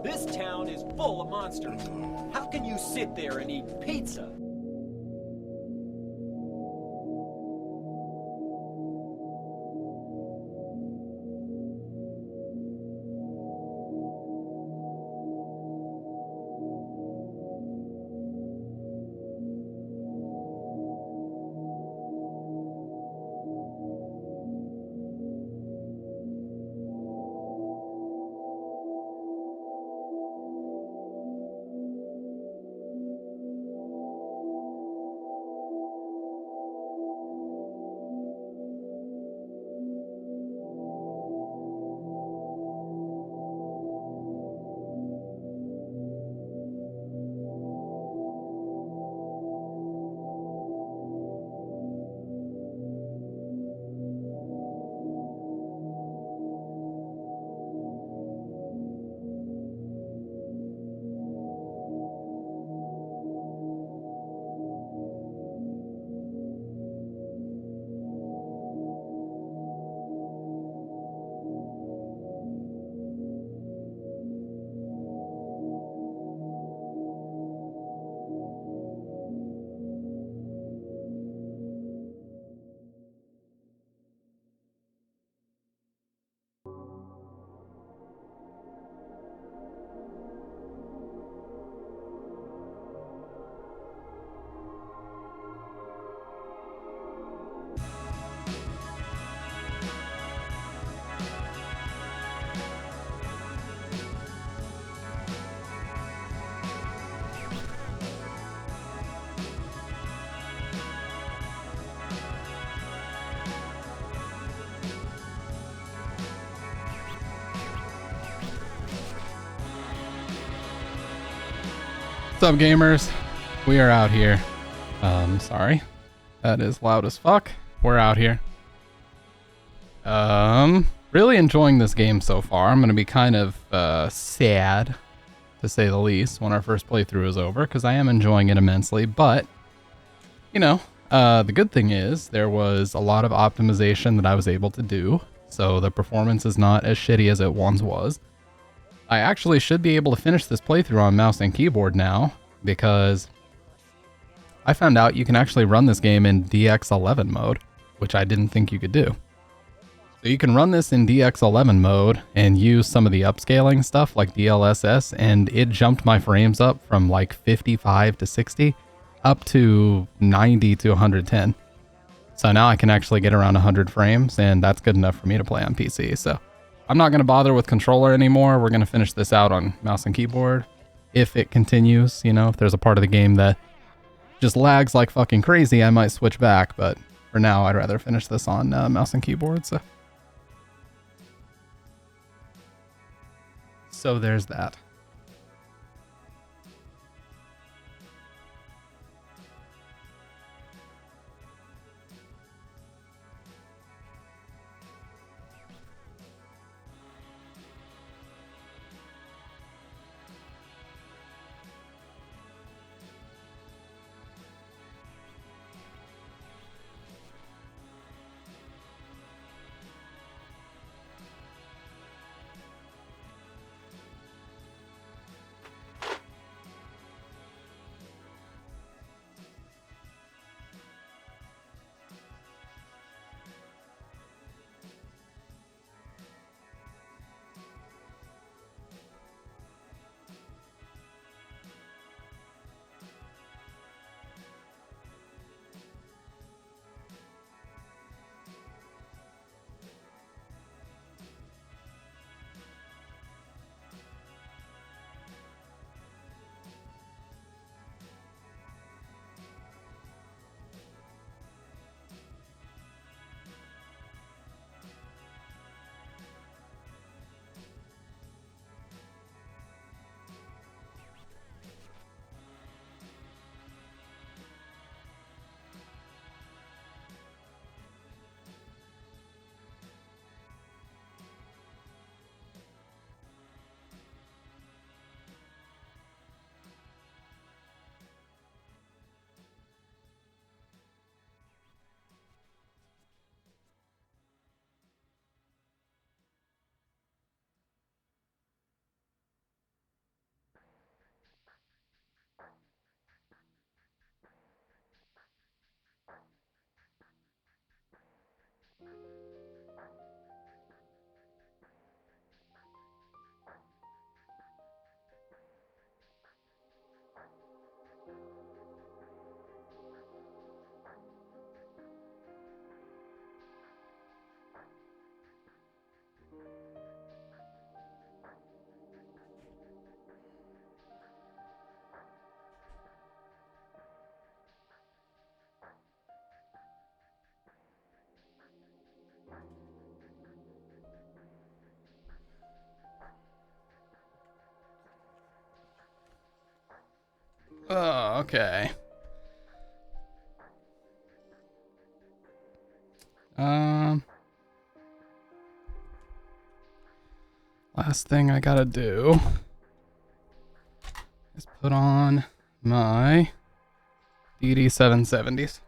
This town is full of monsters. How can you sit there and eat pizza? What's up, gamers? We are out here. Sorry. That is loud as fuck. We're out here. Really enjoying this game so far. I'm gonna be kind of sad, to say the least, when our first playthrough is over, because I am enjoying it immensely, but, you know, the good thing is there was a lot of optimization that I was able to do, so the performance is not as shitty as it once was. I actually should be able to finish this playthrough on mouse and keyboard now, because I found out you can actually run this game in DX11 mode, which I didn't think you could do. So you can run this in DX11 mode and use some of the upscaling stuff like DLSS, and it jumped my frames up from like 55 to 60 up to 90 to 110. So now I can actually get around 100 frames, and that's good enough for me to play on PC. So I'm not going to bother with controller anymore. We're going to finish this out on mouse and keyboard. If it continues, you know, if there's a part of the game that just lags like fucking crazy, I might switch back. But for now, I'd rather finish this on mouse and keyboard. So there's that. Oh, okay. Last thing I gotta do is put on my DD770s.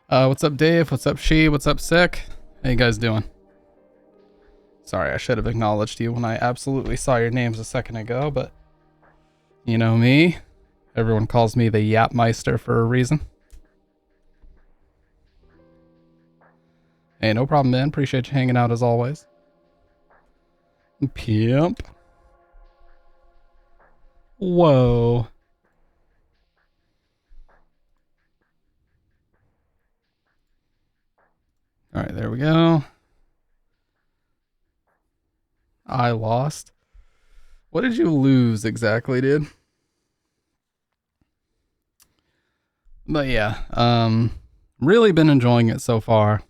What's up, Dave? What's up, She? What's up, Sick? How you guys doing? Sorry, I should have acknowledged you when I absolutely saw your names a second ago, but you know me. Everyone calls me the Yapmeister for a reason. Hey, no problem, man. Appreciate you hanging out as always. Pimp. Whoa. All right, there we go. I lost. What did you lose exactly, dude? But yeah, really been enjoying it so far.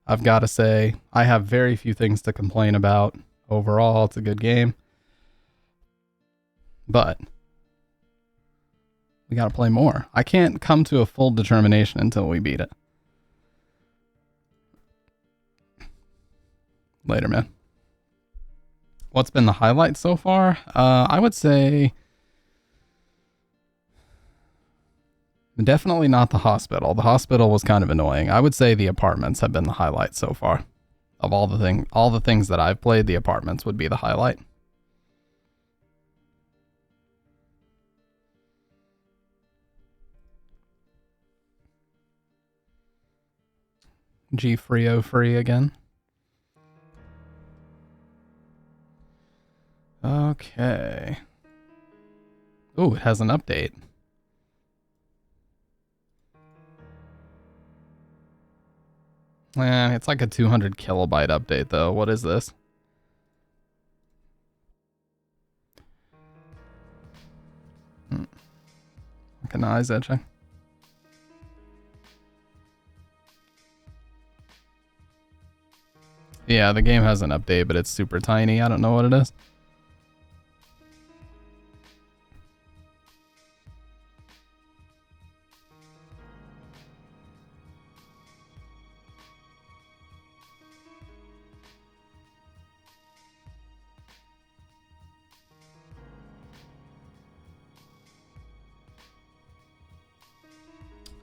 I've got to say, I have very few things to complain about. Overall, it's a good game. But we got to play more. I can't come to a full determination until we beat it. Later, man. What's been the highlight so far? I would say definitely not the hospital. The hospital was kind of annoying. I would say the apartments have been the highlight so far. Of all the things that I've played, the apartments would be the highlight. G Frio free again. Okay. Ooh, it has an update. It's like a 200 kilobyte update though. What is this? Like an eyes etching. Yeah, the game has an update, but it's super tiny. I don't know what it is.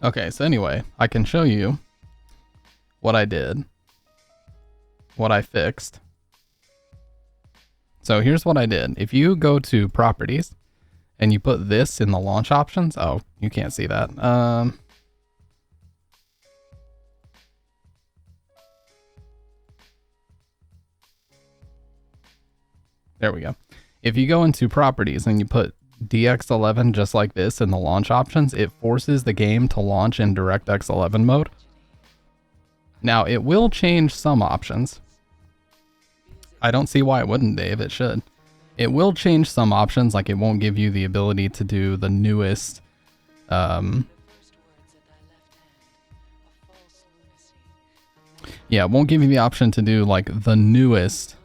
Okay, so anyway, I can show you what I did, what I fixed. So here's what I did. If you go to properties and you put this in the launch options, oh, you can't see that. There we go. If you go into properties and you put DX11 just like this in the launch options, it forces the game to launch in DirectX 11 mode. Now, it will change some options. I don't see why it wouldn't, Dave. It should. It will change some options, like it won't give you the ability to do the newest yeah, it won't give you the option to do like the newest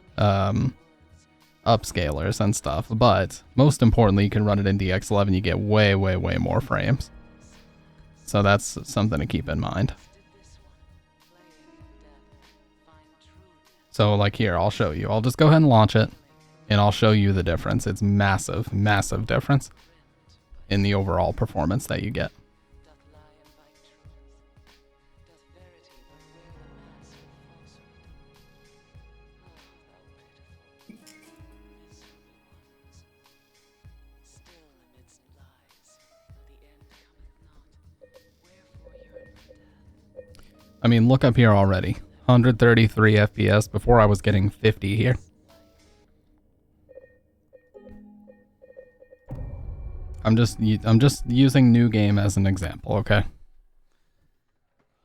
upscalers and stuff, but most importantly, you can run it in DX11. You get way more frames. So that's something to keep in mind. So like here, I'll show you. I'll just go ahead and launch it, and I'll show you the difference. It's massive difference in the overall performance that you get. I mean, look up here already. 133 FPS before I was getting 50 here. I'm just using new game as an example, okay?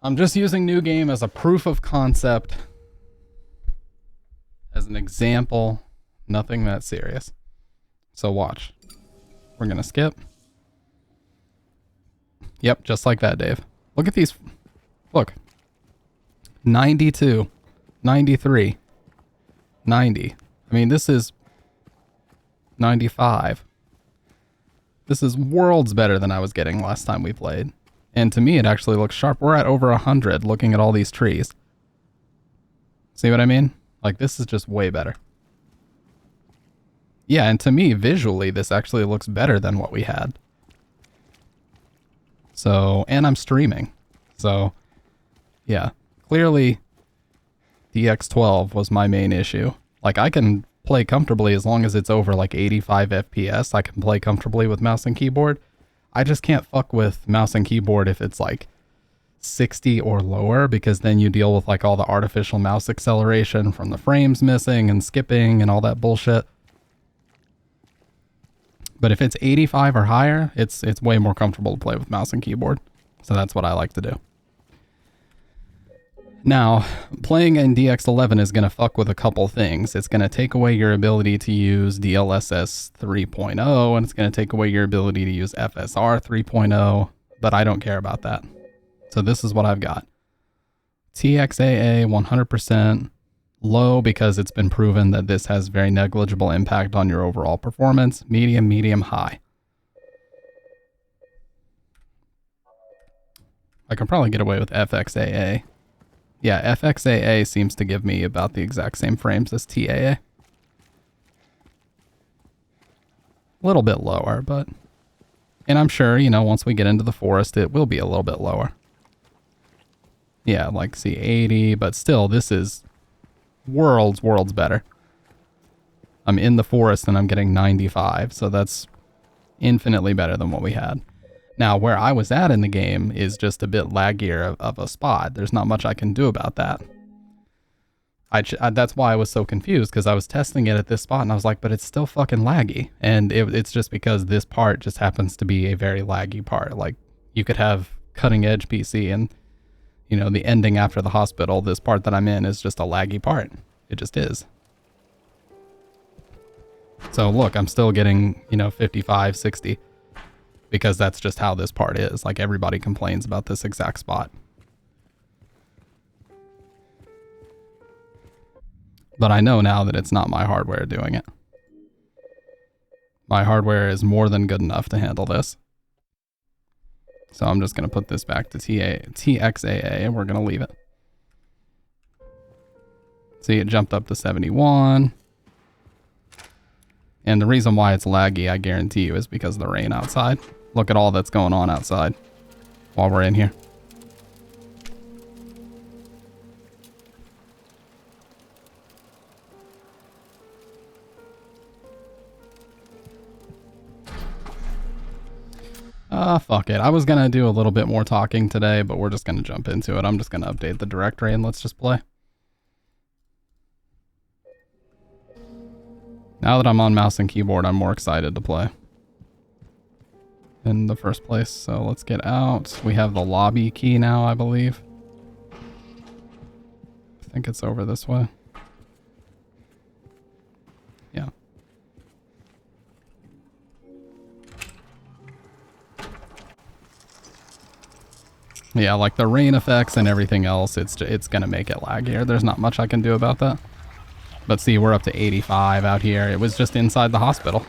I'm just using new game as a proof of concept, as an example, nothing that serious. So watch. We're gonna skip. Yep, just like that, Dave. Look at these. Look. 92, 93, 90. I mean, this is 95. This is worlds better than I was getting last time we played. And to me, it actually looks sharp. We're at over 100 looking at all these trees. See what I mean? Like, this is just way better. Yeah, and to me, visually, this actually looks better than what we had. So, and I'm streaming. So, yeah. Clearly, DX12 was my main issue. Like, I can play comfortably as long as it's over, like, 85 FPS. I can play comfortably with mouse and keyboard. I just can't fuck with mouse and keyboard if it's, like, 60 or lower, because then you deal with, like, all the artificial mouse acceleration from the frames missing and skipping and all that bullshit. But if it's 85 or higher, it's way more comfortable to play with mouse and keyboard. So that's what I like to do. Now, playing in DX11 is going to fuck with a couple things. It's going to take away your ability to use DLSS 3.0, and it's going to take away your ability to use FSR 3.0, but I don't care about that. So this is what I've got. TXAA 100%, low because it's been proven that this has very negligible impact on your overall performance. Medium, medium, high. I can probably get away with FXAA. Yeah, FXAA seems to give me about the exact same frames as TAA. A little bit lower, but... And I'm sure, you know, once we get into the forest, it will be a little bit lower. Yeah, like, see, 80, but still, this is worlds better. I'm in the forest and I'm getting 95, so that's infinitely better than what we had. Now, where I was at in the game is just a bit laggier of a spot. There's not much I can do about that. That's why I was so confused, because I was testing it at this spot and I was like, but it's still fucking laggy. And it's just because this part just happens to be a very laggy part. Like, you could have cutting edge PC and, you know, the ending after the hospital, this part that I'm in is just a laggy part. It just is. So look, I'm still getting, you know, 55, 60. Because that's just how this part is. Like, everybody complains about this exact spot. But I know now that it's not my hardware doing it. My hardware is more than good enough to handle this. So I'm just going to put this back to TXAA and we're going to leave it. See, it jumped up to 71. And the reason why it's laggy, I guarantee you, is because of the rain outside. Look at all that's going on outside while we're in here. Fuck it. I was gonna do a little bit more talking today, but we're just gonna jump into it. I'm just gonna update the directory and let's just play. Now that I'm on mouse and keyboard, I'm more excited to play in the first place. So let's get out. We have the lobby key now, I believe. I think it's over this way. Yeah. Yeah, like the rain effects and everything else, it's gonna make it laggier. There's not much I can do about that. But see, we're up to 85 out here. It was just inside the hospital.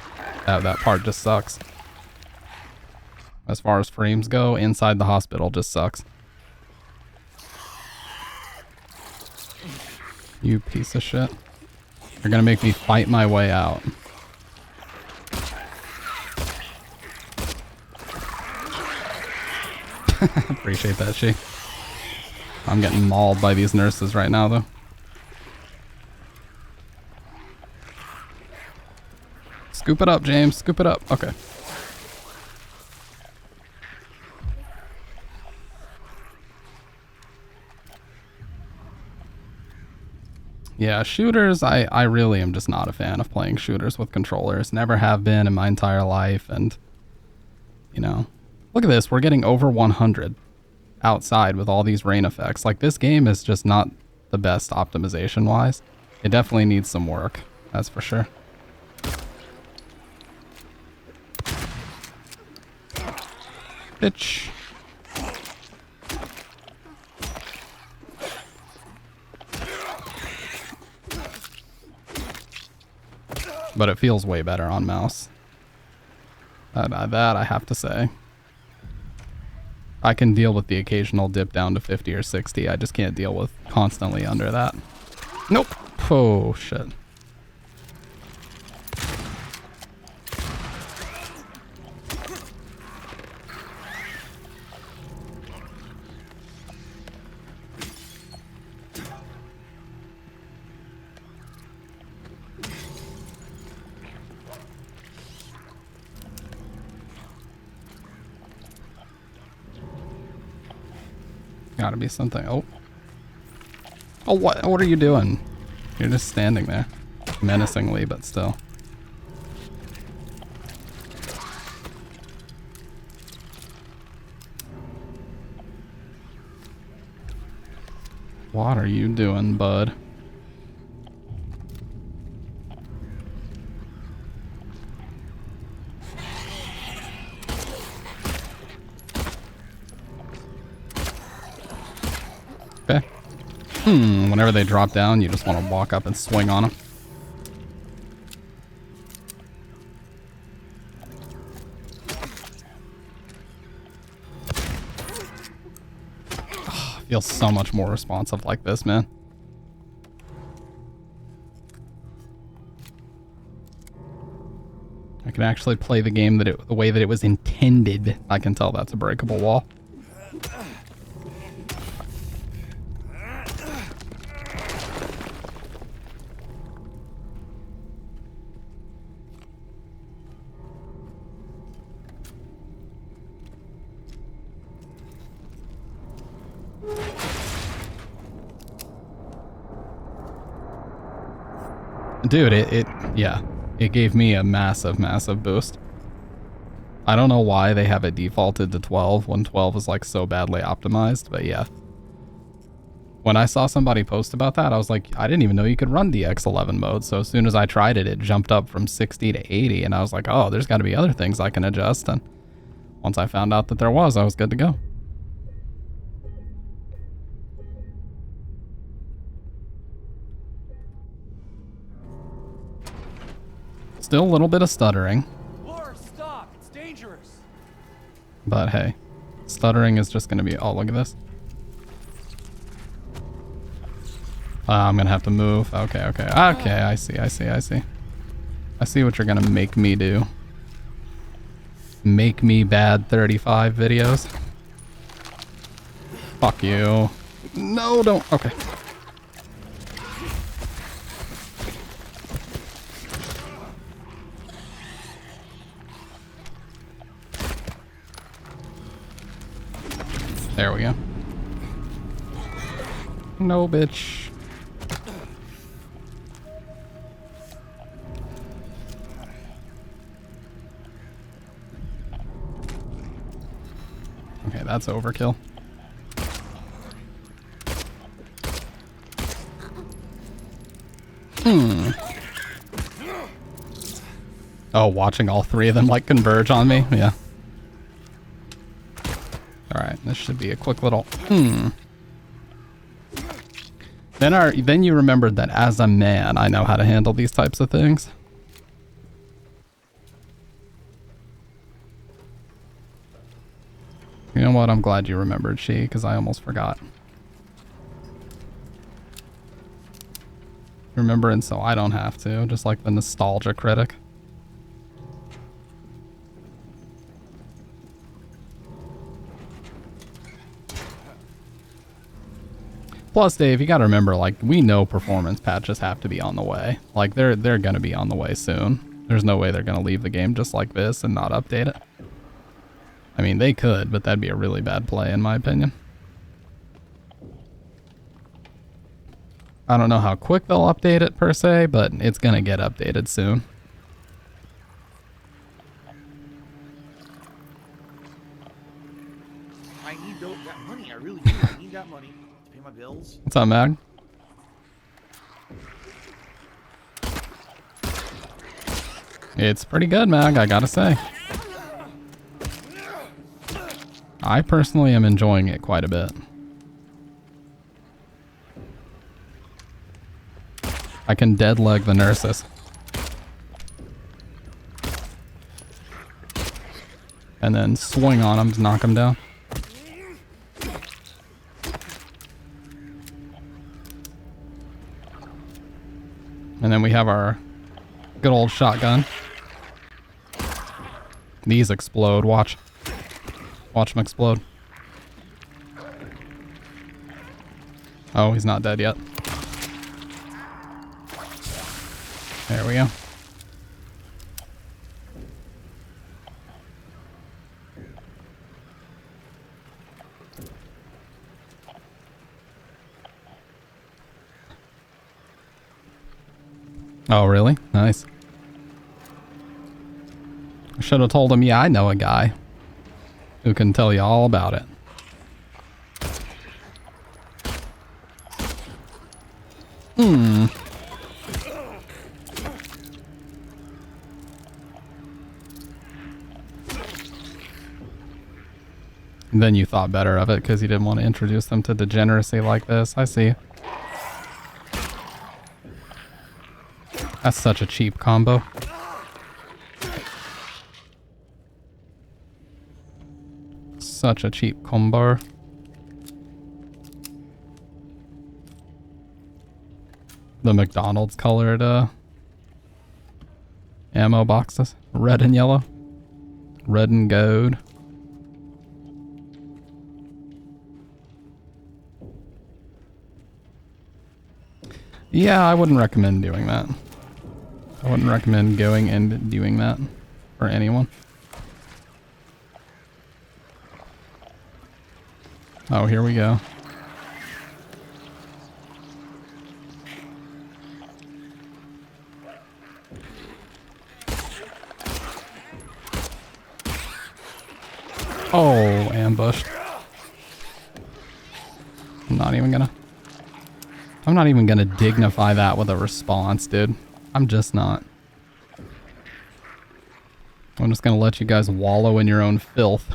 That part just sucks. As far as frames go, inside the hospital just sucks. You piece of shit. You're gonna make me fight my way out. Appreciate that, She. I'm getting mauled by these nurses right now, though. Scoop it up, James. Scoop it up. Okay. Yeah, shooters, I really am just not a fan of playing shooters with controllers. Never have been in my entire life, and, you know. Look at this, we're getting over 100 outside with all these rain effects. Like, this game is just not the best optimization-wise. It definitely needs some work, that's for sure. Bitch. But it feels way better on mouse. That I have to say. I can deal with the occasional dip down to 50 or 60. I just can't deal with constantly under that. Nope. Oh, shit. Gotta be something. Oh. Oh, what are you doing? You're just standing there. Menacingly, but still. What are you doing, bud? Okay. Whenever they drop down, you just want to walk up and swing on them. Oh, I feel so much more responsive like this, man. I can actually play the game the way that it was intended. I can tell that's a breakable wall. Dude, yeah, it gave me a massive, massive boost. I don't know why they have it defaulted to 12 when 12 is like so badly optimized, but yeah. When I saw somebody post about that, I was like, I didn't even know you could run DX11 mode. So as soon as I tried it, it jumped up from 60 to 80, and I was like, oh, there's got to be other things I can adjust. And once I found out that there was, I was good to go. Still a little bit of stuttering. Laura, stop! It's dangerous. But hey, stuttering is just going to be, oh, look at this. I'm going to have to move. Okay. I see. I see what you're going to make me do. Make me bad 35 videos. Fuck you. No, don't. Okay. There we go. No, bitch. Okay, that's overkill. Oh, watching all three of them like converge on me? Yeah. Alright, this should be a quick little... Then you remembered that as a man, I know how to handle these types of things. You know what? I'm glad you remembered, She, because I almost forgot. Remembering so I don't have to, just like the nostalgia critic. Plus, Dave, you gotta remember, like, we know performance patches have to be on the way. Like, they're gonna be on the way soon. There's no way they're gonna leave the game just like this and not update it. I mean, they could, but that'd be a really bad play, in my opinion. I don't know how quick they'll update it, per se, but it's gonna get updated soon. I need that money. I really do. I need that money to pay my bills. What's up, Mag? It's pretty good, Mag, I gotta say. I personally am enjoying it quite a bit. I can dead leg the nurses. and then swing on him to knock him down. And then we have our good old shotgun. These explode. Watch. Watch them explode. Oh, he's not dead yet. There we go. Oh, really? Nice. I should have told him, yeah, I know a guy who can tell you all about it. Then you thought better of it because you didn't want to introduce them to degeneracy like this. I see. That's such a cheap combo. Such a cheap combo. The McDonald's colored ammo boxes. Red and yellow. Red and gold. Yeah, I wouldn't recommend doing that. I wouldn't recommend going and doing that for anyone. Oh, here we go. Oh, ambushed. I'm not even gonna dignify that with a response, dude. I'm just not. I'm just gonna let you guys wallow in your own filth.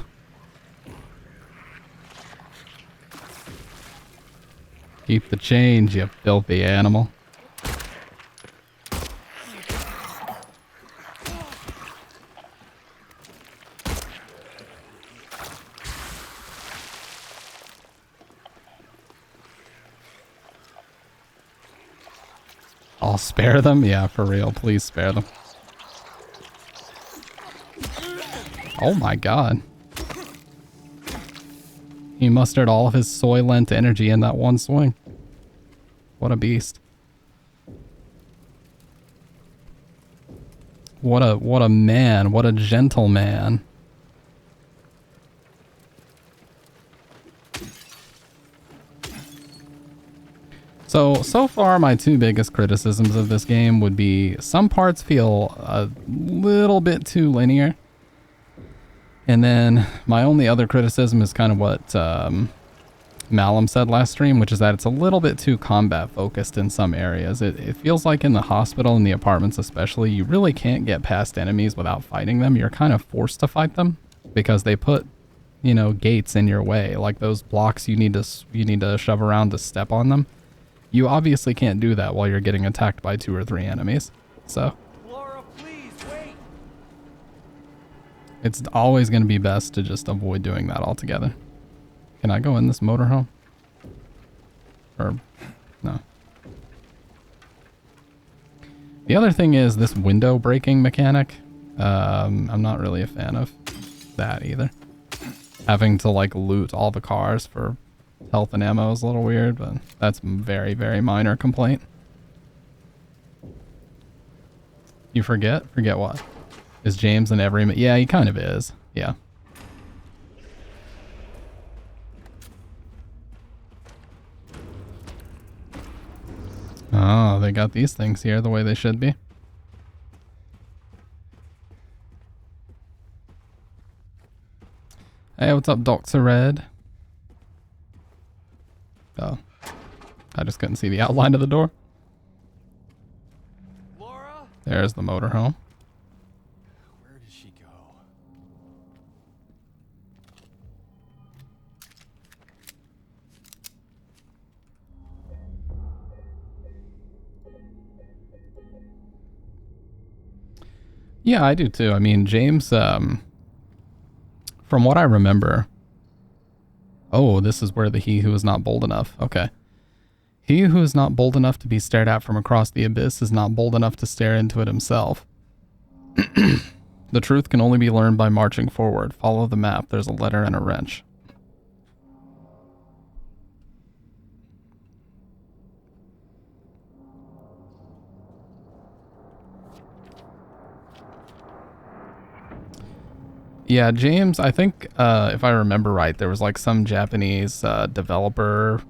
Keep the change, you filthy animal. I'll spare them? Yeah, for real. Please spare them. Oh my god. He mustered all of his Soylent energy in that one swing. What a beast. What a man. What a gentleman. So far my two biggest criticisms of this game would be some parts feel a little bit too linear. And then my only other criticism is kind of what Malum said last stream, which is that it's a little bit too combat focused in some areas. It feels like in the hospital and the apartments especially, you really can't get past enemies without fighting them. You're kind of forced to fight them because they put, you know, gates in your way, like those blocks you need to shove around to step on them. You obviously can't do that while you're getting attacked by 2 or 3 enemies. So Laura, please wait. it's always going to be best to just avoid doing that altogether. Can I go in this motorhome? Or no. The other thing is this window breaking mechanic. I'm not really a fan of that either. Having to like loot all the cars for health and ammo is a little weird, but that's very, very minor complaint. You forget? Forget what? Is James in every... Yeah, he kind of is. Yeah. Oh, they got these things here the way they should be. Hey, what's up, Dr. Red? Oh. I just couldn't see the outline of the door. Laura? There's the motorhome. Where did she go? Yeah, I do too. I mean, James From what I remember... Oh, this is where the he who is not bold enough. Okay. He who is not bold enough to be stared at from across the abyss is not bold enough to stare into it himself. The truth can only be learned by marching forward. Follow the map. There's a letter and a wrench. Yeah, James, I think, if I remember right, there was like some Japanese developer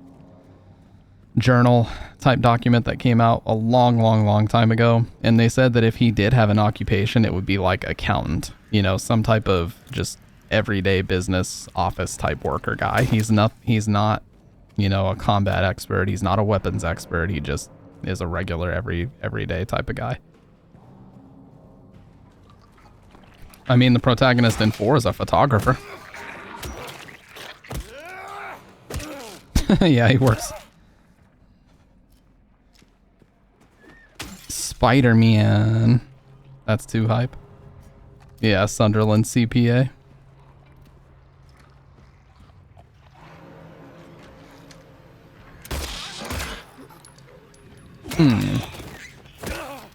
journal type document that came out a long time ago. And they said that if he did have an occupation, it would be like accountant, you know, some type of just everyday business office type worker guy. He's not, you know, a combat expert. He's not a weapons expert. He just is a regular everyday type of guy. I mean, the protagonist in 4 is a photographer. Yeah, he works. Spider-Man. That's too hype. Yeah, Sunderland CPA.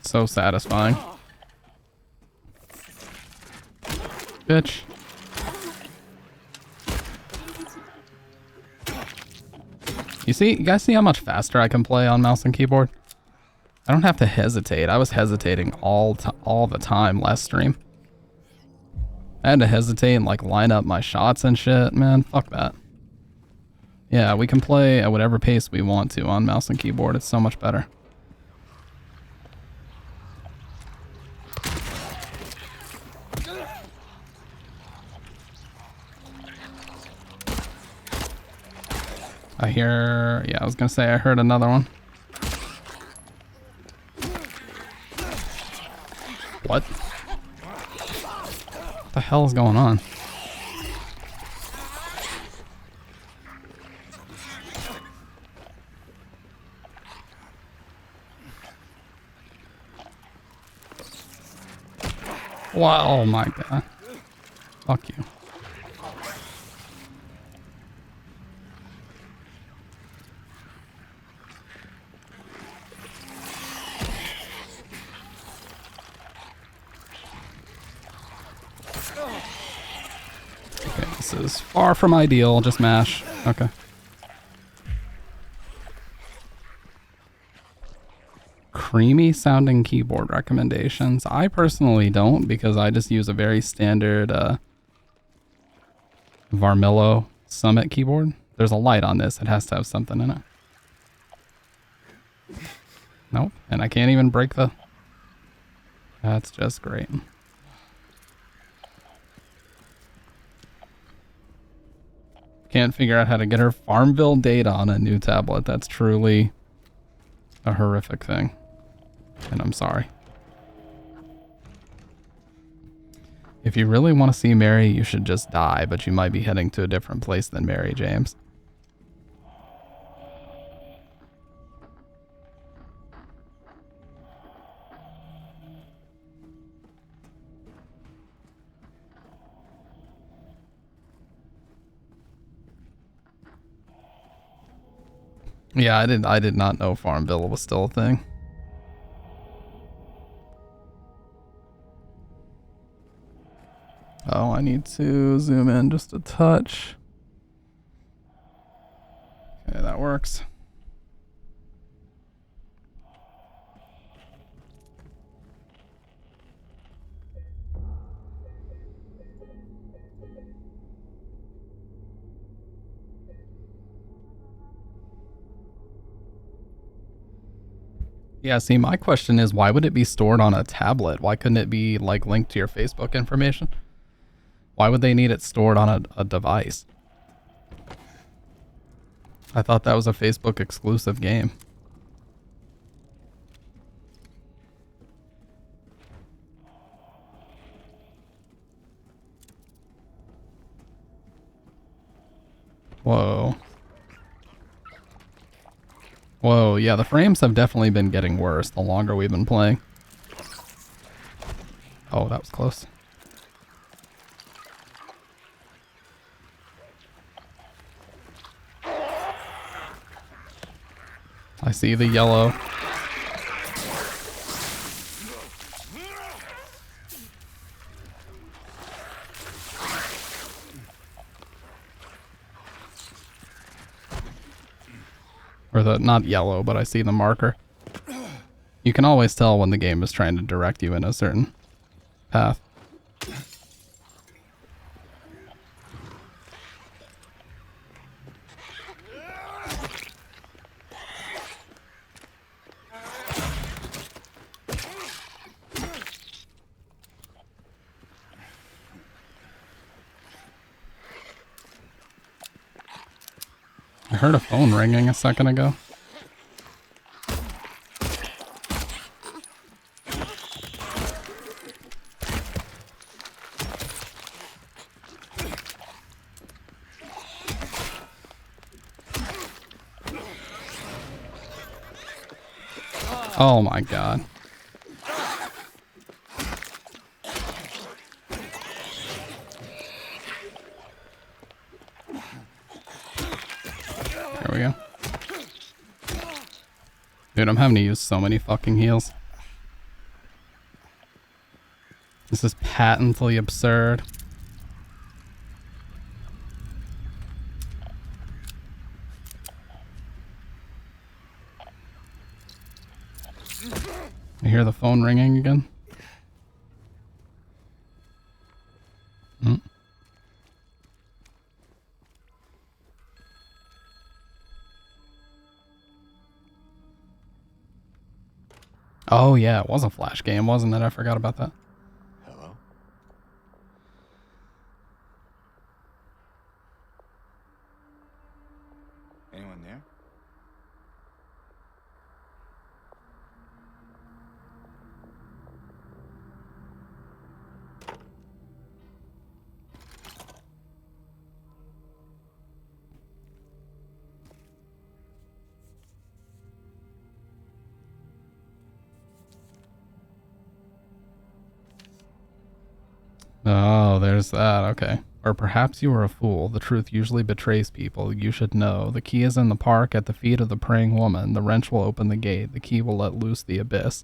So satisfying. Bitch. You guys see how much faster I can play on mouse and keyboard? I don't have to hesitate. I was hesitating all the time last stream. I had to hesitate and like line up my shots and shit. Man, fuck that. Yeah, we can play at whatever pace we want to on mouse and keyboard. It's so much better. Yeah, I was gonna say I heard another one. What? What the hell is going on? Wow, oh my god. Fuck you. This is far from ideal, just mash. Okay. Creamy sounding keyboard recommendations. I personally don't, because I just use a very standard Varmillo Summit keyboard. There's a light on this. It has to have something in it. Nope. And I can't even break the... That's just great. Can't figure out how to get her Farmville data on a new tablet. That's truly a horrific thing. And I'm sorry. If you really want to see Mary, you should just die, but you might be heading to a different place than Mary, James. Yeah, I did not know Farmville was still a thing. Oh, I need to zoom in just a touch. Okay, that works. Yeah, see, my question is, why would it be stored on a tablet? Why couldn't it be, like, linked to your Facebook information? Why would they need it stored on a device? I thought that was a Facebook exclusive game. Whoa. Whoa, yeah, the frames have definitely been getting worse the longer we've been playing. Oh, that was close. I see the yellow. Or the, not yellow, but I see the marker. You can always tell when the game is trying to direct you in a certain path. I heard a phone ringing a second ago. Oh my god. There we go. Dude, I'm having to use so many fucking heals. This is patently absurd. I hear the phone ringing again. Hmm. Oh yeah, it was a Flash game, wasn't it? I forgot about that. Hello? Anyone there? Oh, there's that. Okay. Or perhaps you are a fool. The truth usually betrays people. You should know. The key is in the park at the feet of the praying woman. The wrench will open the gate. The key will let loose the abyss.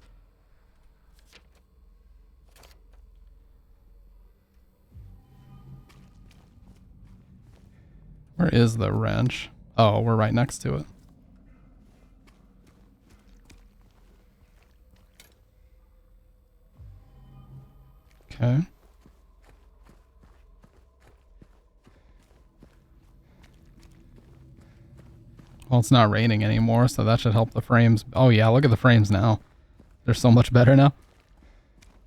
Where is the wrench? Oh, we're right next to it. Okay. Well, it's not raining anymore, so that should help the frames. Oh yeah, look at the frames now. They're so much better now.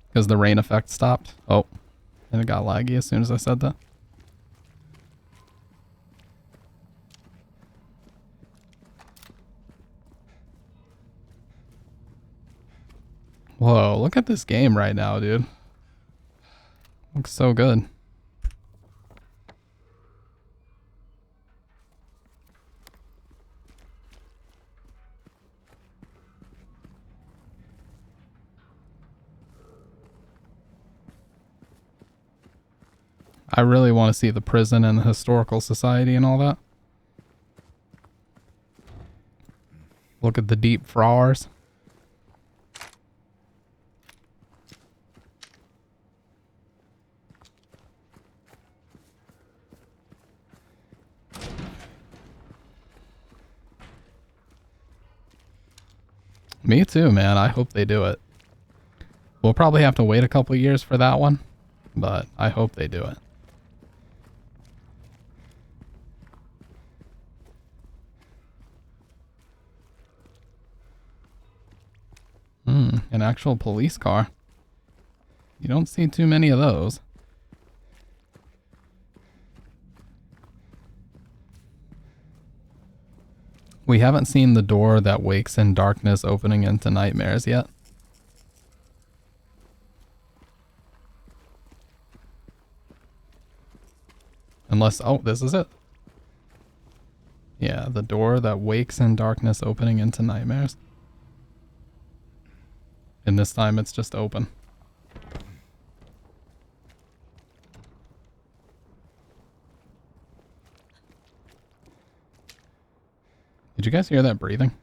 Because the rain effect stopped. Oh, and it got laggy as soon as I said that. Whoa, look at this game right now, dude. Looks so good. I really want to see the prison and the historical society and all that. Look at the deep flowers. Me too, man. I hope they do it. We'll probably have to wait a couple years for that one, but I hope they do it. An actual police car. You don't see too many of those. We haven't seen the door that wakes in darkness opening into nightmares yet. Unless, oh, this is it. Yeah, the door that wakes in darkness opening into nightmares. And this time it's just open. Did you guys hear that breathing?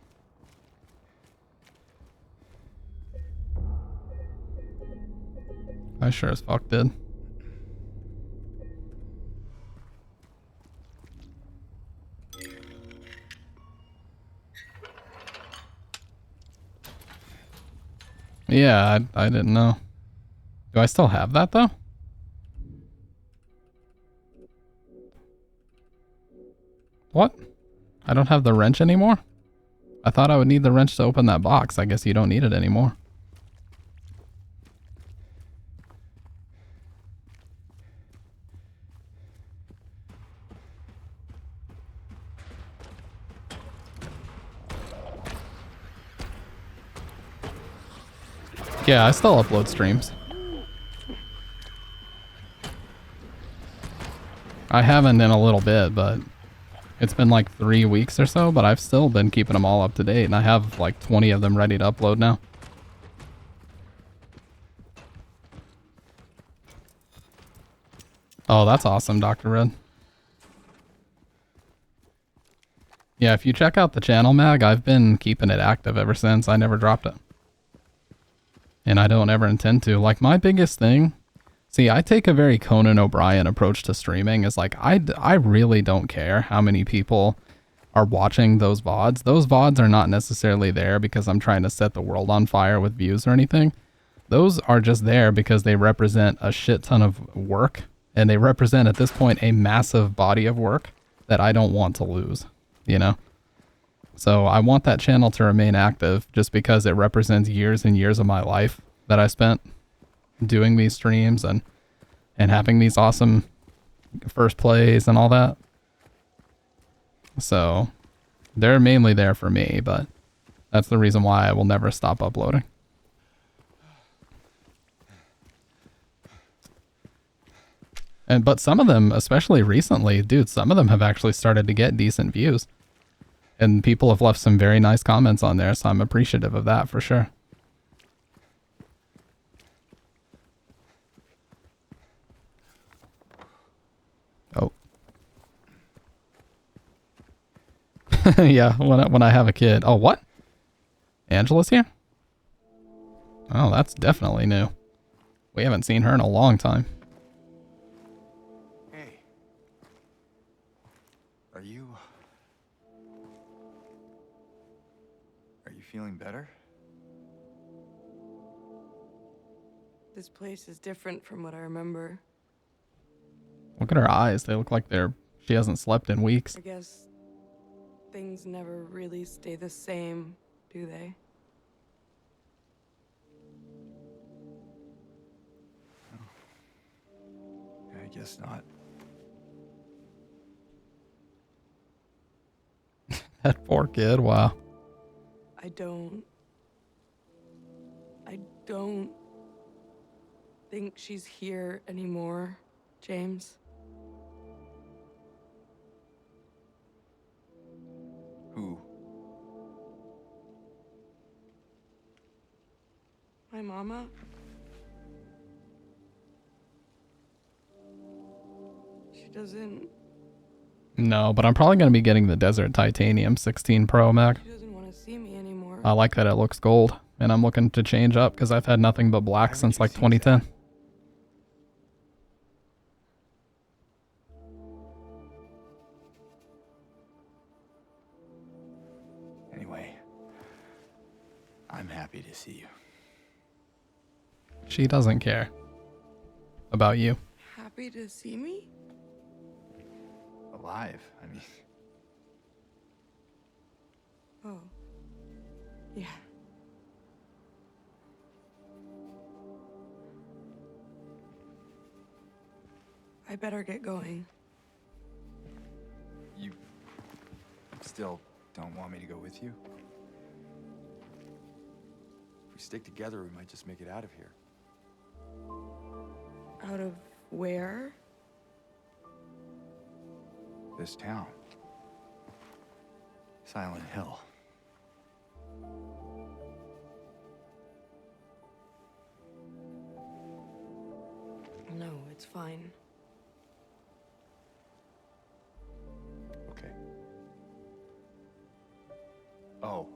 sure as fuck did. Yeah, I didn't know. Do I still have that though? What? I don't have the wrench anymore? I thought I would need the wrench to open that box. I guess you don't need it anymore. Yeah, I still upload streams. I haven't in a little bit, but it's been like 3 weeks or so, but I've still been keeping them all up to date, and I have like 20 of them ready to upload now. Oh, that's awesome, Dr. Red. Yeah, if you check out the channel, Mag, I've been keeping it active ever since. I never dropped it. And I don't ever intend to. Like, my biggest thing... See, I take a very Conan O'Brien approach to streaming. Is like, I really don't care how many people are watching those VODs. Those VODs are not necessarily there because I'm trying to set the world on fire with views or anything. Those are just there because they represent a shit ton of work. And they represent, at this point, a massive body of work that I don't want to lose, you know? So I want that channel to remain active just because it represents years and years of my life that I spent doing these streams and having these awesome first plays and all that. So they're mainly there for me, but that's the reason why I will never stop uploading. But some of them, especially recently, dude, some of them have actually started to get decent views. And people have left some very nice comments on there, so I'm appreciative of that for sure. Oh. Yeah, when I have a kid. Oh, what? Angela's here? Oh, that's definitely new. We haven't seen her in a long time. Hey. Are you feeling better? This place is different from what I remember. Look at her eyes. They look like she hasn't slept in weeks. I guess things never really stay the same, do they? I guess not. That poor kid, wow. I don't think she's here anymore, James. Who? My mama. She doesn't... No, but I'm probably going to be getting the Desert Titanium 16 Pro Mac. She doesn't want to see me anymore. I like that it looks gold, and I'm looking to change up because I've had nothing but black since like 2010. Anyway, I'm happy to see you. She doesn't care about you. Happy to see me? Alive, I mean. Oh. Yeah. I better get going. You still don't want me to go with you? If we stick together, we might just make it out of here. Out of where? This town. Silent Hill. No, it's fine. Okay. Oh,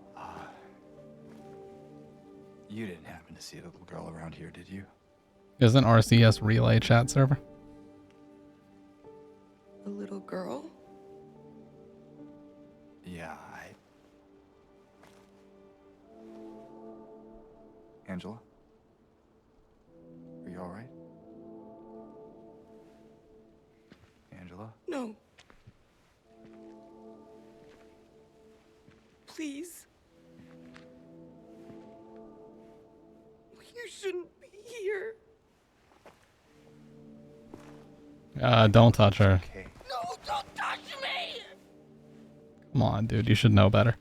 you didn't happen to see a little girl around here, did you? Isn't RCS relay chat server? A little girl? Yeah, Angela? Are you alright? Angela? No. Please. You shouldn't be here. Don't touch her. Okay. No, don't touch me! Come on, dude. You should know better.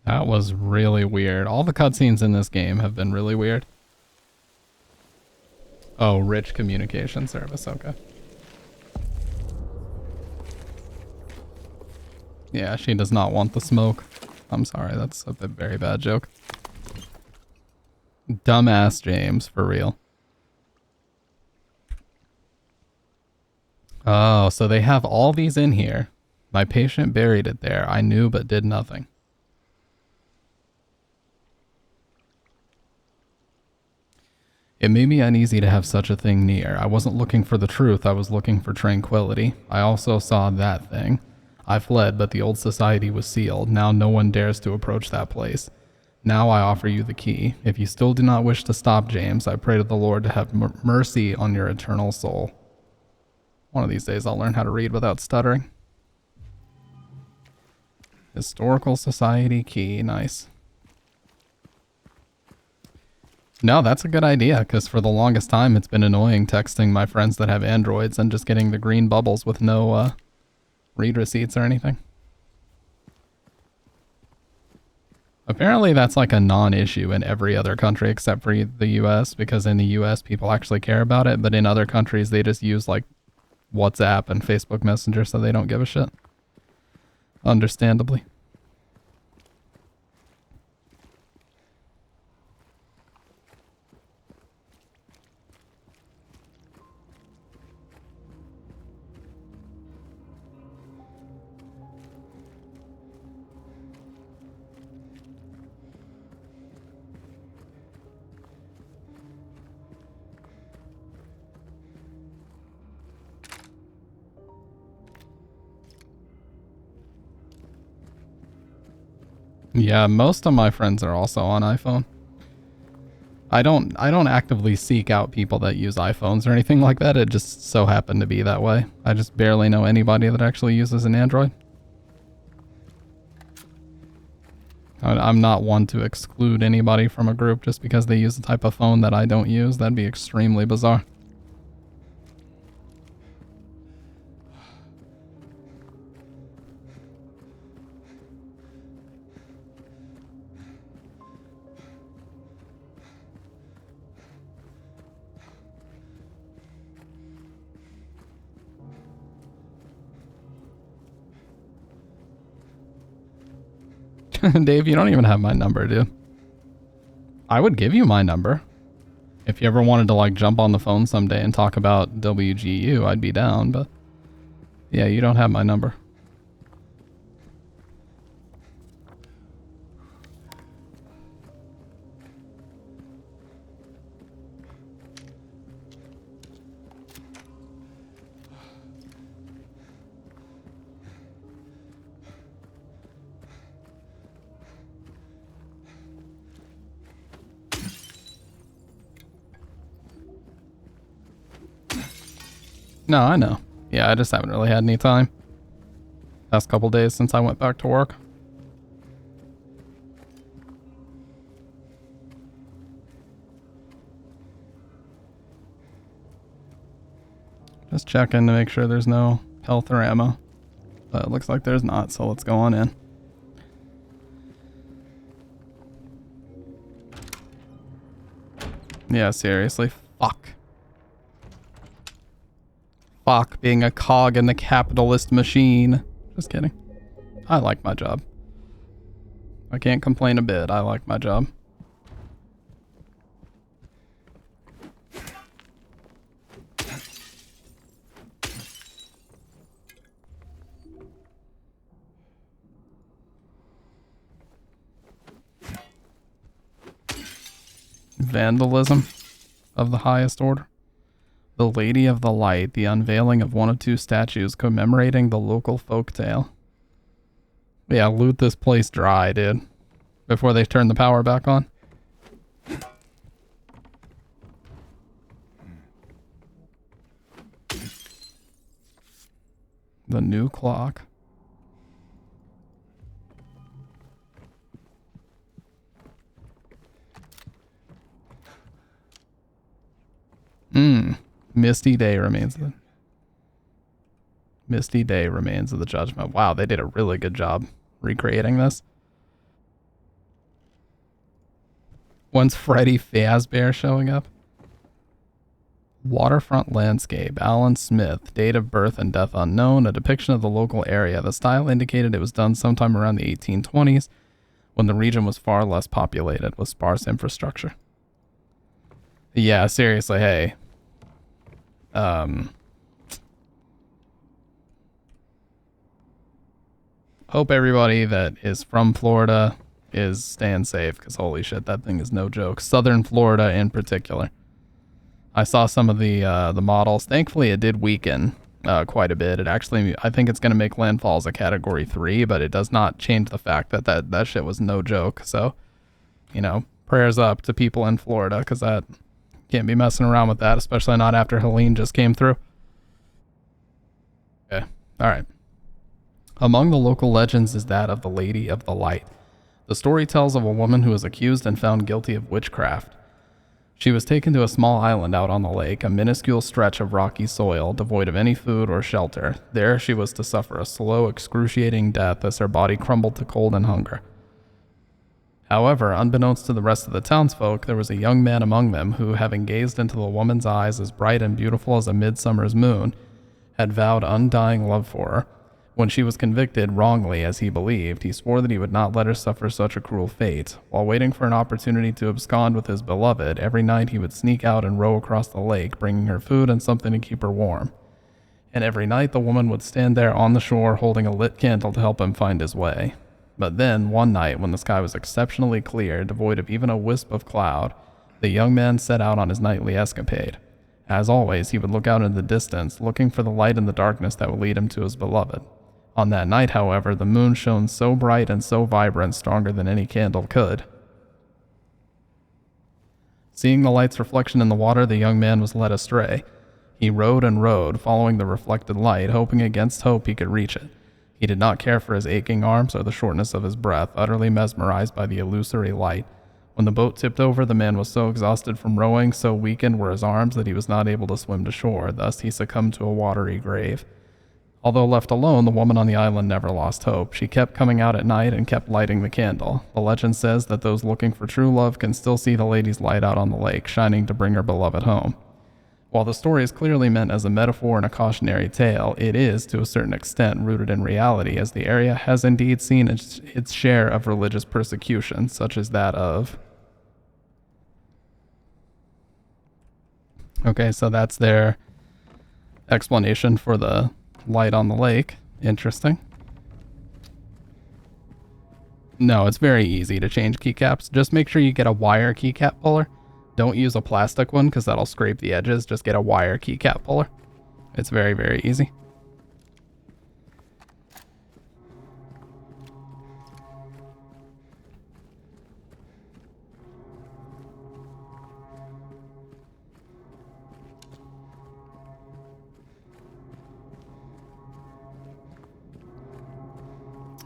That was really weird. All the cutscenes in this game have been really weird. Oh, rich communication service. Okay. Yeah, she does not want the smoke. I'm sorry, that's a very bad joke. Dumbass James, for real. Oh, so they have all these in here. My patient buried it there. I knew but did nothing. It made me uneasy to have such a thing near. I wasn't looking for the truth, I was looking for tranquility. I also saw that thing. I fled, but the old society was sealed. Now no one dares to approach that place. Now I offer you the key. If you still do not wish to stop, James, I pray to the Lord to have mercy on your eternal soul. One of these days I'll learn how to read without stuttering. Historical Society key, nice. No, that's a good idea, because for the longest time it's been annoying texting my friends that have Androids and just getting the green bubbles with no read receipts or anything. Apparently that's like a non-issue in every other country except for the US, because in the US people actually care about it, but in other countries they just use like WhatsApp and Facebook Messenger, so they don't give a shit. Understandably. Yeah, most of my friends are also on iPhone. I don't actively seek out people that use iPhones or anything like that. It just so happened to be that way. I just barely know anybody that actually uses an Android. I'm not one to exclude anybody from a group just because they use a type of phone that I don't use. That'd be extremely bizarre. Dave, you don't even have my number, dude. I would give you my number. If you ever wanted to like jump on the phone someday and talk about WGU, I'd be down, but yeah, you don't have my number. No, I know. Yeah, I just haven't really had any time. Past couple days since I went back to work. Just checking to make sure there's no health or ammo. But it looks like there's not, so let's go on in. Yeah, seriously. Fuck. Fuck being a cog in the capitalist machine. Just kidding. I like my job. I can't complain a bit. I like my job. Vandalism of the highest order. The Lady of the Light, the unveiling of one of two statues commemorating the local folktale. Yeah, loot this place dry, dude. Before they turn the power back on. The new clock. Misty Day remains of the Misty Day remains of the judgment. Wow, they did a really good job recreating this. When's Freddy Fazbear showing up? Waterfront landscape. Alan Smith. Date of birth and death unknown. A depiction of the local area. The style indicated it was done sometime around the 1820s when the region was far less populated with sparse infrastructure. Yeah, seriously, hey. Hope everybody that is from Florida is staying safe, because holy shit, that thing is no joke. Southern Florida in particular. I saw some of the models. Thankfully, it did weaken quite a bit. It actually, I think it's going to make landfall as a Category 3, but it does not change the fact that that shit was no joke. So, you know, prayers up to people in Florida, because that can't be messing around with that, especially not after Helene just came through. Okay, all right. Among the local legends is that of the Lady of the Light. The story tells of a woman who was accused and found guilty of witchcraft. She was taken to a small island out on the lake, a minuscule stretch of rocky soil, devoid of any food or shelter. There she was to suffer a slow, excruciating death as her body crumbled to cold and hunger. However, unbeknownst to the rest of the townsfolk, there was a young man among them who, having gazed into the woman's eyes as bright and beautiful as a midsummer's moon, had vowed undying love for her. When she was convicted, wrongly as he believed, he swore that he would not let her suffer such a cruel fate. While waiting for an opportunity to abscond with his beloved, every night he would sneak out and row across the lake, bringing her food and something to keep her warm. And every night the woman would stand there on the shore holding a lit candle to help him find his way. But then, one night, when the sky was exceptionally clear, devoid of even a wisp of cloud, the young man set out on his nightly escapade. As always, he would look out into the distance, looking for the light in the darkness that would lead him to his beloved. On that night, however, the moon shone so bright and so vibrant, stronger than any candle could. Seeing the light's reflection in the water, the young man was led astray. He rowed and rowed, following the reflected light, hoping against hope he could reach it. He did not care for his aching arms or the shortness of his breath, utterly mesmerized by the illusory light. When the boat tipped over, the man was so exhausted from rowing, so weakened were his arms that he was not able to swim to shore. Thus he succumbed to a watery grave. Although left alone, the woman on the island never lost hope. She kept coming out at night and kept lighting the candle. The legend says that those looking for true love can still see the lady's light out on the lake, shining to bring her beloved home. While the story is clearly meant as a metaphor and a cautionary tale, it is, to a certain extent, rooted in reality, as the area has indeed seen its share of religious persecution, such as that of... Okay, so that's their explanation for the light on the lake. Interesting. No, it's very easy to change keycaps. Just make sure you get a wire keycap puller. Don't use a plastic one because that'll scrape the edges. Just get a wire keycap puller. It's very, very easy.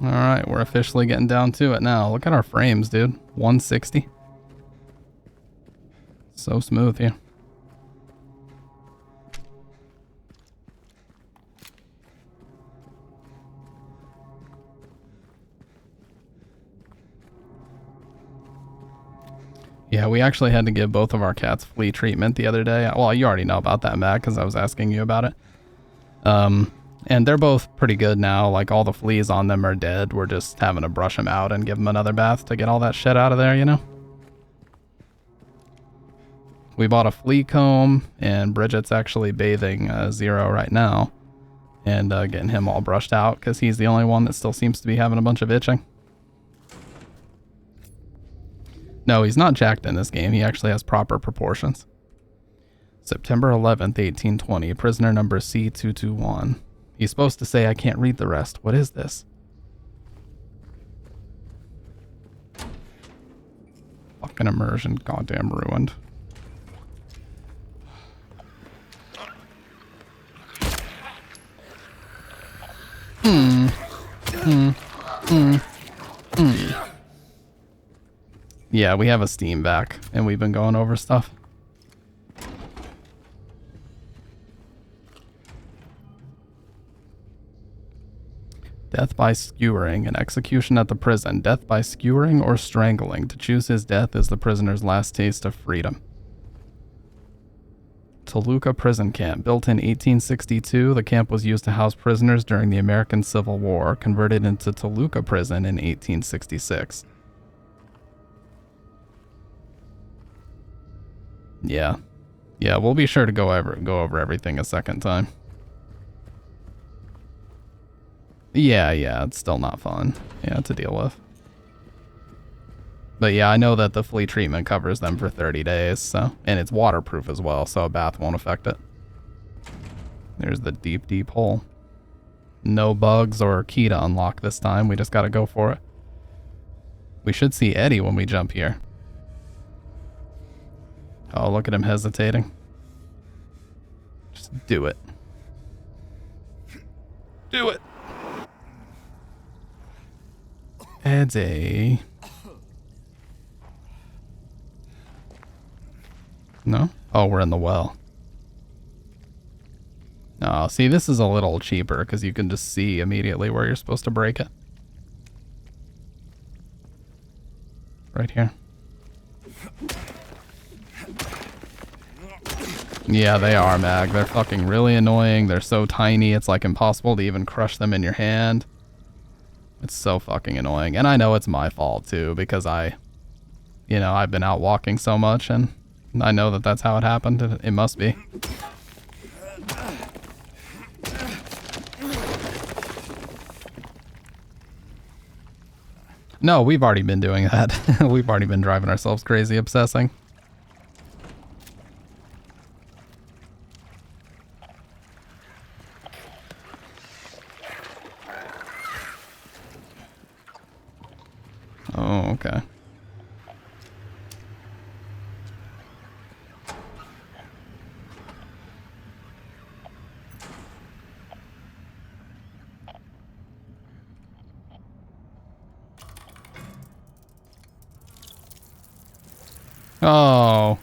Alright, we're officially getting down to it now. Look at our frames, dude. 160. So smooth here. Yeah, we actually had to give both of our cats flea treatment the other day. Well, you already know about that, Matt, because I was asking you about it. And they're both pretty good now. Like, all the fleas on them are dead. We're just having to brush them out and give them another bath to get all that shit out of there, you know? We bought a flea comb, and Bridget's actually bathing Zero right now and getting him all brushed out because he's the only one that still seems to be having a bunch of itching. No, he's not jacked in this game. He actually has proper proportions. September 11th, 1820. Prisoner number C221. He's supposed to say, I can't read the rest. What is this? Fucking immersion. Goddamn ruined. Yeah, we have a Steam back, and we've been going over stuff. Death by skewering, an execution at the prison. Death by skewering or strangling. To choose his death is the prisoner's last taste of freedom. Toluca Prison Camp. Built in 1862, the camp was used to house prisoners during the American Civil War, converted into Toluca Prison in 1866. Yeah. Yeah, we'll be sure to go over everything a second time. Yeah, it's still not fun. Yeah, to deal with. But yeah, I know that the flea treatment covers them for 30 days, so, and it's waterproof as well, so a bath won't affect it. There's the deep, deep hole. No bugs or key to unlock this time, we just gotta go for it. We should see Eddie when we jump here. Oh, look at him hesitating. Just do it. Do it! Eddie. No? Oh, we're in the well. Oh, see, this is a little cheaper because you can just see immediately where you're supposed to break it. Right here. Yeah, they are, Mag. They're fucking really annoying. They're so tiny, it's like impossible to even crush them in your hand. It's so fucking annoying. And I know it's my fault, too, because I've been out walking so much, and I know that that's how it happened. It must be. No, we've already been doing that. We've already been driving ourselves crazy obsessing. Oh, okay. Oh.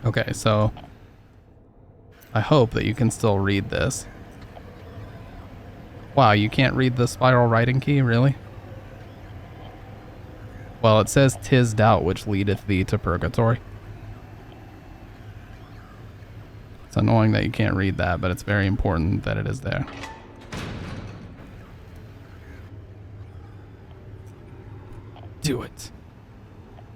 Okay, so I hope that you can still read this. Wow, you can't read the spiral writing key, really? Well, it says, "'Tis doubt which leadeth thee to purgatory." It's annoying that you can't read that, but it's very important that it is there. Do it.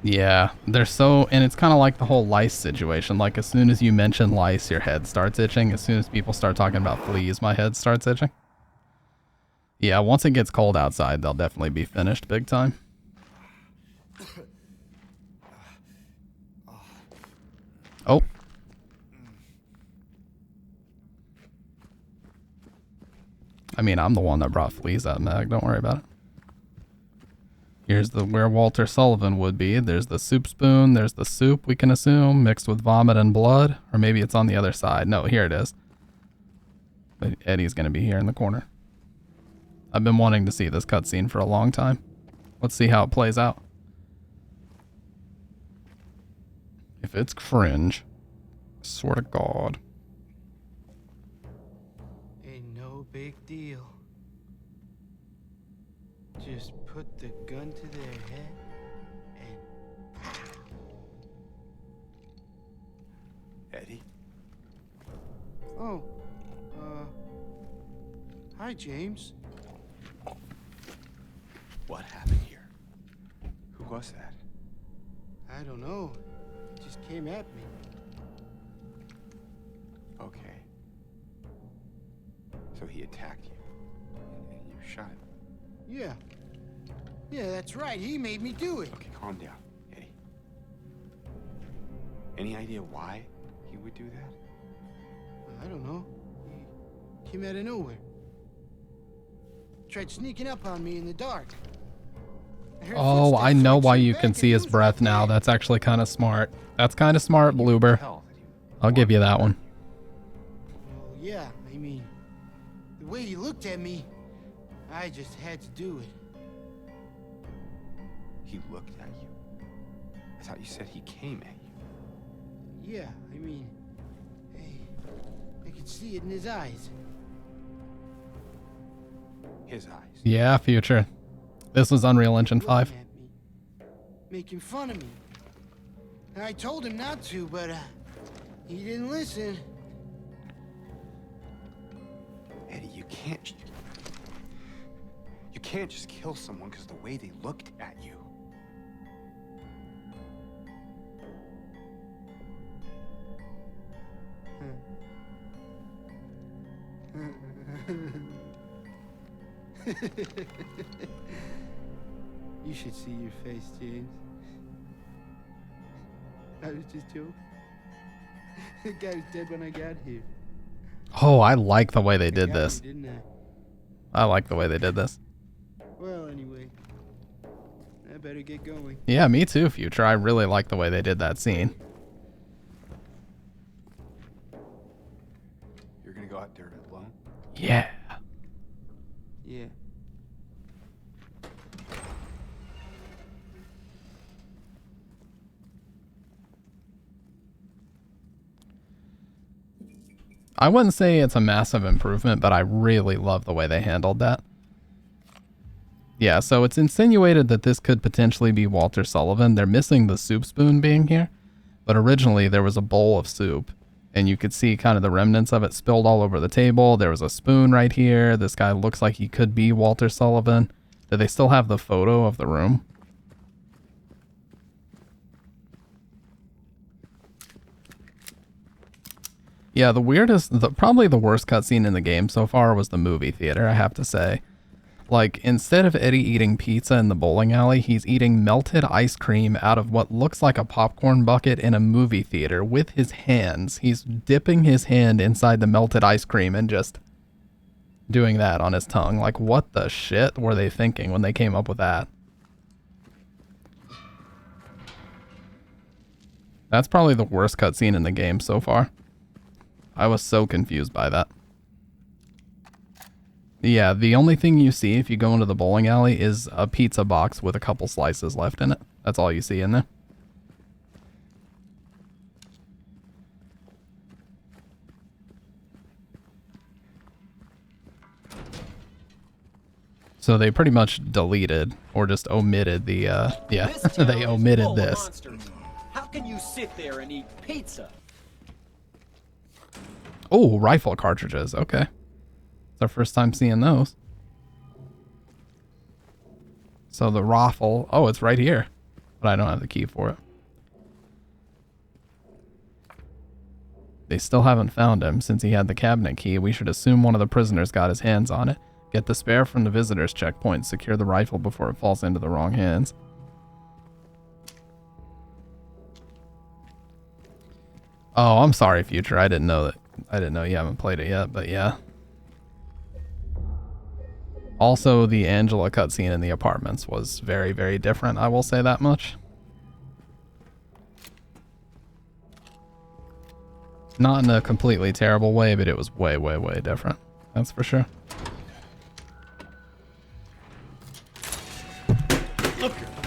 Yeah, they're so, and it's kind of like the whole lice situation. Like, as soon as you mention lice, your head starts itching. As soon as people start talking about fleas, my head starts itching. Yeah, once it gets cold outside, they'll definitely be finished big time. Oh. I mean, I'm the one that brought fleas up, Mag. Don't worry about it. Here's where Walter Sullivan would be. There's the soup spoon. There's the soup, we can assume, mixed with vomit and blood. Or maybe it's on the other side. No, here it is. But Eddie's going to be here in the corner. I've been wanting to see this cutscene for a long time. Let's see how it plays out. If it's cringe, I swear to God. Ain't no big deal. Just put the gun to their head and... Eddie? Oh, hi, James. What happened here? Who was that? I don't know. just came at me. Okay. So he attacked you, and you shot him. Yeah. Yeah, that's right. He made me do it. Okay, calm down, Eddie. Any idea why he would do that? I don't know. He came out of nowhere. Tried sneaking up on me in the dark. heard Oh, I footsteps know right why shoot you back can and see he his was breath right now. there. That's actually kind of smart. That's kind of smart, Bloober. Tell that he I'll give you that one. Well, yeah, I mean, the way he looked at me, I just had to do it. He looked at you. I thought you said he came at you. Yeah, I mean, hey, I could see it in his eyes. His eyes. Yeah, Future. This was Unreal Engine 5. Looking at me, making fun of me. And I told him not to, but he didn't listen. Eddie, you can't just kill someone because of the way they looked at you. You should see your face, James. I was just joking. The guy was dead when I got here. Oh, I like the way they I did got this. him, didn't I like the way they did this. I? Well, anyway, I better get going. Yeah, me too, Future. I really like the way they did that scene. You're gonna go out there alone? Yeah. Yeah. I wouldn't say it's a massive improvement, but I really love the way they handled that. Yeah, so it's insinuated that this could potentially be Walter Sullivan. They're missing the soup spoon being here, but originally there was a bowl of soup, and you could see kind of the remnants of it spilled all over the table. There was a spoon right here. This guy looks like he could be Walter Sullivan. Do they still have the photo of the room? Yeah, probably the worst cutscene in the game so far was the movie theater, I have to say. Like, instead of Eddie eating pizza in the bowling alley, he's eating melted ice cream out of what looks like a popcorn bucket in a movie theater with his hands. He's dipping his hand inside the melted ice cream and just doing that on his tongue. Like, what the shit were they thinking when they came up with that? That's probably the worst cutscene in the game so far. I was so confused by that. Yeah, the only thing you see if you go into the bowling alley is a pizza box with a couple slices left in it. That's all you see in there. So they pretty much deleted or just omitted the, yeah, This town they is omitted full of this. monsters. How can you sit there and eat pizza? Oh, rifle cartridges. Okay. It's our first time seeing those. So the raffle. Oh, it's right here. But I don't have the key for it. They still haven't found him. Since he had the cabinet key, we should assume one of the prisoners got his hands on it. Get the spare from the visitor's checkpoint. Secure the rifle before it falls into the wrong hands. Oh, I'm sorry, Future. I didn't know you haven't played it yet, but yeah. Also, the Angela cutscene in the apartments was very, very different. I will say that much. Not in a completely terrible way, but it was way, way, way different. That's for sure.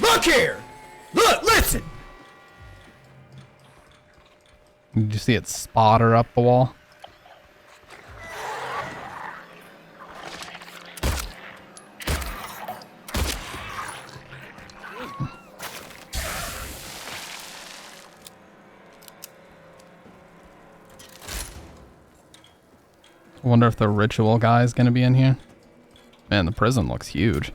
Look here! Look, listen! Did you see it spotter up the wall? I wonder if the ritual guy is going to be in here. Man, the prison looks huge.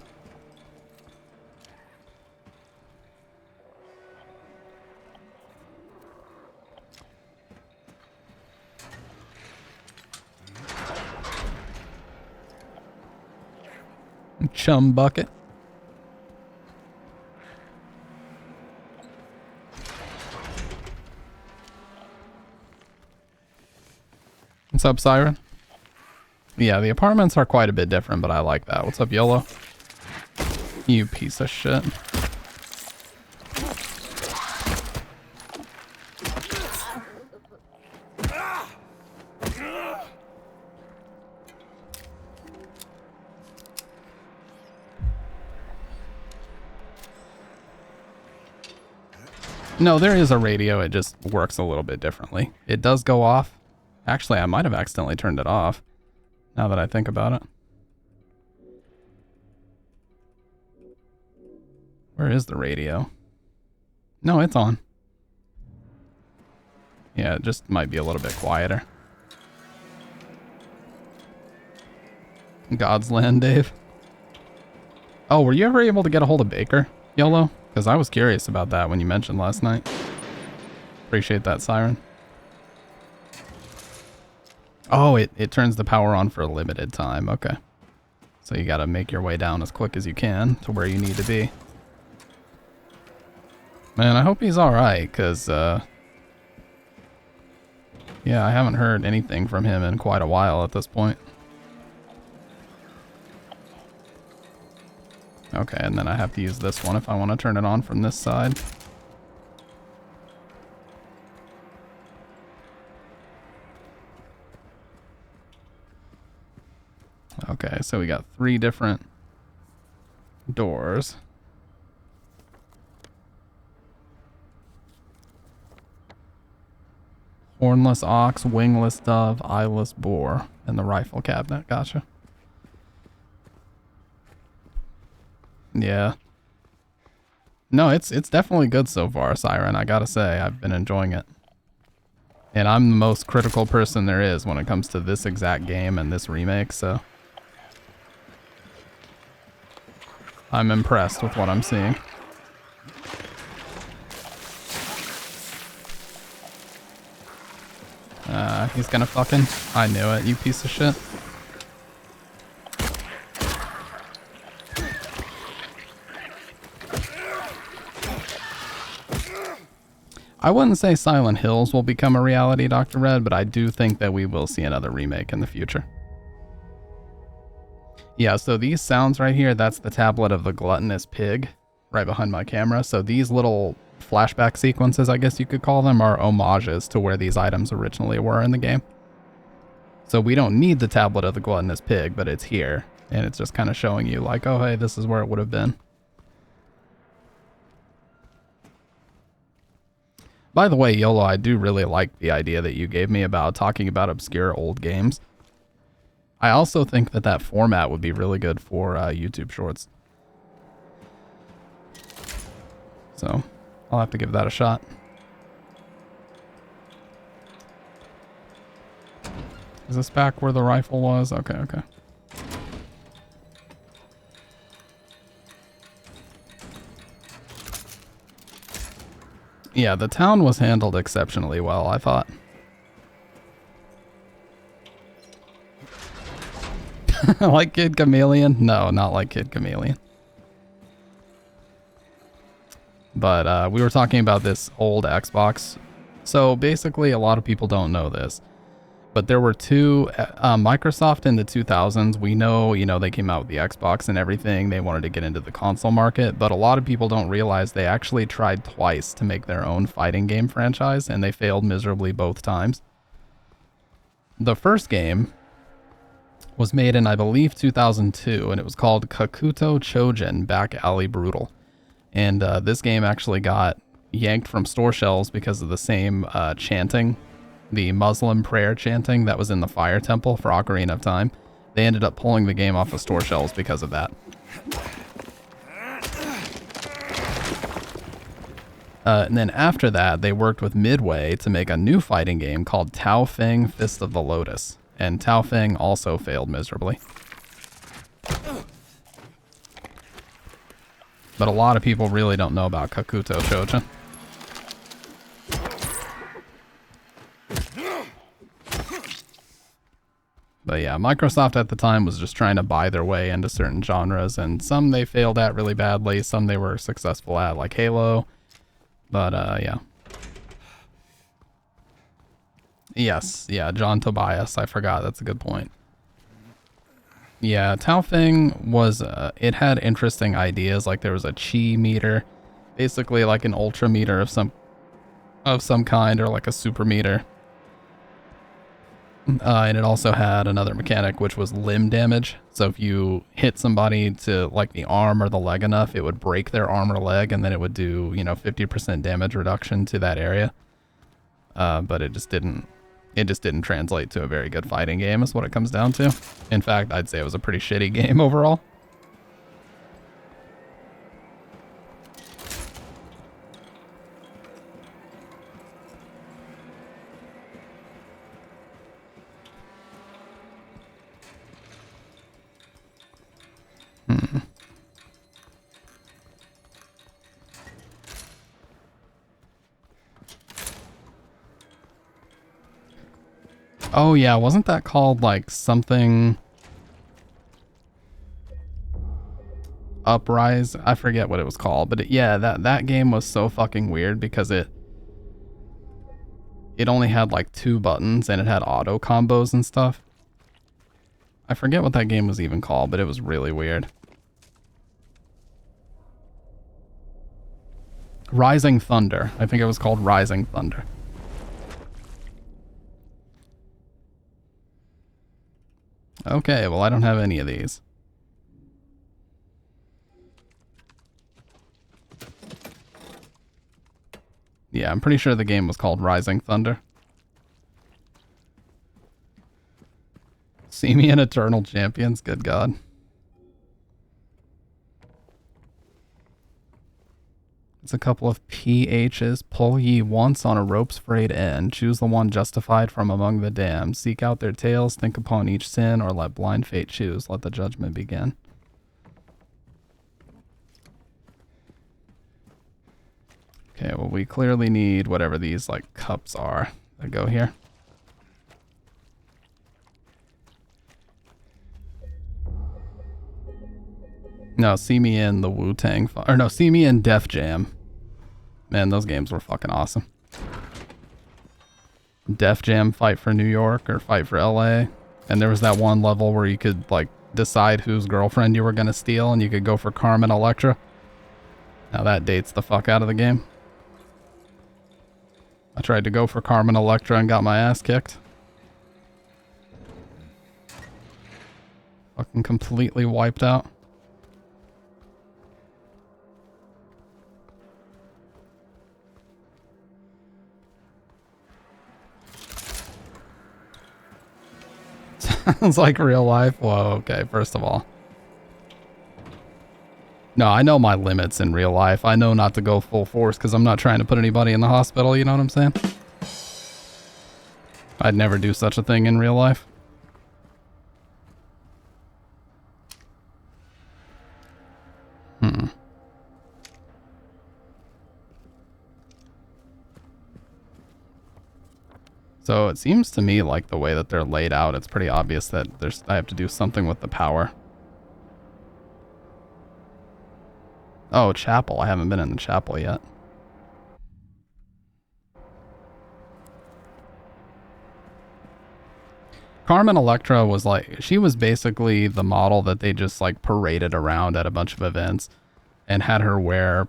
chum bucket. What's up, Siren? Yeah, the apartments are quite a bit different, but I like that. What's up, YOLO? You piece of shit. No, there is a radio. It just works a little bit differently. It does go off. Actually, I might have accidentally turned it off, now that I think about it. Where is the radio? No, it's on. Yeah, it just might be a little bit quieter. God's Land, Dave. Oh, were you ever able to get a hold of Baker, YOLO? Because I was curious about that when you mentioned last night. Appreciate that, Siren. Oh, it turns the power on for a limited time. Okay. So you gotta make your way down as quick as you can to where you need to be. Man, I hope he's alright, because, yeah, I haven't heard anything from him in quite a while at this point. Okay, and then I have to use this one if I want to turn it on from this side. Okay, so we got 3 different doors. Hornless ox, wingless dove, eyeless boar, and the rifle cabinet. Gotcha. Yeah. No, it's definitely good so far, Siren. I gotta say, I've been enjoying it. And I'm the most critical person there is when it comes to this exact game and this remake, so I'm impressed with what I'm seeing. He's gonna fucking... I knew it, you piece of shit. I wouldn't say Silent Hills will become a reality, Dr. Red, but I do think that we will see another remake in the future. Yeah, so these sounds right here, that's the tablet of the gluttonous pig right behind my camera. So these little flashback sequences, I guess you could call them, are homages to where these items originally were in the game. So we don't need the tablet of the gluttonous pig, but it's here. And it's just kind of showing you like, oh, hey, this is where it would have been. By the way, YOLO, I do really like the idea that you gave me about talking about obscure old games. I also think that that format would be really good for YouTube Shorts. So, I'll have to give that a shot. Is this back where the rifle was? Okay, okay. Yeah, the town was handled exceptionally well, I thought. Like Kid Chameleon? No, not like Kid Chameleon. But we were talking about this old Xbox. So basically, a lot of people don't know this. But there were two, Microsoft in the 2000s, we know, they came out with the Xbox and everything. They wanted to get into the console market, but a lot of people don't realize they actually tried twice to make their own fighting game franchise, and they failed miserably both times. The first game was made in, I believe, 2002, and it was called Kakuto Chojin Back Alley Brutal. And this game actually got yanked from store shelves because of the same chanting. The Muslim prayer chanting that was in the Fire Temple for Ocarina of Time. They ended up pulling the game off the store shelves because of that. And then after that, they worked with Midway to make a new fighting game called Tao Feng Fist of the Lotus. And Tao Feng also failed miserably. But a lot of people really don't know about Kakuto Chojin. But yeah, Microsoft at the time was just trying to buy their way into certain genres, and some they failed at really badly, some they were successful at, like Halo. But yeah. Yes, yeah, John Tobias, I forgot, that's a good point. Yeah, Tao Feng was, it had interesting ideas, like there was a chi meter, basically like an ultra meter of some kind, or like a super meter. And it also had another mechanic, which was limb damage. So if you hit somebody to like the arm or the leg enough, it would break their arm or leg, and then it would do, 50% damage reduction to that area. But it just didn't translate to a very good fighting game, is what it comes down to. In fact, I'd say it was a pretty shitty game overall. Oh yeah, wasn't that called like something Uprise? I forget what it was called, but yeah, that game was so fucking weird because it only had like 2 buttons and it had auto combos and stuff. I forget what that game was even called, but it was really weird. Rising Thunder. I think it was called Rising Thunder. Okay, well I don't have any of these. Yeah, I'm pretty sure the game was called Rising Thunder. See me in Eternal Champions, good God. It's a couple of PHs. Pull ye once on a rope's frayed end. Choose the one justified from among the damned. Seek out their tales, think upon each sin, or let blind fate choose. Let the judgment begin. Okay, well we clearly need whatever these like cups are that go here. No, see me in the Wu-Tang, or no, see me in Def Jam. Man, those games were fucking awesome. Def Jam, Fight for New York or Fight for LA. And there was that one level where you could like decide whose girlfriend you were gonna steal, and you could go for Carmen Electra. Now that dates the fuck out of the game. I tried to go for Carmen Electra and got my ass kicked. Fucking completely wiped out. Sounds like real life. Whoa, okay, first of all. No, I know my limits in real life. I know not to go full force because I'm not trying to put anybody in the hospital, you know what I'm saying? I'd never do such a thing in real life. So it seems to me like the way that they're laid out, it's pretty obvious that I have to do something with the power. Oh, chapel. I haven't been in the chapel yet. Carmen Electra was like, she was basically the model that they just like paraded around at a bunch of events and had her wear,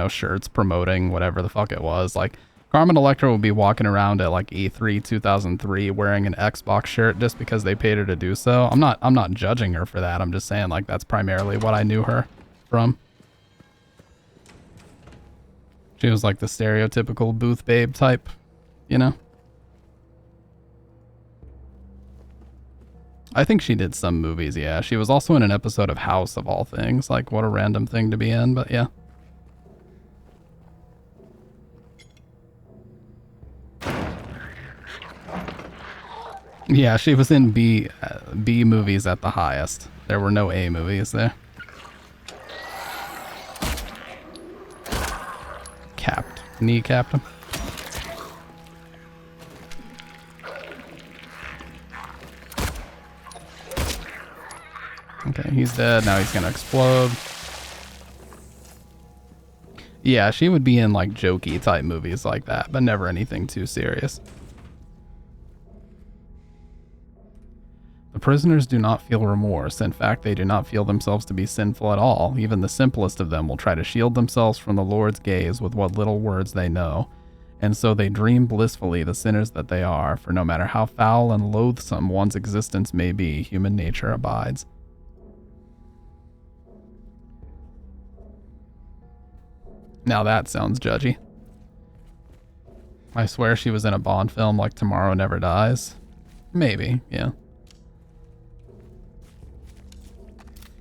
shirts promoting whatever the fuck it was. Like, Carmen Electra would be walking around at like E3 2003 wearing an Xbox shirt just because they paid her to do so. I'm not judging her for that. I'm just saying like that's primarily what I knew her from. She was like the stereotypical booth babe type, I think she did some movies, yeah. She was also in an episode of House of all things. Like, what a random thing to be in, but yeah. Yeah, she was in B movies at the highest. There were no A movies there. Kneecapped him. he's dead. Now he's gonna explode. Yeah, she would be in like jokey type movies like that, but never anything too serious. The prisoners do not feel remorse. In fact, they do not feel themselves to be sinful at all. Even the simplest of them will try to shield themselves from the Lord's gaze with what little words they know. And so they dream blissfully the sinners that they are, for no matter how foul and loathsome one's existence may be, human nature abides. Now that sounds judgy. I swear she was in a Bond film like Tomorrow Never Dies. Maybe, yeah.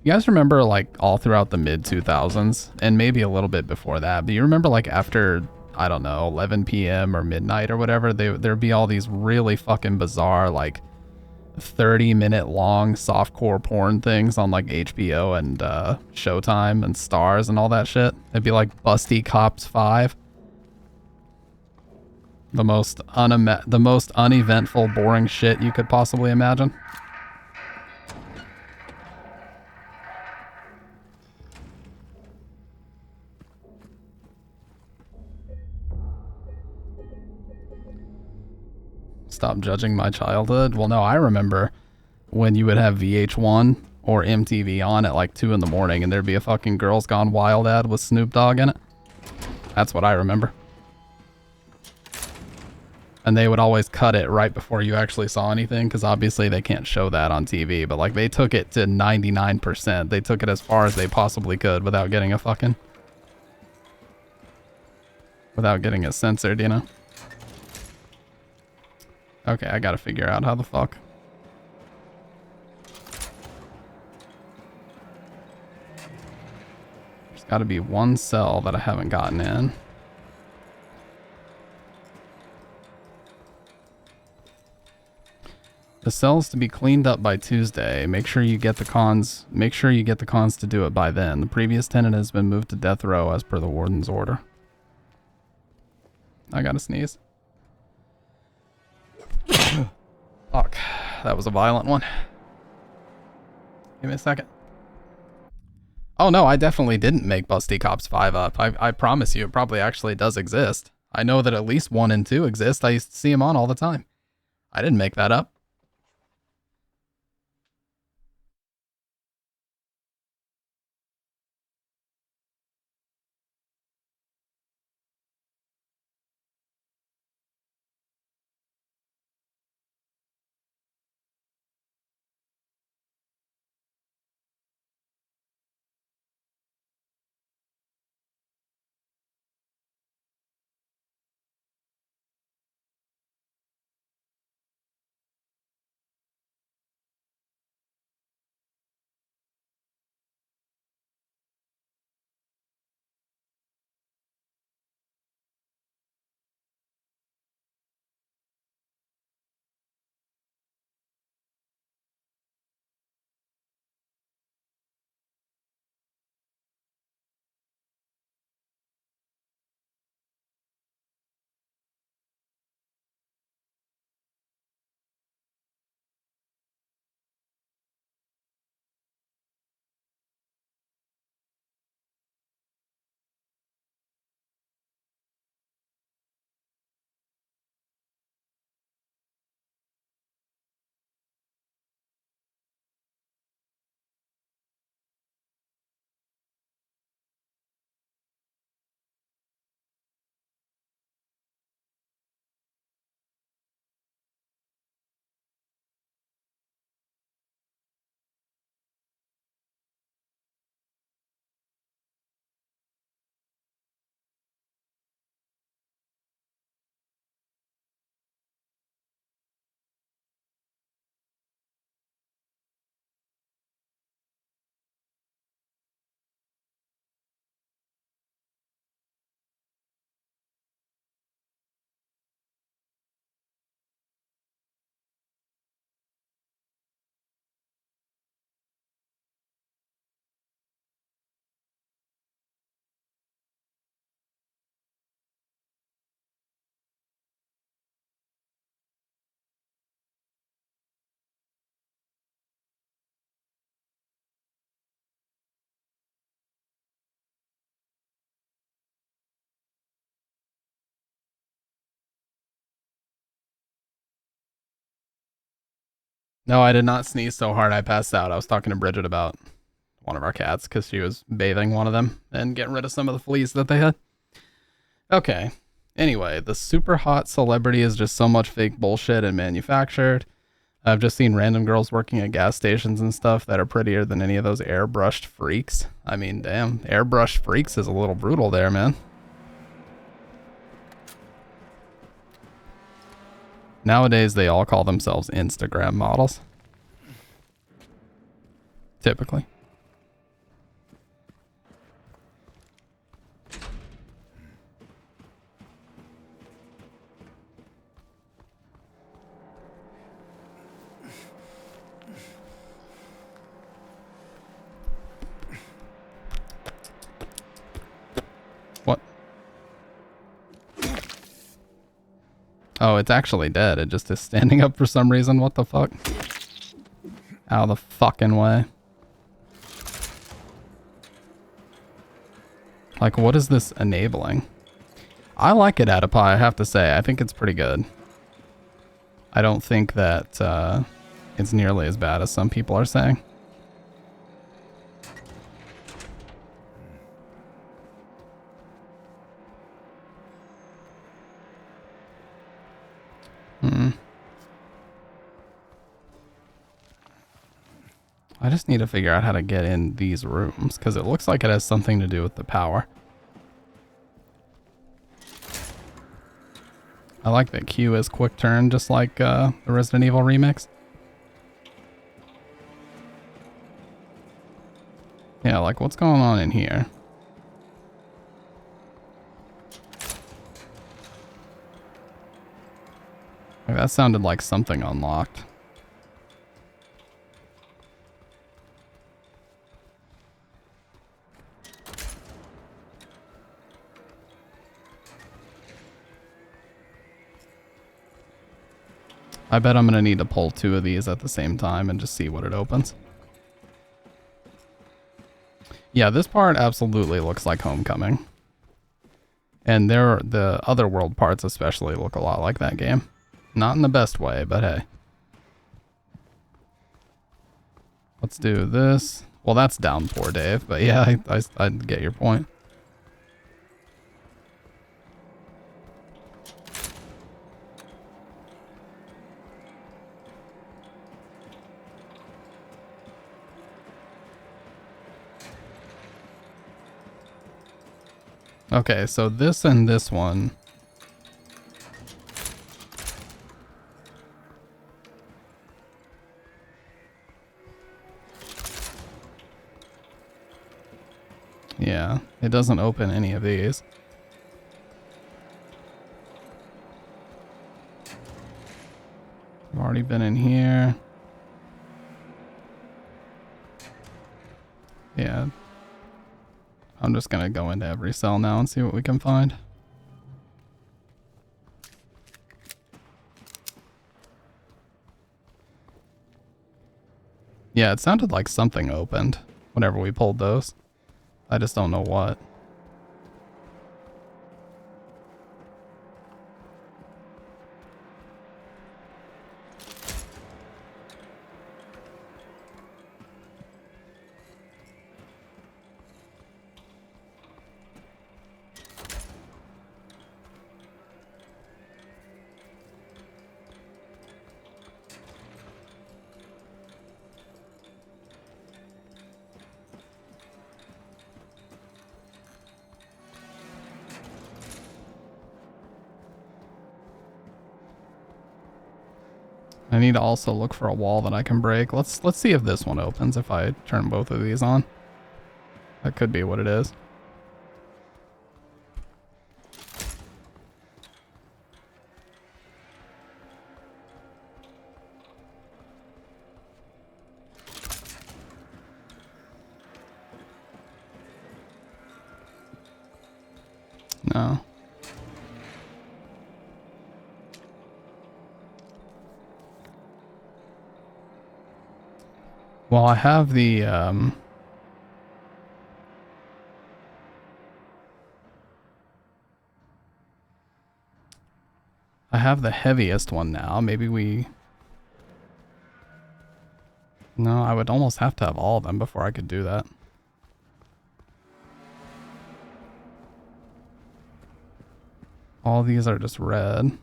You guys remember like all throughout the mid 2000s and maybe a little bit before that, but you remember like after, I don't know, 11 p.m. or midnight or whatever, there'd be all these really fucking bizarre like 30-minute long softcore porn things on like HBO and Showtime and Stars and all that shit. It'd be like Busty Cops 5. The most uneventful, boring shit you could possibly imagine. Stop judging my childhood. Well, no, I remember when you would have VH1 or MTV on at like 2 in the morning and there'd be a fucking Girls Gone Wild ad with Snoop Dogg in it. That's what I remember. And they would always cut it right before you actually saw anything, because obviously they can't show that on TV, but like they took it to 99%. They took it as far as they possibly could without getting it censored, you know? Okay, I gotta figure out how the fuck. There's gotta be one cell that I haven't gotten in. The cell's to be cleaned up by Tuesday. Make sure you get the cons to do it by then. The previous tenant has been moved to death row as per the warden's order. I gotta sneeze. Fuck, that was a violent one. Give me a second. Oh no, I definitely didn't make Busty Cops 5 up. I promise you, it probably actually does exist. I know that at least 1 and 2 exist. I used to see them on all the time. I didn't make that up. No, I did not sneeze so hard I passed out. I was talking to Bridget about one of our cats because she was bathing one of them and getting rid of some of the fleas that they had. Okay. Anyway, the super hot celebrity is just so much fake bullshit and manufactured. I've just seen random girls working at gas stations and stuff that are prettier than any of those airbrushed freaks. I mean, damn, airbrushed freaks is a little brutal there, man. Nowadays, they all call themselves Instagram models. Typically. What? Oh, it's actually dead. It just is standing up for some reason. What the fuck? Out of the fucking way. Like, what is this enabling? I like it, Adipie, I have to say. I think it's pretty good. I don't think that it's nearly as bad as some people are saying. I just need to figure out how to get in these rooms, because it looks like it has something to do with the power. I like that Q is quick turn, just like the Resident Evil remix. Yeah, like what's going on in here? Like, that sounded like something unlocked. I bet I'm gonna need to pull two of these at the same time and just see what it opens. Yeah, this part absolutely looks like Homecoming. And the other world parts especially look a lot like that game. Not in the best way, but hey. Let's do this. Well, that's Downpour, Dave, but yeah, I get your point. Okay, so this and this one. Yeah, it doesn't open any of these. I've already been in here. Yeah. I'm just gonna go into every cell now and see what we can find. Yeah, it sounded like something opened whenever we pulled those. I just don't know what. I need to also look for a wall that I can break. Let's see if this one opens if I turn both of these on. That could be what it is. No. Well, I have the, I have the heaviest one now. Maybe we... No, I would almost have to have all of them before I could do that. All these are just red.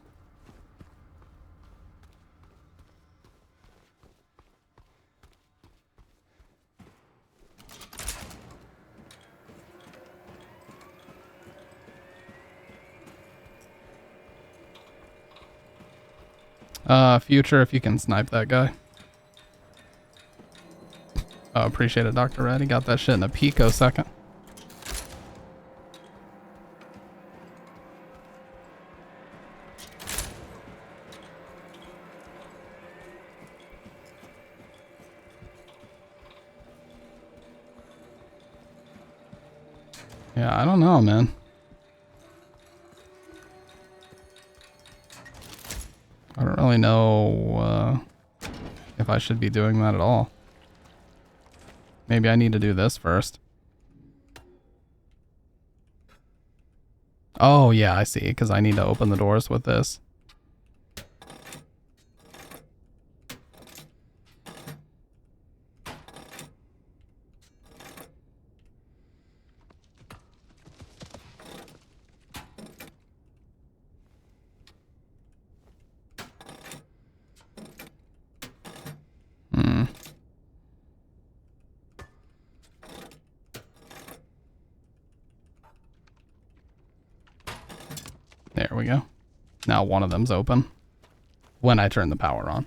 Future, if you can snipe that guy. Oh, appreciate it, Dr. Red. He got that shit in a picosecond. Yeah, I don't know, man. I don't really know if I should be doing that at all. Maybe I need to do this first. Oh, yeah, I see, because I need to open the doors with this. There we go. Now one of them's open when I turn the power on.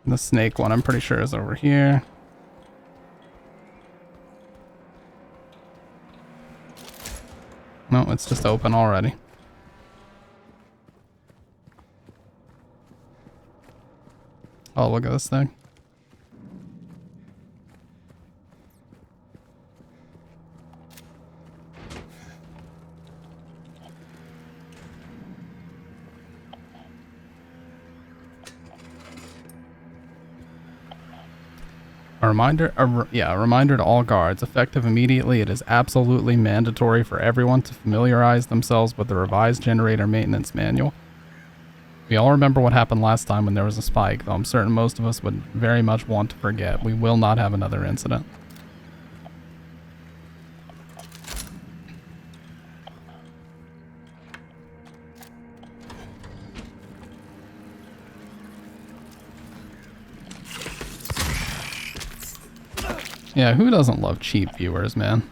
The snake one, I'm pretty sure, is over here. No, it's just open already. Oh, look at this thing. A reminder to all guards. Effective immediately, it is absolutely mandatory for everyone to familiarize themselves with the revised generator maintenance manual. We all remember what happened last time when there was a spike, though I'm certain most of us would very much want to forget. We will not have another incident. Yeah, who doesn't love cheap viewers, man?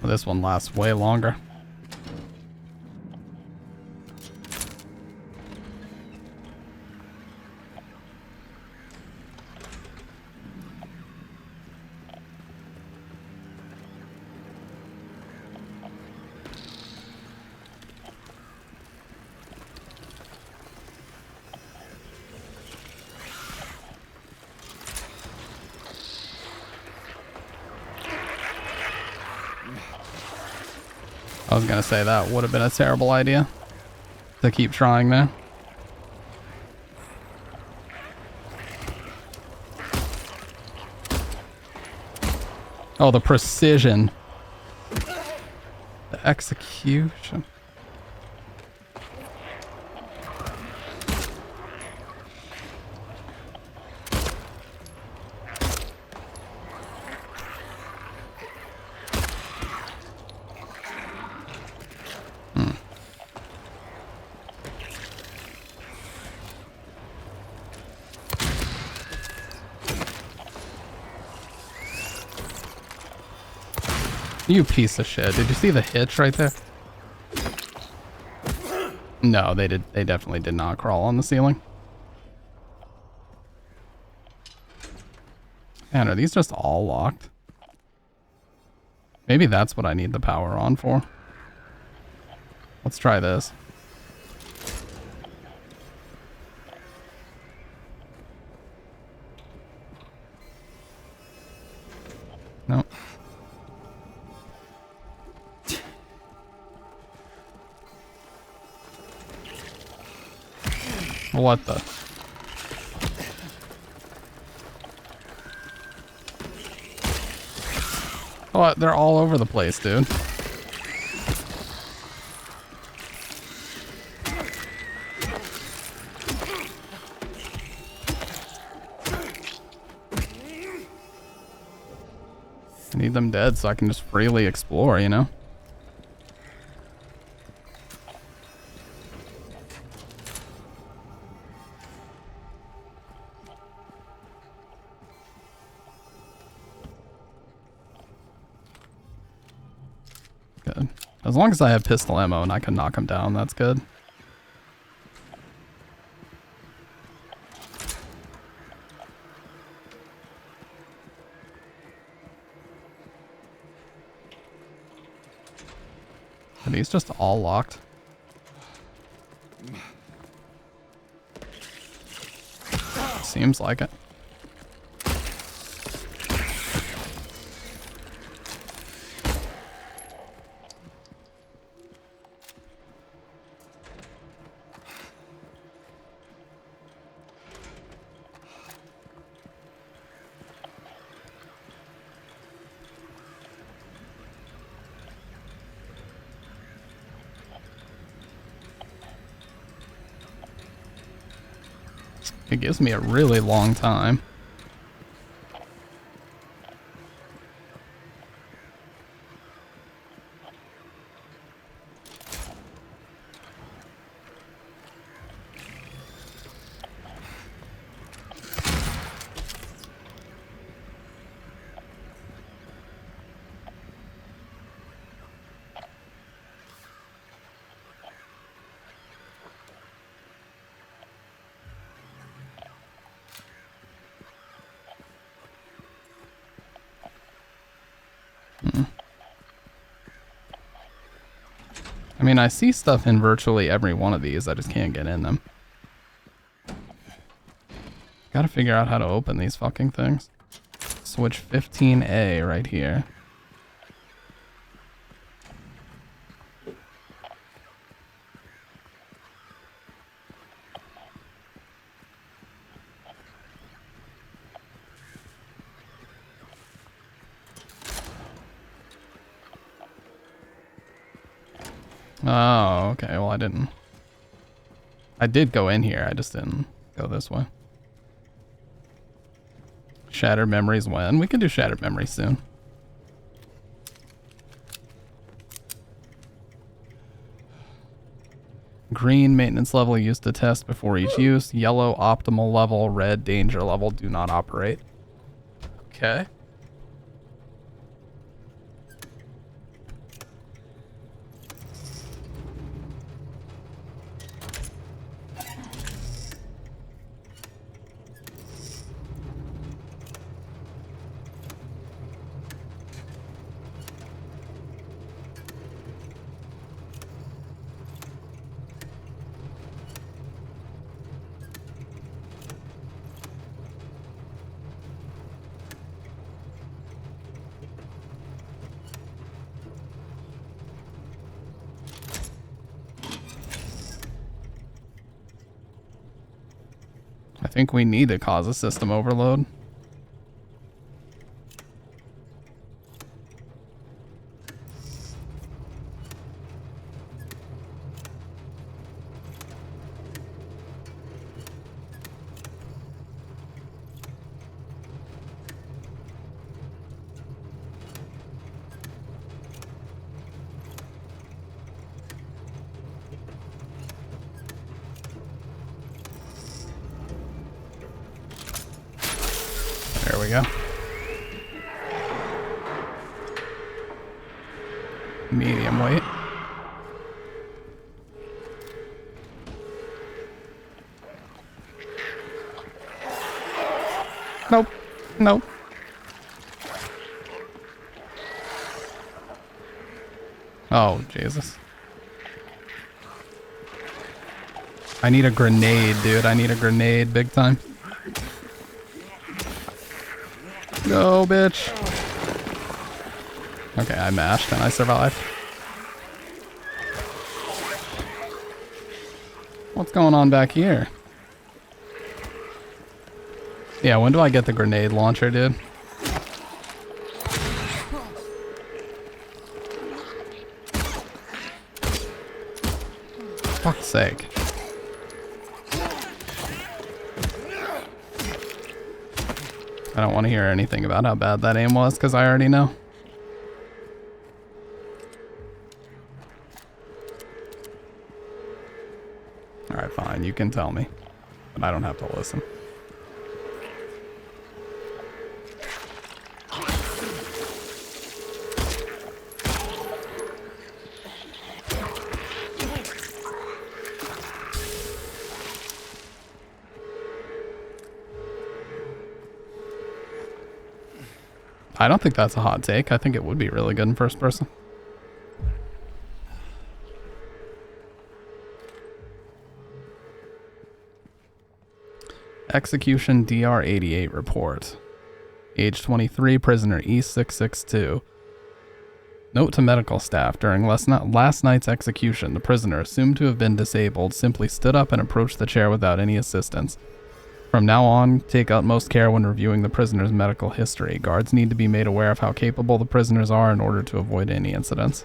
This one lasts way longer. I was gonna say that would have been a terrible idea to keep trying there. Oh, the precision. The execution. You piece of shit. Did you see the hitch right there? No, they did. They definitely did not crawl on the ceiling. Man, are these just all locked? Maybe that's what I need the power on for. Let's try this. Nope. What the? Oh, they're all over the place, dude. I need them dead so I can just freely explore, you know? Good. As long as I have pistol ammo and I can knock him down, that's good. Are these just all locked? Seems like it. It gives me a really long time. I mean, I see stuff in virtually every one of these, I just can't get in them. Gotta figure out how to open these fucking things. Switch 15A right here. Oh, okay. Well, I did go in here. I just didn't go this way. Shattered memories when? We can do shattered memories soon. Green, maintenance level used to test before each use. Yellow, optimal level. Red, danger level. Do not operate. Okay. I think we need to cause a system overload. There we go. Medium weight. Nope. Nope. Oh, Jesus. I need a grenade, dude. I need a grenade big time. Go, bitch. Okay, I mashed and I survived. What's going on back here? Yeah, when do I get the grenade launcher, dude? sake. I don't want to hear anything about how bad that aim was, because I already know. Alright, fine, you can tell me. But I don't have to listen. I don't think that's a hot take. I think it would be really good in first person. Execution DR-88 report. Age 23, prisoner E662. Note to medical staff. During last night's execution, the prisoner, assumed to have been disabled, simply stood up and approached the chair without any assistance. From now on, take utmost care when reviewing the prisoner's medical history. Guards need to be made aware of how capable the prisoners are in order to avoid any incidents.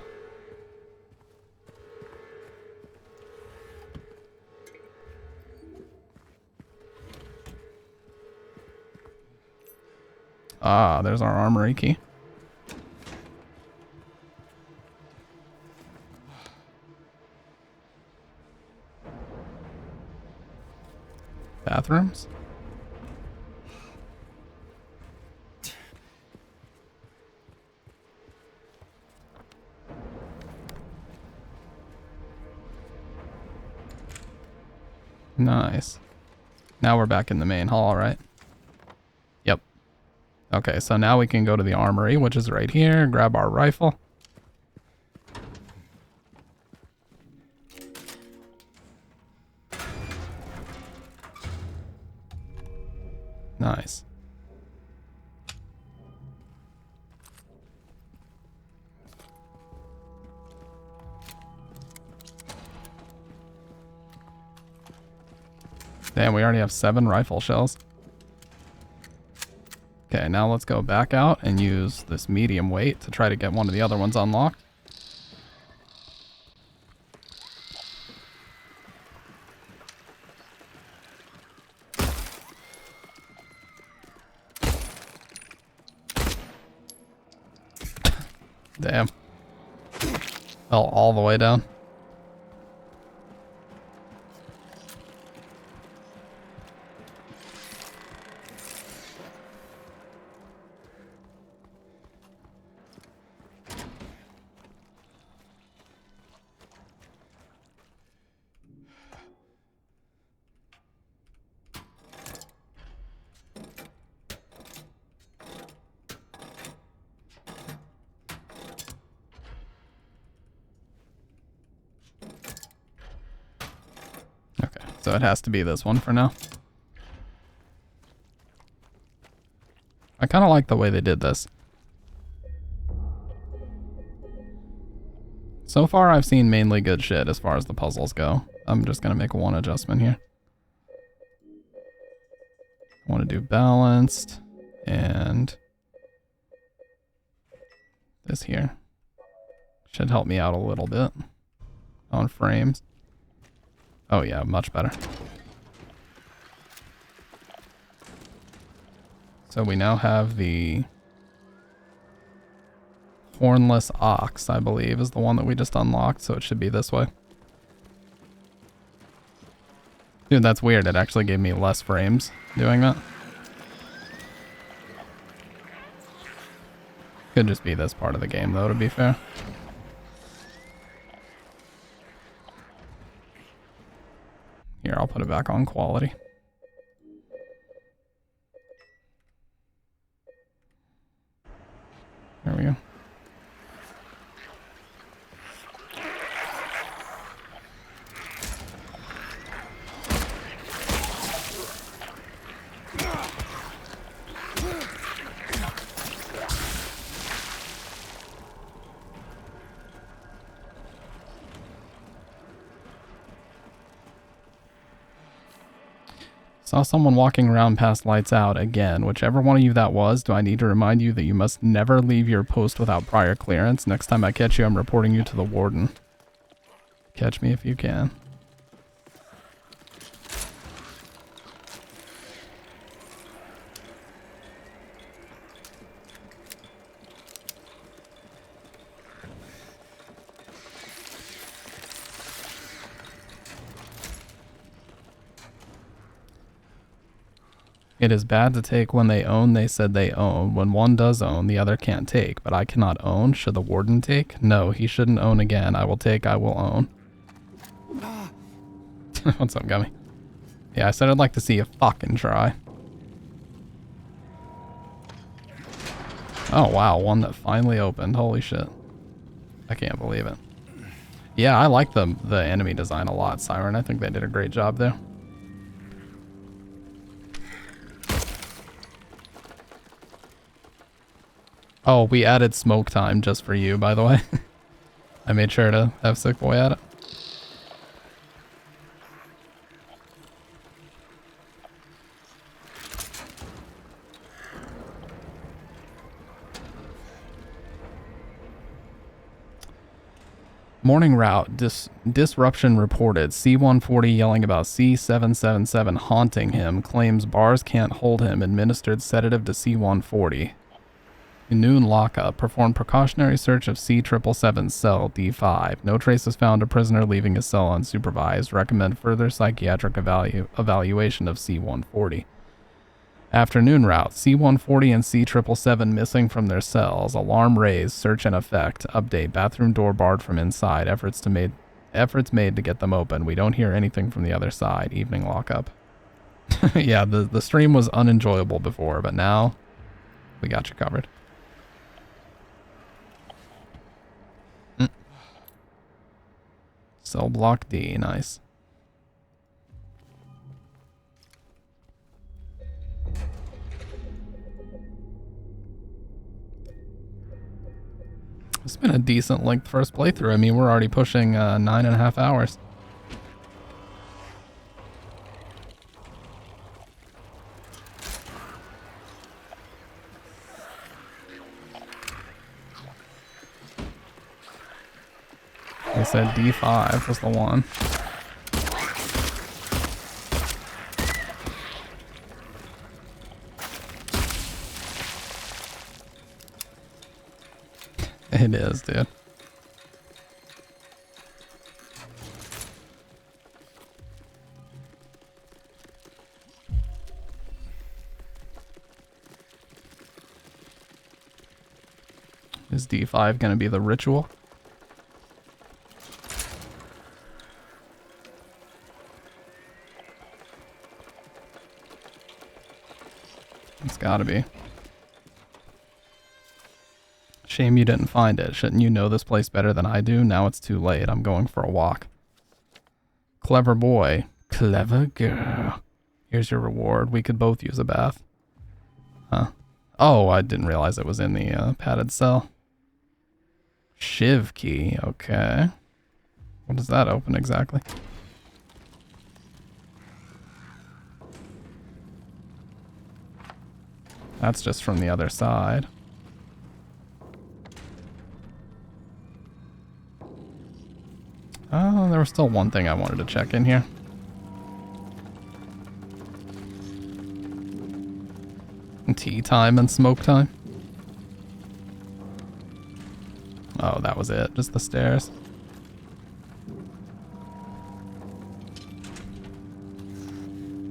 Ah, there's our armory key. Bathrooms? Nice. Now we're back in the main hall, right? Yep. Okay, so now we can go to the armory, which is right here, grab our rifle. Nice. Damn, we already have 7 rifle shells. Okay, now let's go back out and use this medium weight to try to get one of the other ones unlocked. Damn. Fell all the way down. So it has to be this one for now. I kind of like the way they did this. So far I've seen mainly good shit as far as the puzzles go. I'm just going to make one adjustment here. I want to do balanced and this here. Should help me out a little bit on frames. Oh yeah, much better. So we now have the hornless ox, I believe, is the one that we just unlocked, so it should be this way. Dude, that's weird. It actually gave me less frames doing that. Could just be this part of the game, though, to be fair. Here, I'll put it back on quality. There we go. Saw someone walking around past lights out again. Whichever one of you that was, do I need to remind you that you must never leave your post without prior clearance? Next time I catch you, I'm reporting you to the warden. Catch me if you can. It is bad to take when they own they said they own. When one does own, the other can't take. But I cannot own. Should the warden take? No, he shouldn't own again. I will take, I will own. What's up, Gummy? Yeah, I said I'd like to see you fucking try. Oh, wow. One that finally opened. Holy shit. I can't believe it. Yeah, I like the enemy design a lot, Siren. I think they did a great job there. Oh, we added smoke time just for you, by the way. I made sure to have Sick Boy at it. Morning route. Disruption reported. C-140 yelling about C-777 haunting him. Claims bars can't hold him. Administered sedative to C-140. Noon lockup. Performed precautionary search of C-777 cell D5. No traces found of prisoner leaving his cell unsupervised. Recommend further psychiatric evaluation of C-140. Afternoon route. C-140 and C-777 missing from their cells. Alarm raised. Search in effect. Update. Bathroom door barred from inside. Efforts made to get them open. We don't hear anything from the other side. Evening lockup. Yeah, the stream was unenjoyable before, but now we got you covered. Cell block D. Nice. It's been a decent length first playthrough. I mean, we're already pushing 9.5 hours. I said D5 was the one. It is, dude. Is D5 gonna be the ritual? It's gotta be. Shame you didn't find it. Shouldn't you know this place better than I do? Now it's too late. I'm going for a walk. Clever boy. Clever girl. Here's your reward. We could both use a bath. Huh. Oh, I didn't realize it was in the padded cell. Shiv key. Okay. What does that open exactly? That's just from the other side. Oh, there was still one thing I wanted to check in here. Tea time and smoke time. Oh, that was it. Just the stairs.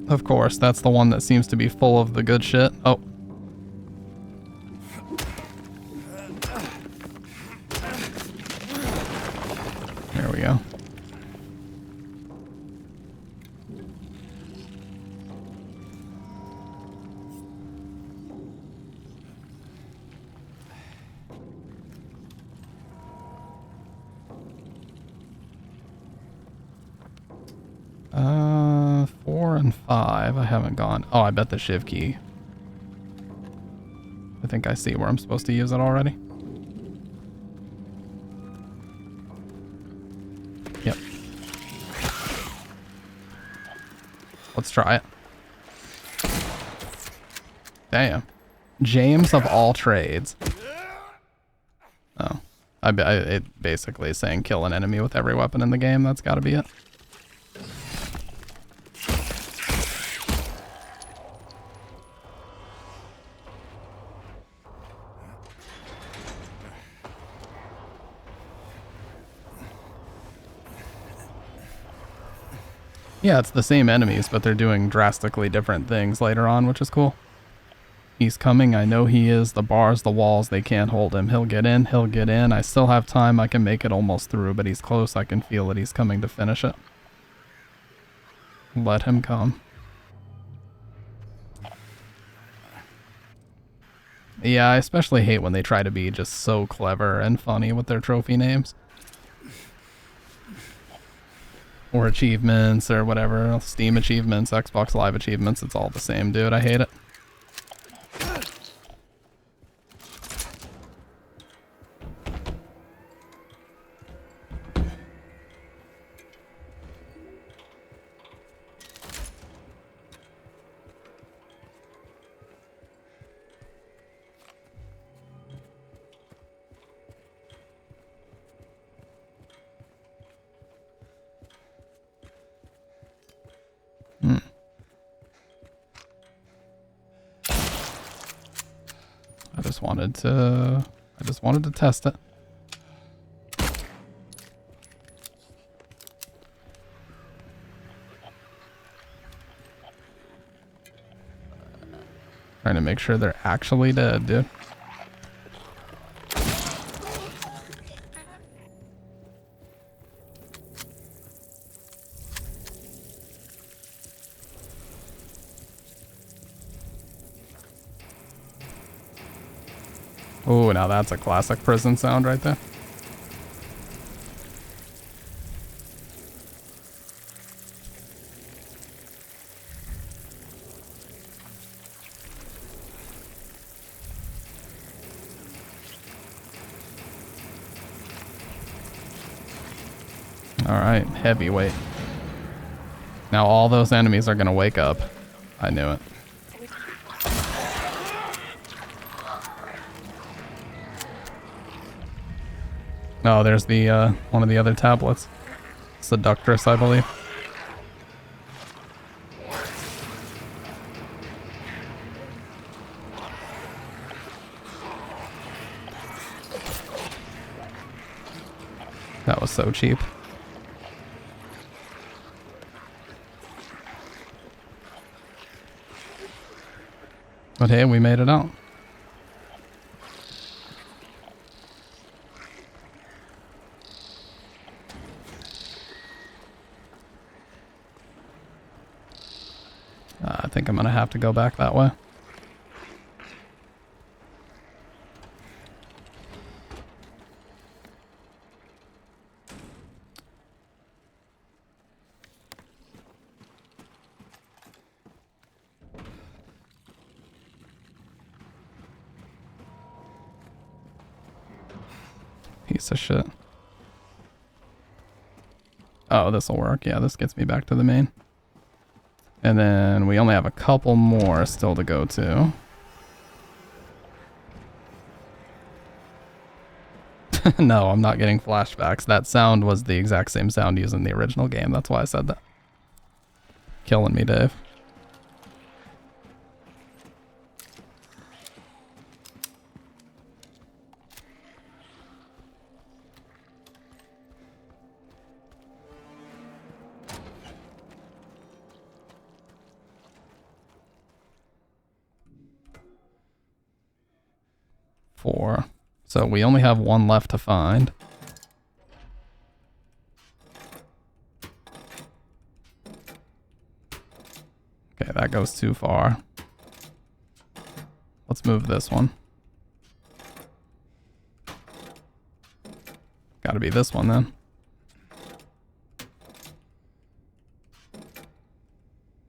Of course, that's the one that seems to be full of the good shit. Oh. There we go. Four and five. I haven't gone. Oh, I bet the shiv key. I think I see where I'm supposed to use it already. Yep. Let's try it. Damn. James of all trades. Oh. It basically is saying kill an enemy with every weapon in the game. That's gotta be it. Yeah, it's the same enemies, but they're doing drastically different things later on, which is cool. He's coming. I know he is. The bars, the walls, they can't hold him. He'll get in. He'll get in. I still have time. I can make it almost through, but he's close. I can feel it. He's coming to finish it. Let him come. Yeah, I especially hate when they try to be just so clever and funny with their trophy names. Or achievements or whatever. Steam achievements, Xbox Live achievements. It's all the same, dude. I hate it. I just wanted to test it. Trying to make sure they're actually dead, dude. Oh, now that's a classic prison sound right there. Alright, heavyweight. Now all those enemies are gonna wake up. I knew it. Oh, there's the, one of the other tablets. Seductress, I believe. That was so cheap. But hey, we made it out. I think I'm gonna have to go back that way. Piece of shit. Oh, this'll work. Yeah, this gets me back to the main. And then we only have a couple more still to go to. No, I'm not getting flashbacks. That sound was the exact same sound used in the original game. That's why I said that. Killing me, Dave. Four. So we only have one left to find. Okay, that goes too far. Let's move this one. Gotta be this one then.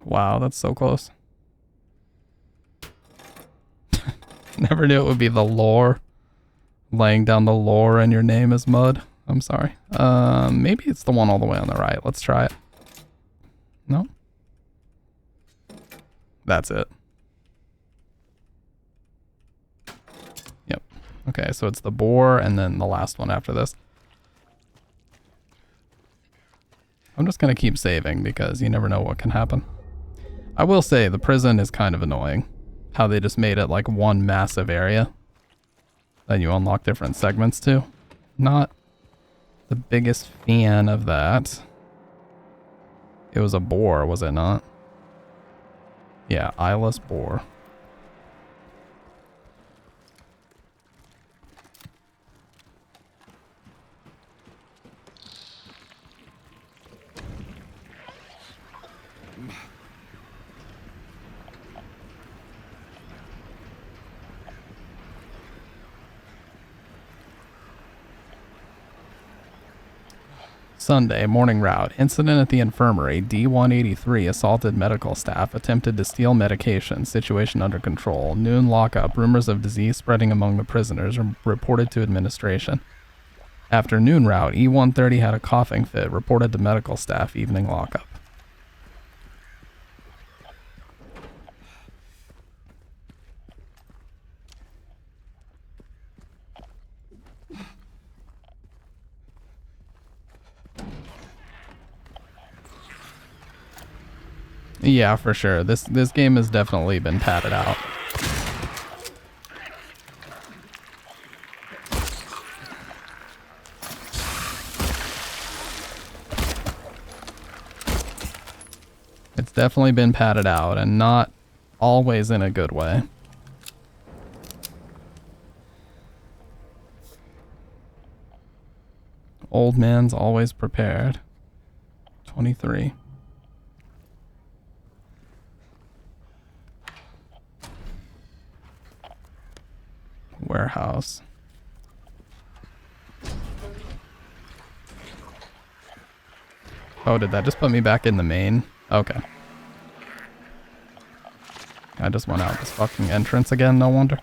Wow, that's so close. Never knew it would be the lore. Laying down the lore and your name is mud. I'm sorry. Maybe it's the one all the way on the right. Let's try it. No? That's it. Yep. Okay, so it's the boar and then the last one after this. I'm just gonna keep saving because you never know what can happen. I will say the prison is kind of annoying. How they just made it like one massive area. Then you unlock different segments too. Not the biggest fan of that. It was a boar, was it not? Yeah, eyeless boar. Sunday, morning route. Incident at the infirmary. D-183 assaulted medical staff. Attempted to steal medication. Situation under control. Noon lockup. Rumors of disease spreading among the prisoners reported to administration. Afternoon route. E-130 had a coughing fit. Reported to medical staff. Evening lockup. Yeah, for sure. This game has definitely been padded out. It's definitely been padded out, and not always in a good way. Old man's always prepared. 23. Warehouse. Oh, did that just put me back in the main? Okay. I just went out this fucking entrance again, no wonder.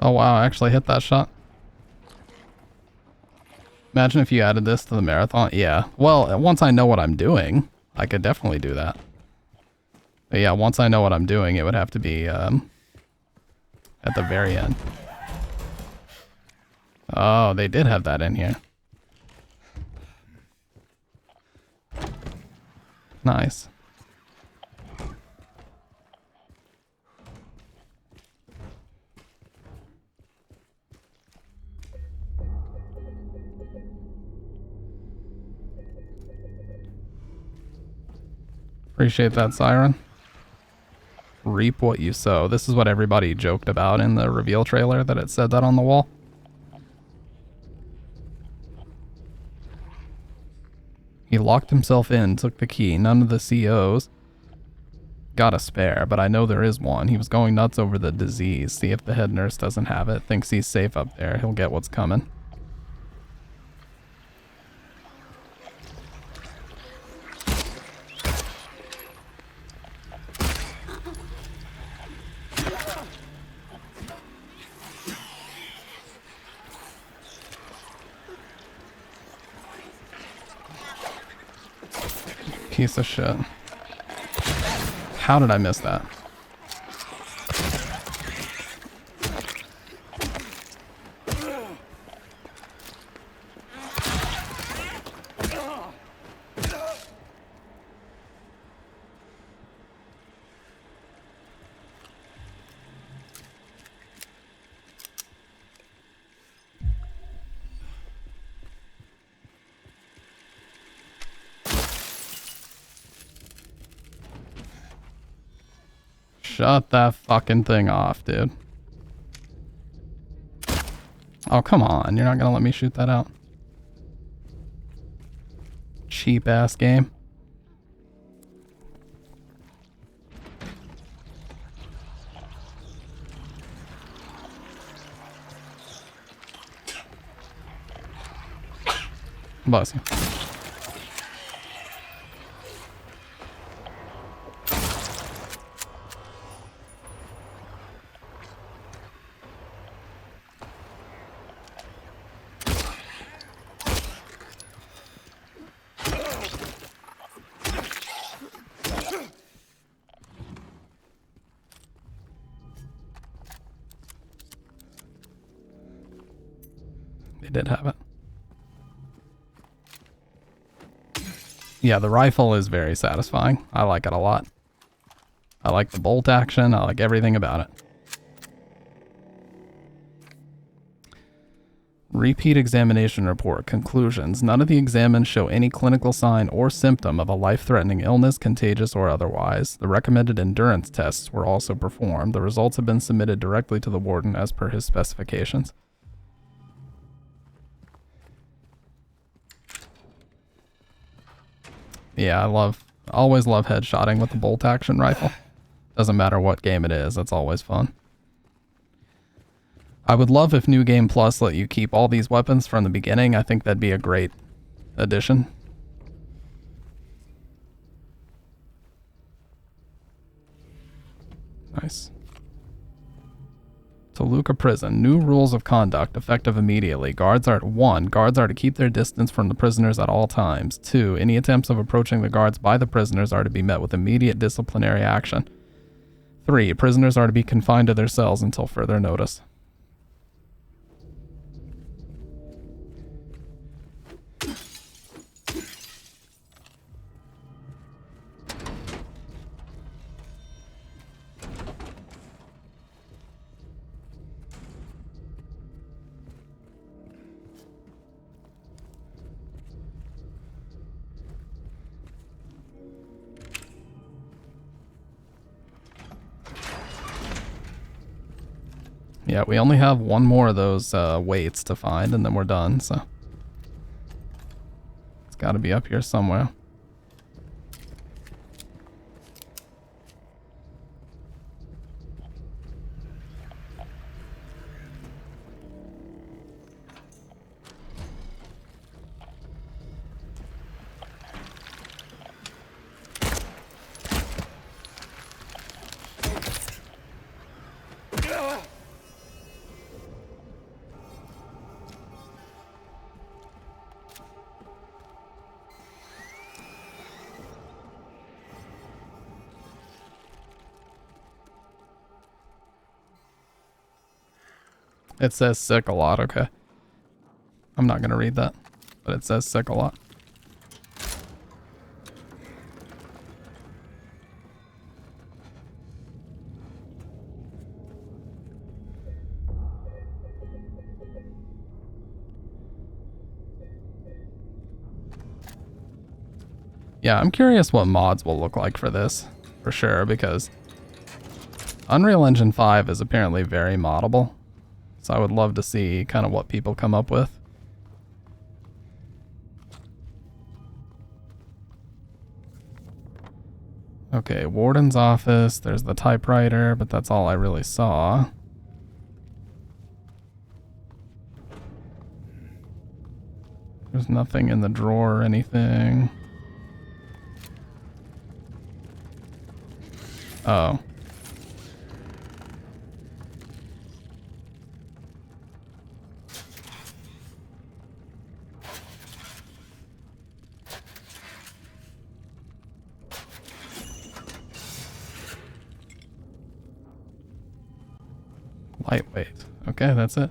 Oh wow, I actually hit that shot. Imagine if you added this to the marathon. Yeah, well, once I know what I'm doing, I could definitely do that. But yeah, once I know what I'm doing, it would have to be at the very end. Oh, they did have that in here. Nice. Appreciate that, Siren. Reap what you sow. This is what everybody joked about in the reveal trailer, that it said that on the wall. He locked himself in, took the key. None of the COs got a spare, but I know there is one. He was going nuts over the disease. See if the head nurse doesn't have it. Thinks he's safe up there. He'll get what's coming. Piece of shit. How did I miss that? Shut that fucking thing off, dude. Oh, come on. You're not gonna let me shoot that out? Cheap ass game. Bless you. They did have it. Yeah, the rifle is very satisfying. I like it a lot. I like the bolt action. I like everything about it. Repeat examination report. Conclusions. None of the examined show any clinical sign or symptom of a life-threatening illness, contagious or otherwise. The recommended endurance tests were also performed. The results have been submitted directly to the warden as per his specifications. Yeah, always love headshotting with the bolt action rifle. Doesn't matter what game it is, it's always fun. I would love if New Game Plus let you keep all these weapons from the beginning. I think that'd be a great addition. Nice. Toluca Prison. New rules of conduct effective immediately. Guards are 1. Guards are to keep their distance from the prisoners at all times. 2. Any attempts of approaching the guards by the prisoners are to be met with immediate disciplinary action. 3. Prisoners are to be confined to their cells until further notice. Yeah, we only have one more of those weights to find, and then we're done, so. It's gotta be up here somewhere. It says sick a lot, okay. I'm not gonna read that, but it says sick a lot. Yeah, I'm curious what mods will look like for this, for sure, because Unreal Engine 5 is apparently very moddable. So I would love to see kind of what people come up with. Okay, Warden's office. There's the typewriter, but that's all I really saw. There's nothing in the drawer or anything. Oh. Lightweight. Okay, that's it.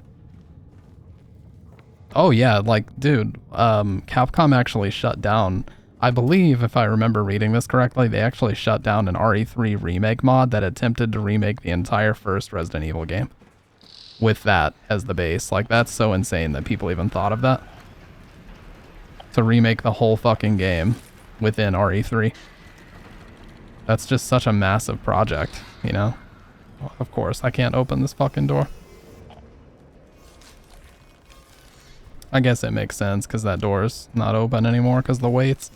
Oh yeah, like, dude, Capcom actually shut down, I believe, if I remember reading this correctly, they actually shut down an RE3 remake mod that attempted to remake the entire first Resident Evil game with that as the base. Like, that's so insane that people even thought of that. To remake the whole fucking game within RE3. That's just such a massive project, you know? Of course, I can't open this fucking door. I guess it makes sense because that door's not open anymore because of the weights.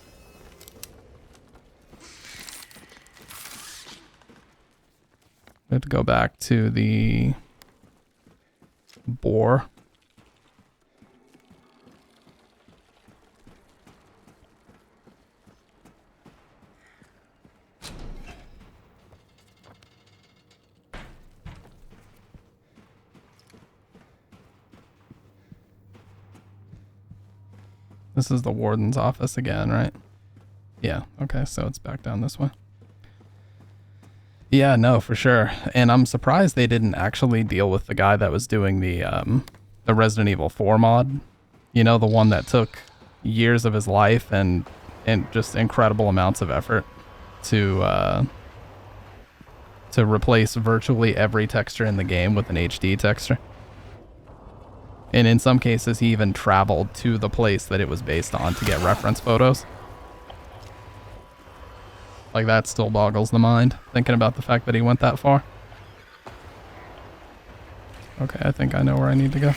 We have to go back to the bore. This is the warden's office again, right? Yeah, okay, so it's back down this way. Yeah, no, for sure. And I'm surprised they didn't actually deal with the guy that was doing the the Resident Evil 4 mod. You know, the one that took years of his life and just incredible amounts of effort to replace virtually every texture in the game with an HD texture. And in some cases, he even traveled to the place that it was based on to get reference photos. Like, that still boggles the mind, thinking about the fact that he went that far. Okay, I think I know where I need to go.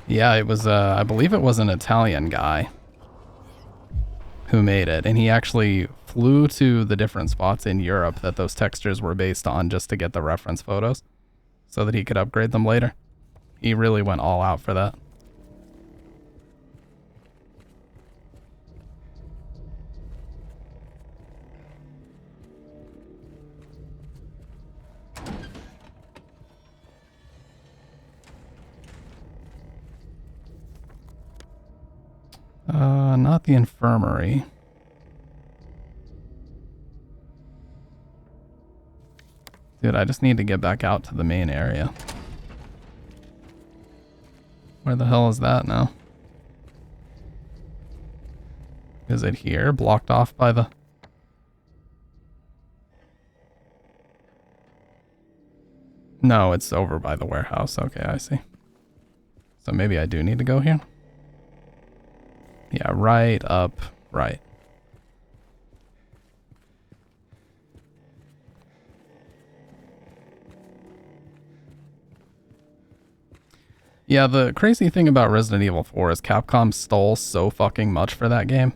Yeah, it was, I believe it was an Italian guy who made it, and he actually flew to the different spots in Europe that those textures were based on just to get the reference photos so that he could upgrade them later. He really went all out for that. Not the infirmary. Dude, I just need to get back out to the main area. Where the hell is that now? Is it here? Blocked off by the... No, it's over by the warehouse. Okay, I see. So maybe I do need to go here? Yeah, right up, right. Yeah, the crazy thing about Resident Evil 4 is Capcom stole so fucking much for that game.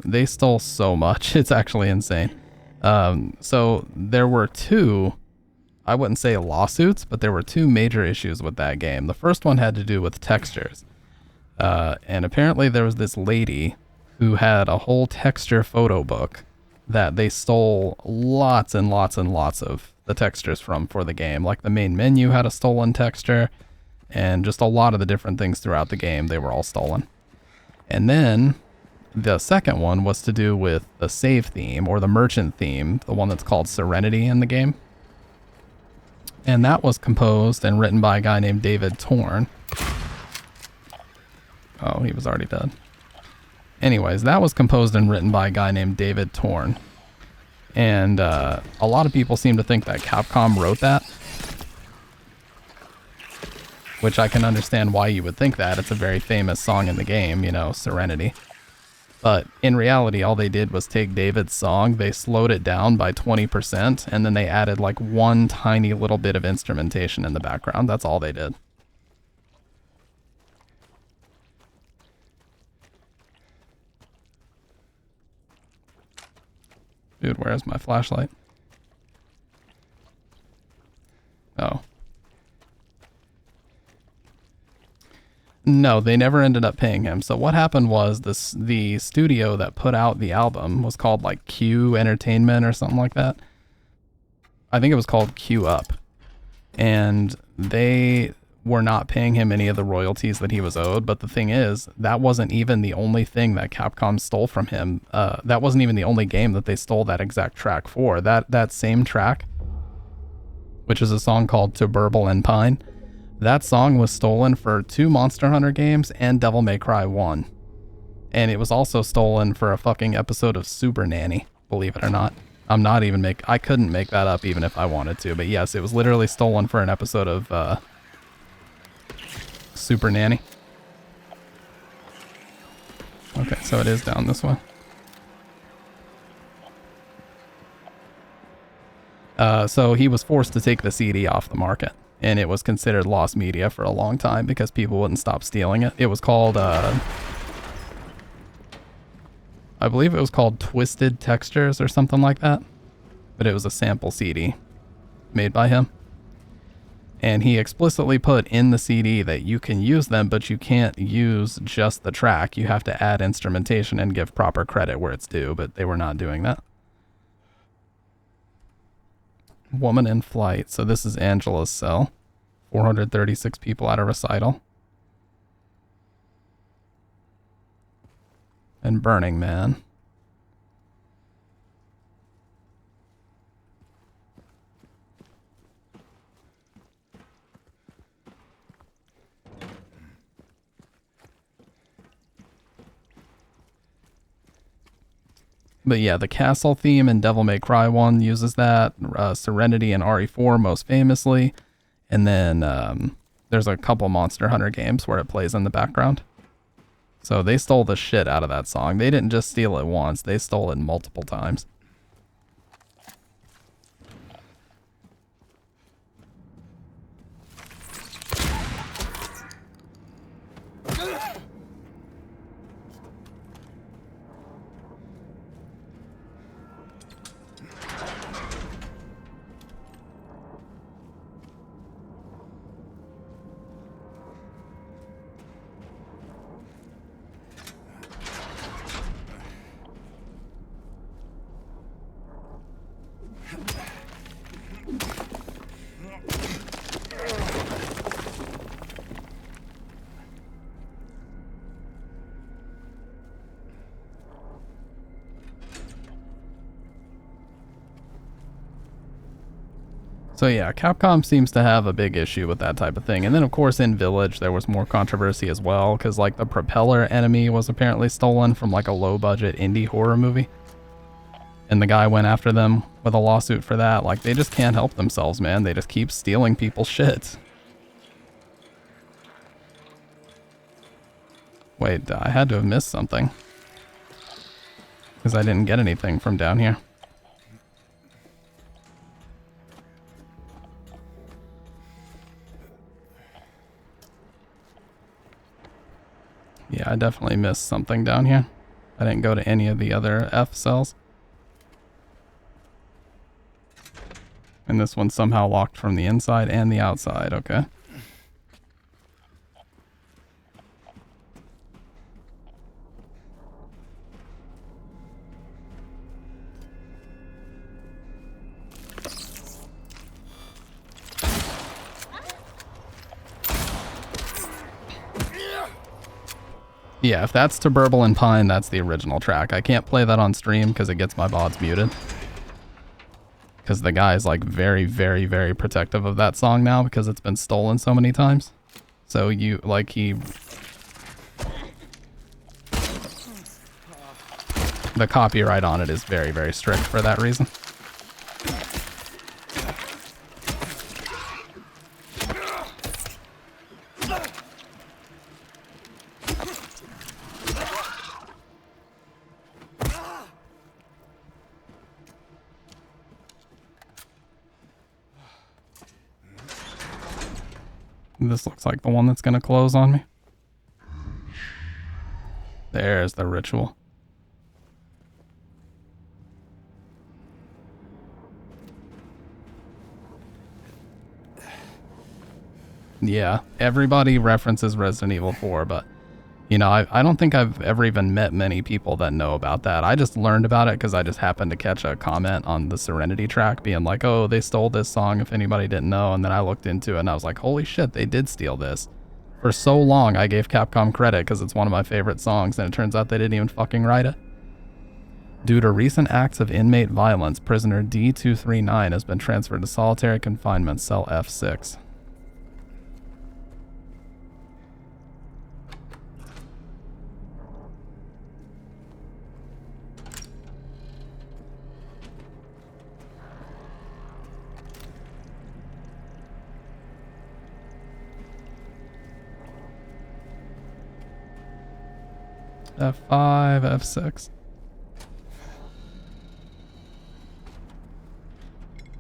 They stole so much, it's actually insane. So there were two, I wouldn't say lawsuits, but there were two major issues with that game. The first one had to do with textures. And apparently there was this lady who had a whole texture photo book that they stole lots and lots and lots of the textures from for the game. Like the main menu had a stolen texture, and just a lot of the different things throughout the game, they were all stolen. And then the second one was to do with the save theme, or the merchant theme, the one that's called Serenity in the game. And that was composed and written by a guy named David Torn. Oh, he was already dead. Anyways, that was composed and written by a guy named David Torn. And a lot of people seem to think that Capcom wrote that. Which I can understand why you would think that. It's a very famous song in the game, you know, Serenity. But in reality, all they did was take David's song, they slowed it down by 20%, and then they added like one tiny little bit of instrumentation in the background. That's all they did. Dude, where's my flashlight? Oh. No, they never ended up paying him. So what happened was the studio that put out the album was called like Q Entertainment or something like that. I think it was called Q Up. And they were not paying him any of the royalties that he was owed. But the thing is, that wasn't even the only thing that Capcom stole from him. That wasn't even the only game that they stole that exact track for. That same track, which is a song called To Burble and Pine, that song was stolen for 2 Monster Hunter games and Devil May Cry 1. And it was also stolen for a fucking episode of Super Nanny, believe it or not. I couldn't make that up even if I wanted to. But yes, it was literally stolen for an episode of Super Nanny. Okay, so it is down this way. So he was forced to take the CD off the market, and it was considered lost media for a long time because people wouldn't stop stealing it. It was called, I believe it was called Twisted Textures or something like that, but it was a sample CD made by him. And he explicitly put in the CD that you can use them, but you can't use just the track. You have to add instrumentation and give proper credit where it's due, but they were not doing that. Woman in Flight. So this is Angela's cell. 436 people at a recital. And Burning Man. But yeah, the castle theme in Devil May Cry 1 uses that. Serenity in RE4 most famously. And then there's a couple Monster Hunter games where it plays in the background. So they stole the shit out of that song. They didn't just steal it once, they stole it multiple times. So yeah, Capcom seems to have a big issue with that type of thing. And then of course in Village there was more controversy as well, because like the propeller enemy was apparently stolen from like a low budget indie horror movie. And the guy went after them with a lawsuit for that. Like they just can't help themselves, man. They just keep stealing people's shit. Wait, I had to have missed something. Because I didn't get anything from down here. Yeah, I definitely missed something down here. I didn't go to any of the other F cells. And this one's somehow locked from the inside and the outside, okay. Yeah, if that's To Burble and Pine, that's the original track. I can't play that on stream because it gets my VODs muted. Because the guy is like very, very, very protective of that song now because it's been stolen so many times. So you, like he... The copyright on it is very, very strict for that reason. This looks like the one that's going to close on me. There's the ritual. Yeah, everybody references Resident Evil 4, but, you know, I don't think I've ever even met many people that know about that. I just learned about it because I just happened to catch a comment on the Serenity track being like, oh, they stole this song if anybody didn't know, and then I looked into it and I was like, holy shit, they did steal this. For so long, I gave Capcom credit because it's one of my favorite songs, and it turns out they didn't even fucking write it. Due to recent acts of inmate violence, prisoner D239 has been transferred to solitary confinement, cell F6. F5, F6.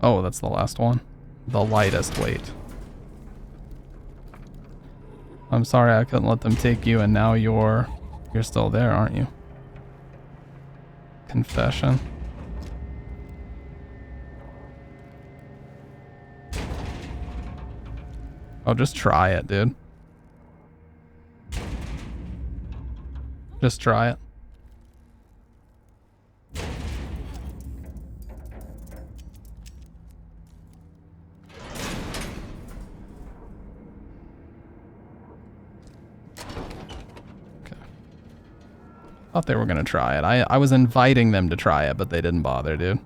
Oh, that's the last one. The lightest weight. I'm sorry I couldn't let them take you, and now you're still there, aren't you? Confession. Oh, just try it, dude. Just try it. Okay. Thought they were gonna try it. I was inviting them to try it, but they didn't bother, dude.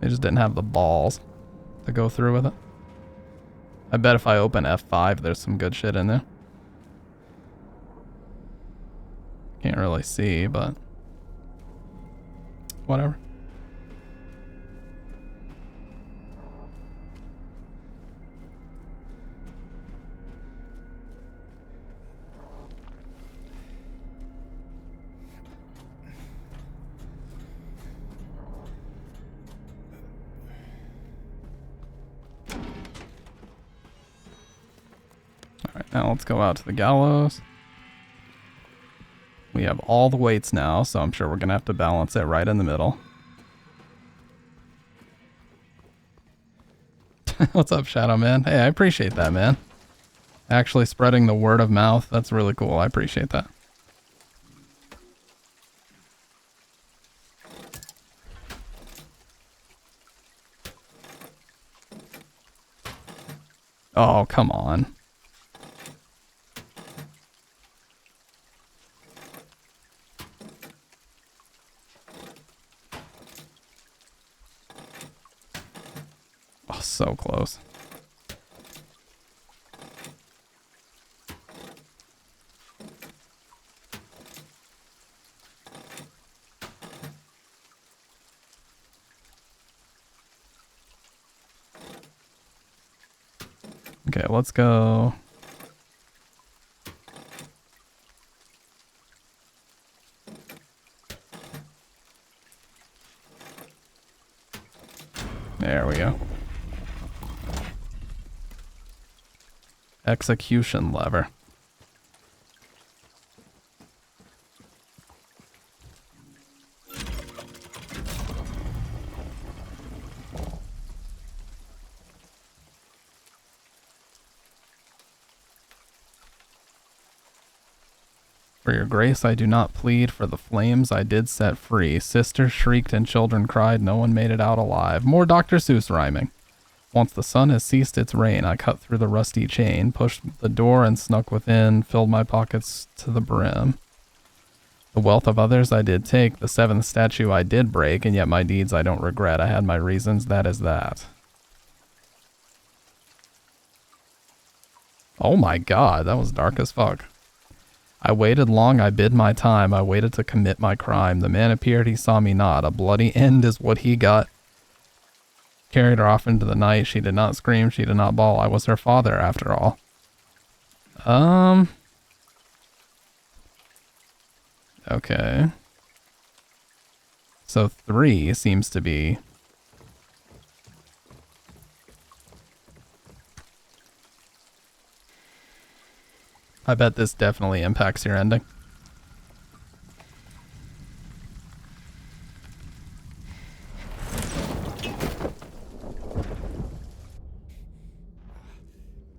They just didn't have the balls to go through with it. I bet if I open F5, there's some good shit in there. Can't really see, but whatever. Alright, now let's go out to the gallows. We have all the weights now, so I'm sure we're going to have to balance it right in the middle. What's up, Shadow Man? Hey, I appreciate that, man. Actually spreading the word of mouth, that's really cool. I appreciate that. Oh, come on. Oh, so close. Okay, let's go. There we go. Execution lever. For your grace, I do not plead. For the flames I did set free. Sisters shrieked and children cried. No one made it out alive. More Dr. Seuss rhyming. Once the sun has ceased its rain, I cut through the rusty chain, pushed the door and snuck within, filled my pockets to the brim. The wealth of others I did take, the seventh statue I did break, and yet my deeds I don't regret. I had my reasons, that is that. Oh my god, that was dark as fuck. I waited long, I bid my time, I waited to commit my crime. The man appeared, he saw me not. A bloody end is what he got. Carried her off into the night. She did not scream, she did not bawl. I was her father, after all. Okay. So 3 seems to be... I bet this definitely impacts your ending.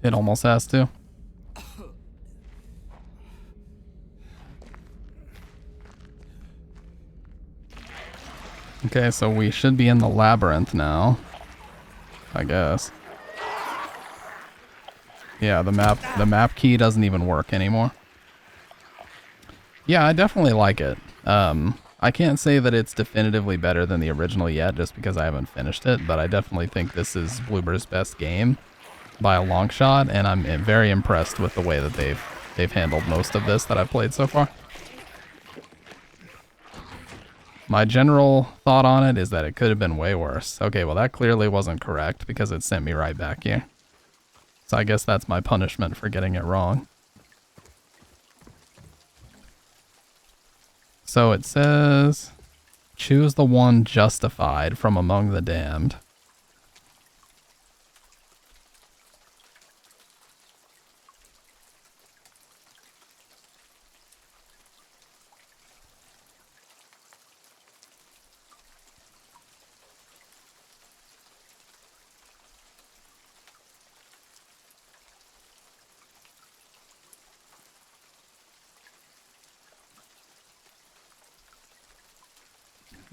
It almost has to. Okay, so we should be in the labyrinth now, I guess. Yeah, the map key doesn't even work anymore. Yeah, I definitely like it. I can't say that it's definitively better than the original yet, just because I haven't finished it, but I definitely think this is Bloober's best game by a long shot, and I'm very impressed with the way that they've handled most of this that I've played so far. My general thought on it is that it could have been way worse. Okay, well that clearly wasn't correct because it sent me right back here. So I guess that's my punishment for getting it wrong. So it says, choose the one justified from among the damned.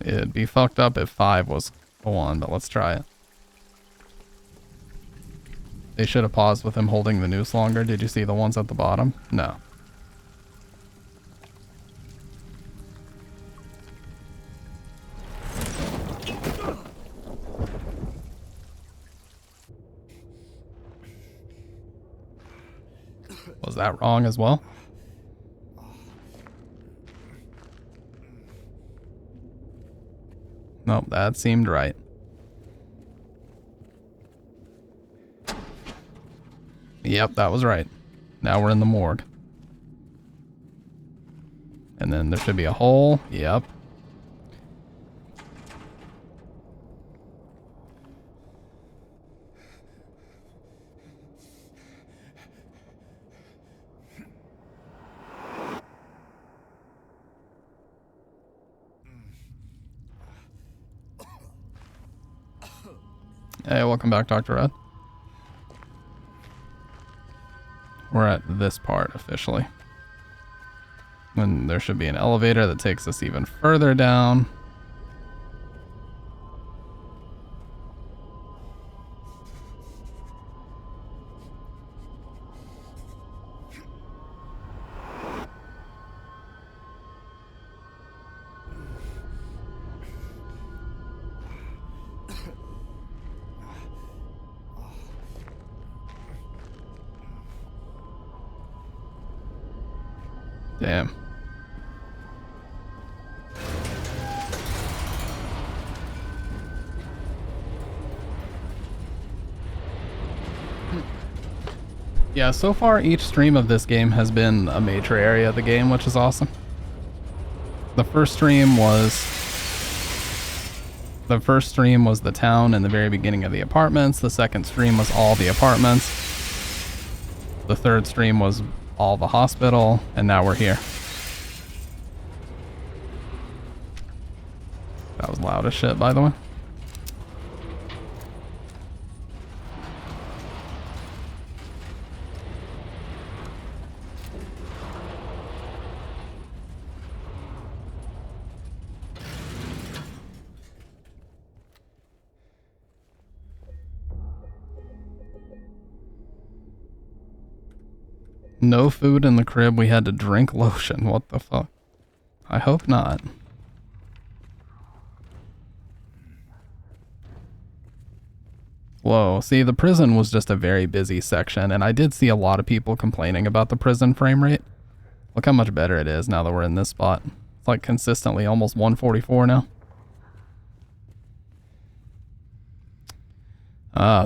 It'd be fucked up if 5 was the one, but let's try it. They should have paused with him holding the noose longer. Did you see the ones at the bottom? No. Was that wrong as well? Nope, that seemed right. Yep, that was right. Now we're in the morgue. And then there should be a hole. Yep. Hey, welcome back, Dr. Red. We're at this part officially. And there should be an elevator that takes us even further down. Damn. Yeah, so far each stream of this game has been a major area of the game, which is awesome. The first stream was the town and the very beginning of the apartments. The second stream was all the apartments. The third stream was all the hospital, and now we're here. That was loud as shit, by the way. No food in the crib, we had to drink lotion. What the fuck? I hope not. Whoa, see, the prison was just a very busy section, and I did see a lot of people complaining about the prison frame rate. Look how much better it is now that we're in this spot. It's like consistently almost 144 now.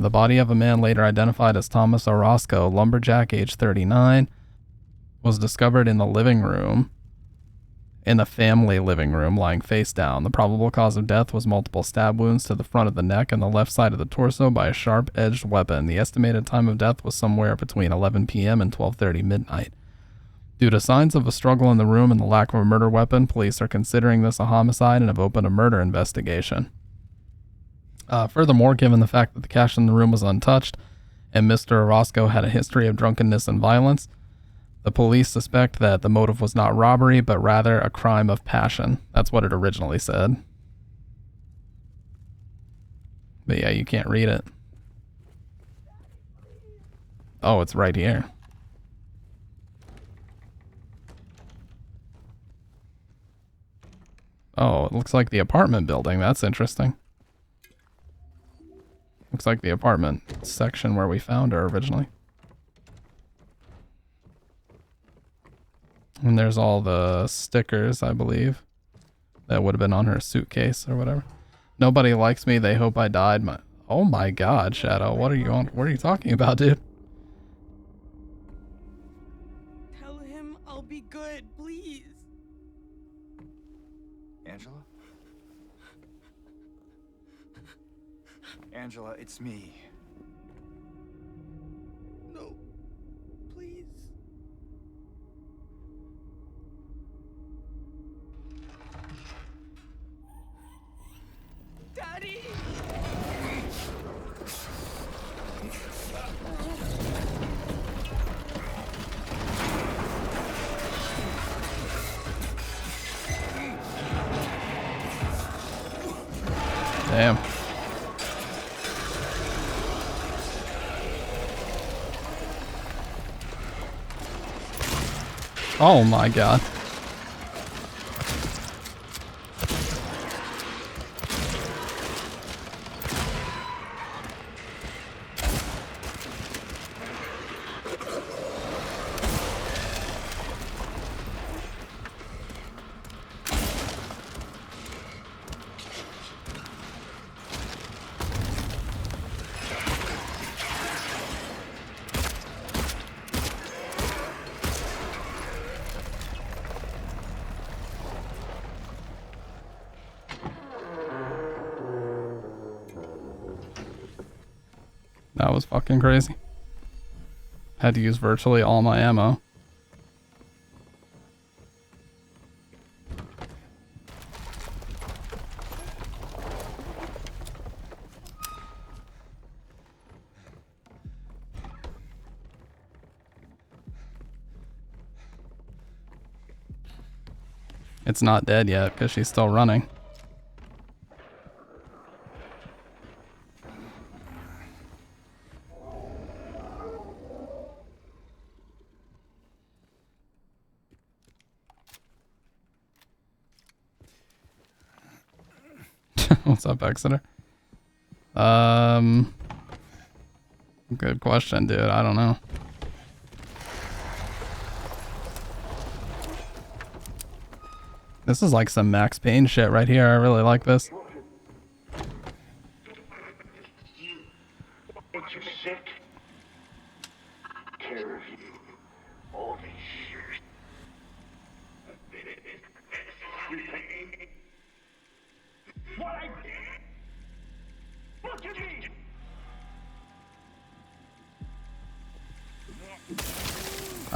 The body of a man later identified as Thomas Orozco, lumberjack, age 39, was discovered in the living room, in the family living room, lying face down. The probable cause of death was multiple stab wounds to the front of the neck and the left side of the torso by a sharp-edged weapon. The estimated time of death was somewhere between 11 p.m. and 12:30 midnight. Due to signs of a struggle in the room and the lack of a murder weapon, police are considering this a homicide and have opened a murder investigation. Furthermore, given the fact that the cash in the room was untouched and Mr. Orozco had a history of drunkenness and violence, the police suspect that the motive was not robbery, but rather a crime of passion. That's what it originally said. But yeah, you can't read it. Oh, it's right here. Oh, it looks like the apartment building. That's interesting. Looks like the apartment section where we found her originally. And there's all the stickers, I believe, that would have been on her suitcase or whatever. Nobody likes me. They hope I died. Oh my God, Shadow. What are you on? What are you talking about, dude? Tell him I'll be good, please. Angela? Angela, it's me. No, please. Daddy! Damn. Oh my God. That was fucking crazy. Had to use virtually all my ammo. It's not dead yet because she's still running. What's up, Exeter? Good question, dude. I don't know. This is like some Max Payne shit right here. I really like this.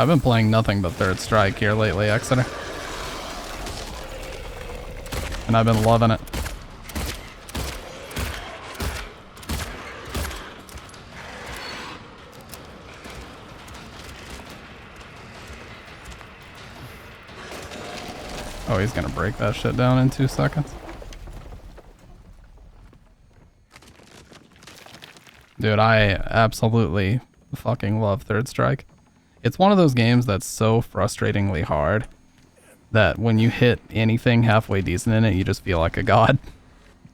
I've been playing nothing but Third Strike here lately, Exeter. And I've been loving it. Oh, he's gonna break that shit down in 2 seconds. Dude, I absolutely fucking love Third Strike. It's one of those games that's so frustratingly hard that when you hit anything halfway decent in it, you just feel like a god.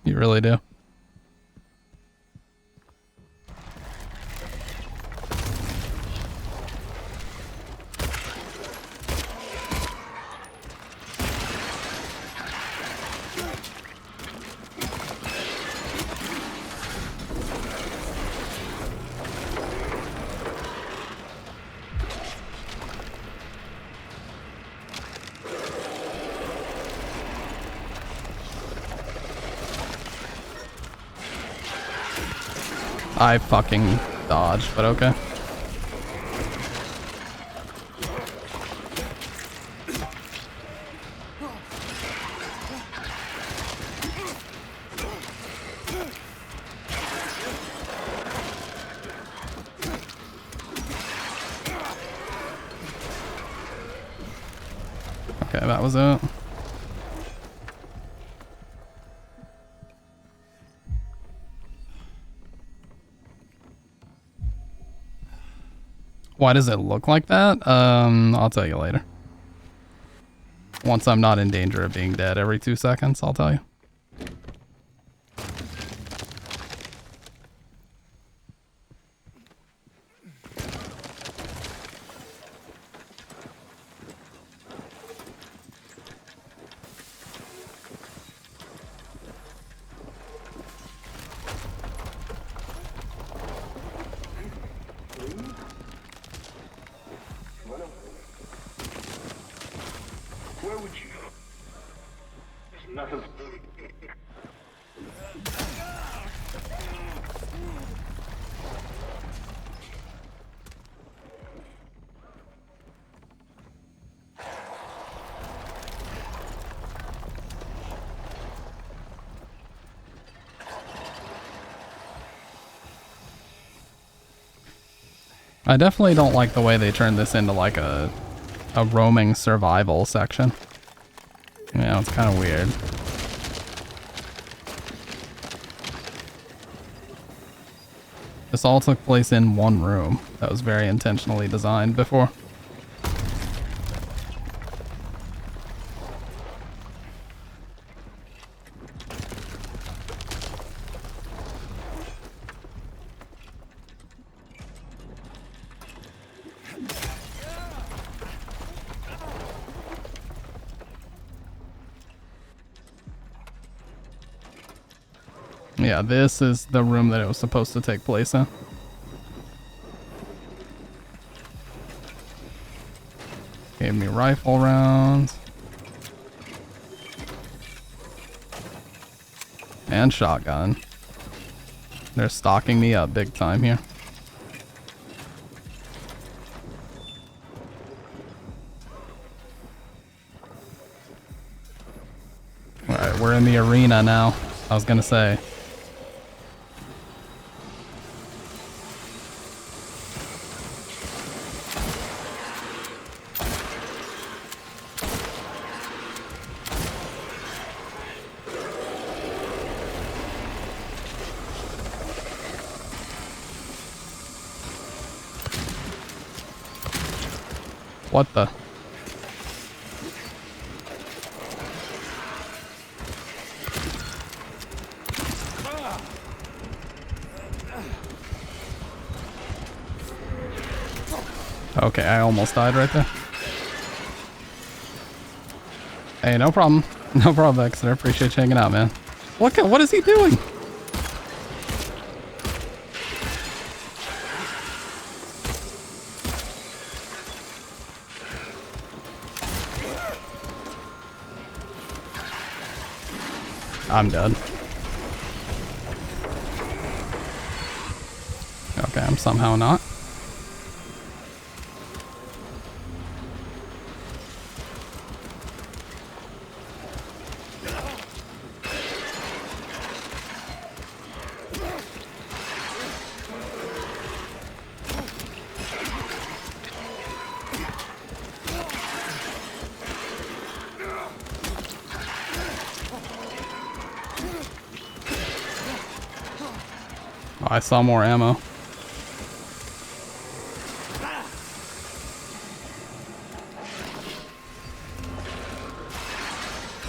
You really do. I fucking dodged, but okay. Okay, that was it. Why does it look like that? I'll tell you later. Once I'm not in danger of being dead every 2 seconds, I'll tell you. Where would you go? There's nothing. I definitely don't like the way they turned this into like a roaming survival section. Yeah, it's kind of weird. This all took place in one room. That was very intentionally designed before. Yeah, this is the room that it was supposed to take place in. Gave me rifle rounds. And shotgun. They're stocking me up big time here. we're in the arena now. I was gonna say. What the? Okay, I almost died right there. Hey, no problem. No problem, Exeter. Appreciate you hanging out, man. Look at what is he doing? I'm dead. Okay, I'm somehow not. Oh, I saw more ammo.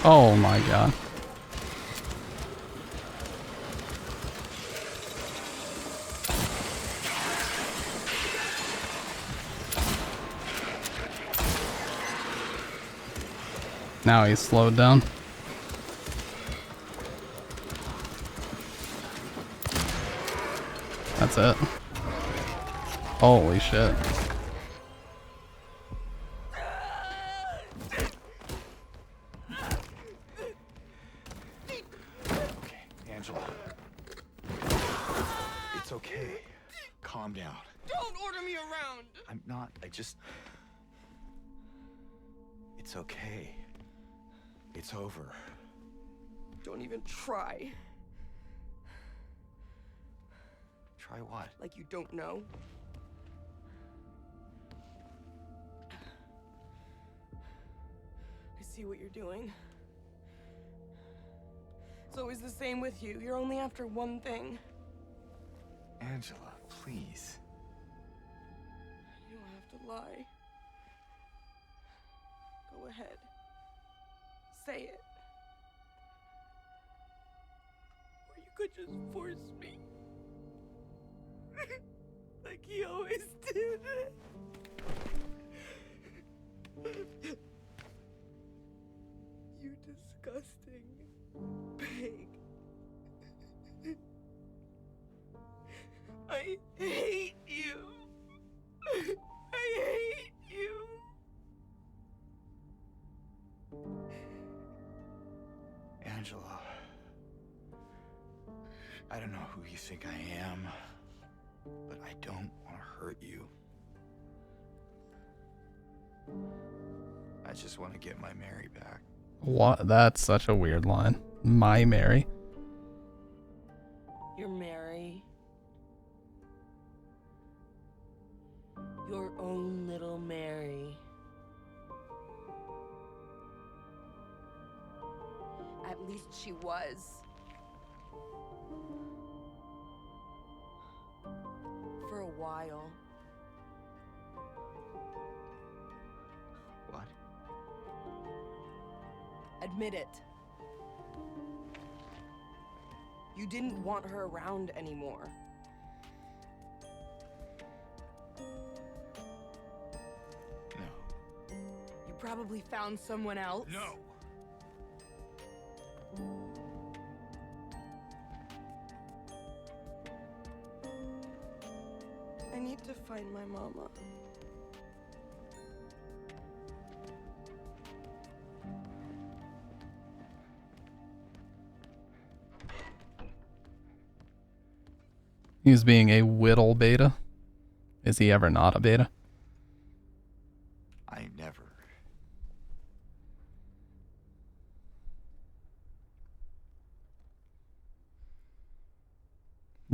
Oh my god. Now he's slowed down. That's it. Holy shit. Okay, Angela. It's okay. Calm down. Don't order me around! I'm not. It's okay. It's over. Don't even try. Try what? Like you don't know. I see what you're doing. It's always the same with you. You're only after one thing. Angela, please. You don't have to lie. Go ahead. Say it. Or you could just force me. Like he always did. You disgusting pig. I hate you. I hate you. Angela. I don't know who you think I am, but I don't want to hurt you. I just want to get my Mary back. What? That's such a weird line. My Mary. You're Mary. Your own little Mary. At least she was. For a while. What? Admit it. You didn't want her around anymore. No. You probably found someone else. No! I need to find my mama. He's being a whittle beta. Is he ever not a beta? I never.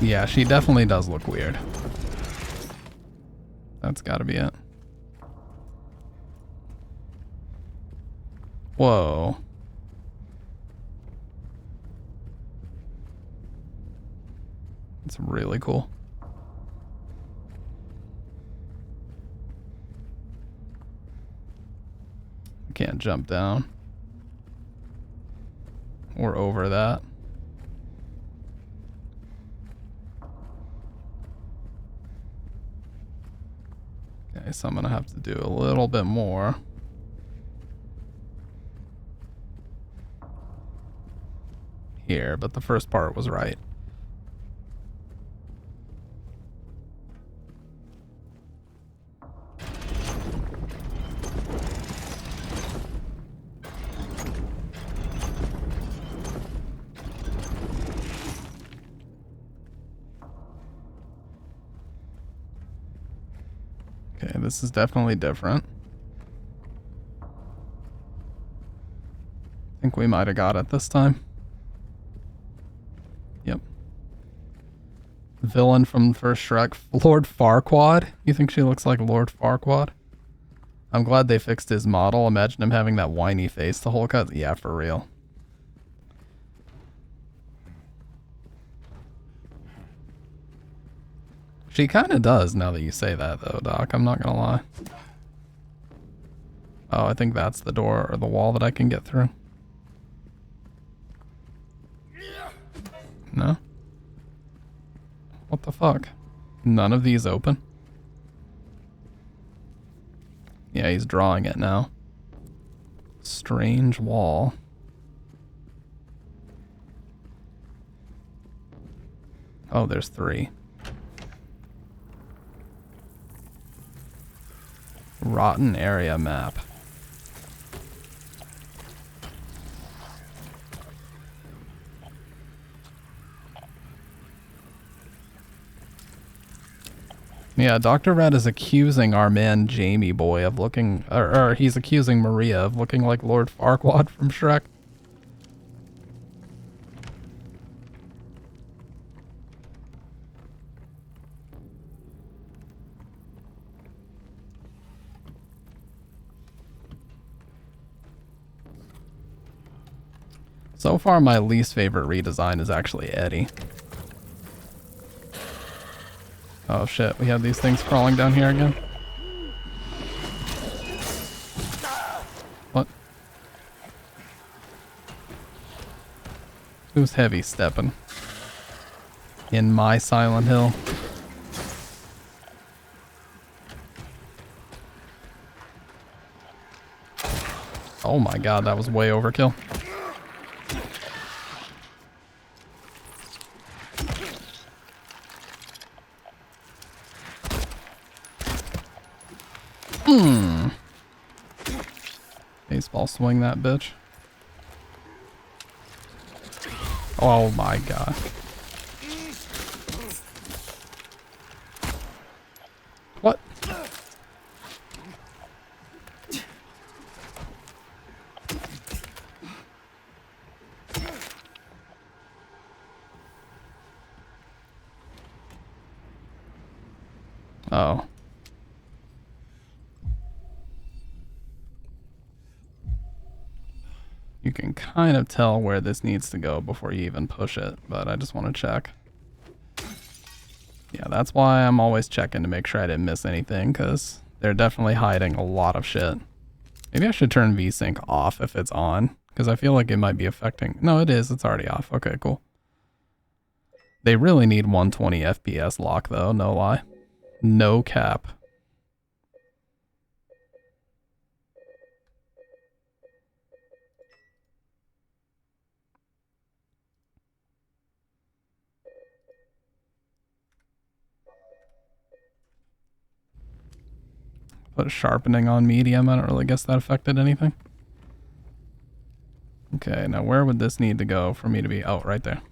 Yeah, she definitely does look weird. That's gotta be it. Whoa. It's really cool. I can't jump down. Or over that. Okay, so I'm gonna have to do a little bit more. Here, but the first part was right. Okay, this is definitely different. I think we might have got it this time. Yep. Villain from first Shrek, Lord Farquaad. You think she looks like Lord Farquaad? I'm glad they fixed his model. Imagine him having that whiny face the whole cut. Yeah, for real. She kind of does now that you say that, though, Doc. I'm not gonna lie. Oh, I think that's the door or the wall that I can get through. No? What the fuck? None of these open? Yeah, he's drawing it now. Strange wall. Oh, there's 3. Rotten area map. Yeah, Dr. Red is accusing our man Jamie boy of looking, or he's accusing Maria of looking like Lord Farquaad from Shrek. So far, my least favorite redesign is actually Eddie. Oh shit, we have these things crawling down here again. What? Who's heavy stepping? In my Silent Hill. Oh my god, that was way overkill. Baseball swing that bitch. Oh my god. What? Oh. You can kind of tell where this needs to go before you even push it, but I just want to check. Yeah, that's why I'm always checking to make sure I didn't miss anything, because they're definitely hiding a lot of shit. Maybe I should turn VSync off if it's on, because I feel like it might be affecting... No, it is. It's already off. Okay, cool. They really need 120 FPS lock, though, no lie. No cap. Put sharpening on medium. I don't really guess that affected anything. Okay, now where would this need to go for me to be... Oh, right there.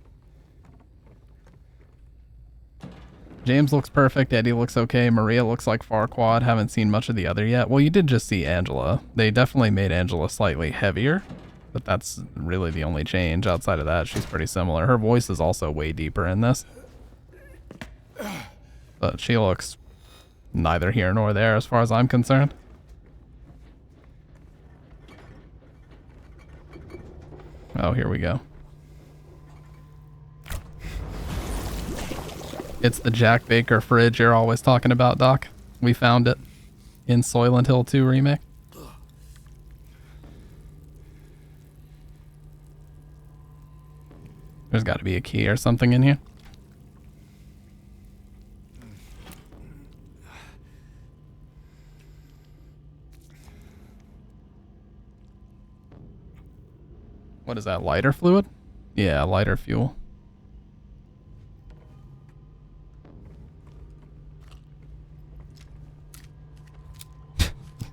James looks perfect. Eddie looks okay. Maria looks like Farquaad. Haven't seen much of the other yet. Well, you did just see Angela. They definitely made Angela slightly heavier, but that's really the only change. Outside of that, she's pretty similar. Her voice is also way deeper in this. but she looks neither here nor there as far as I'm concerned. Oh, here we go. It's the Jack Baker fridge you're always talking about, Doc. We found it in Soylent Hill 2 remake. There's got to be a key or something in here. What is that, lighter fluid? Yeah, lighter fuel.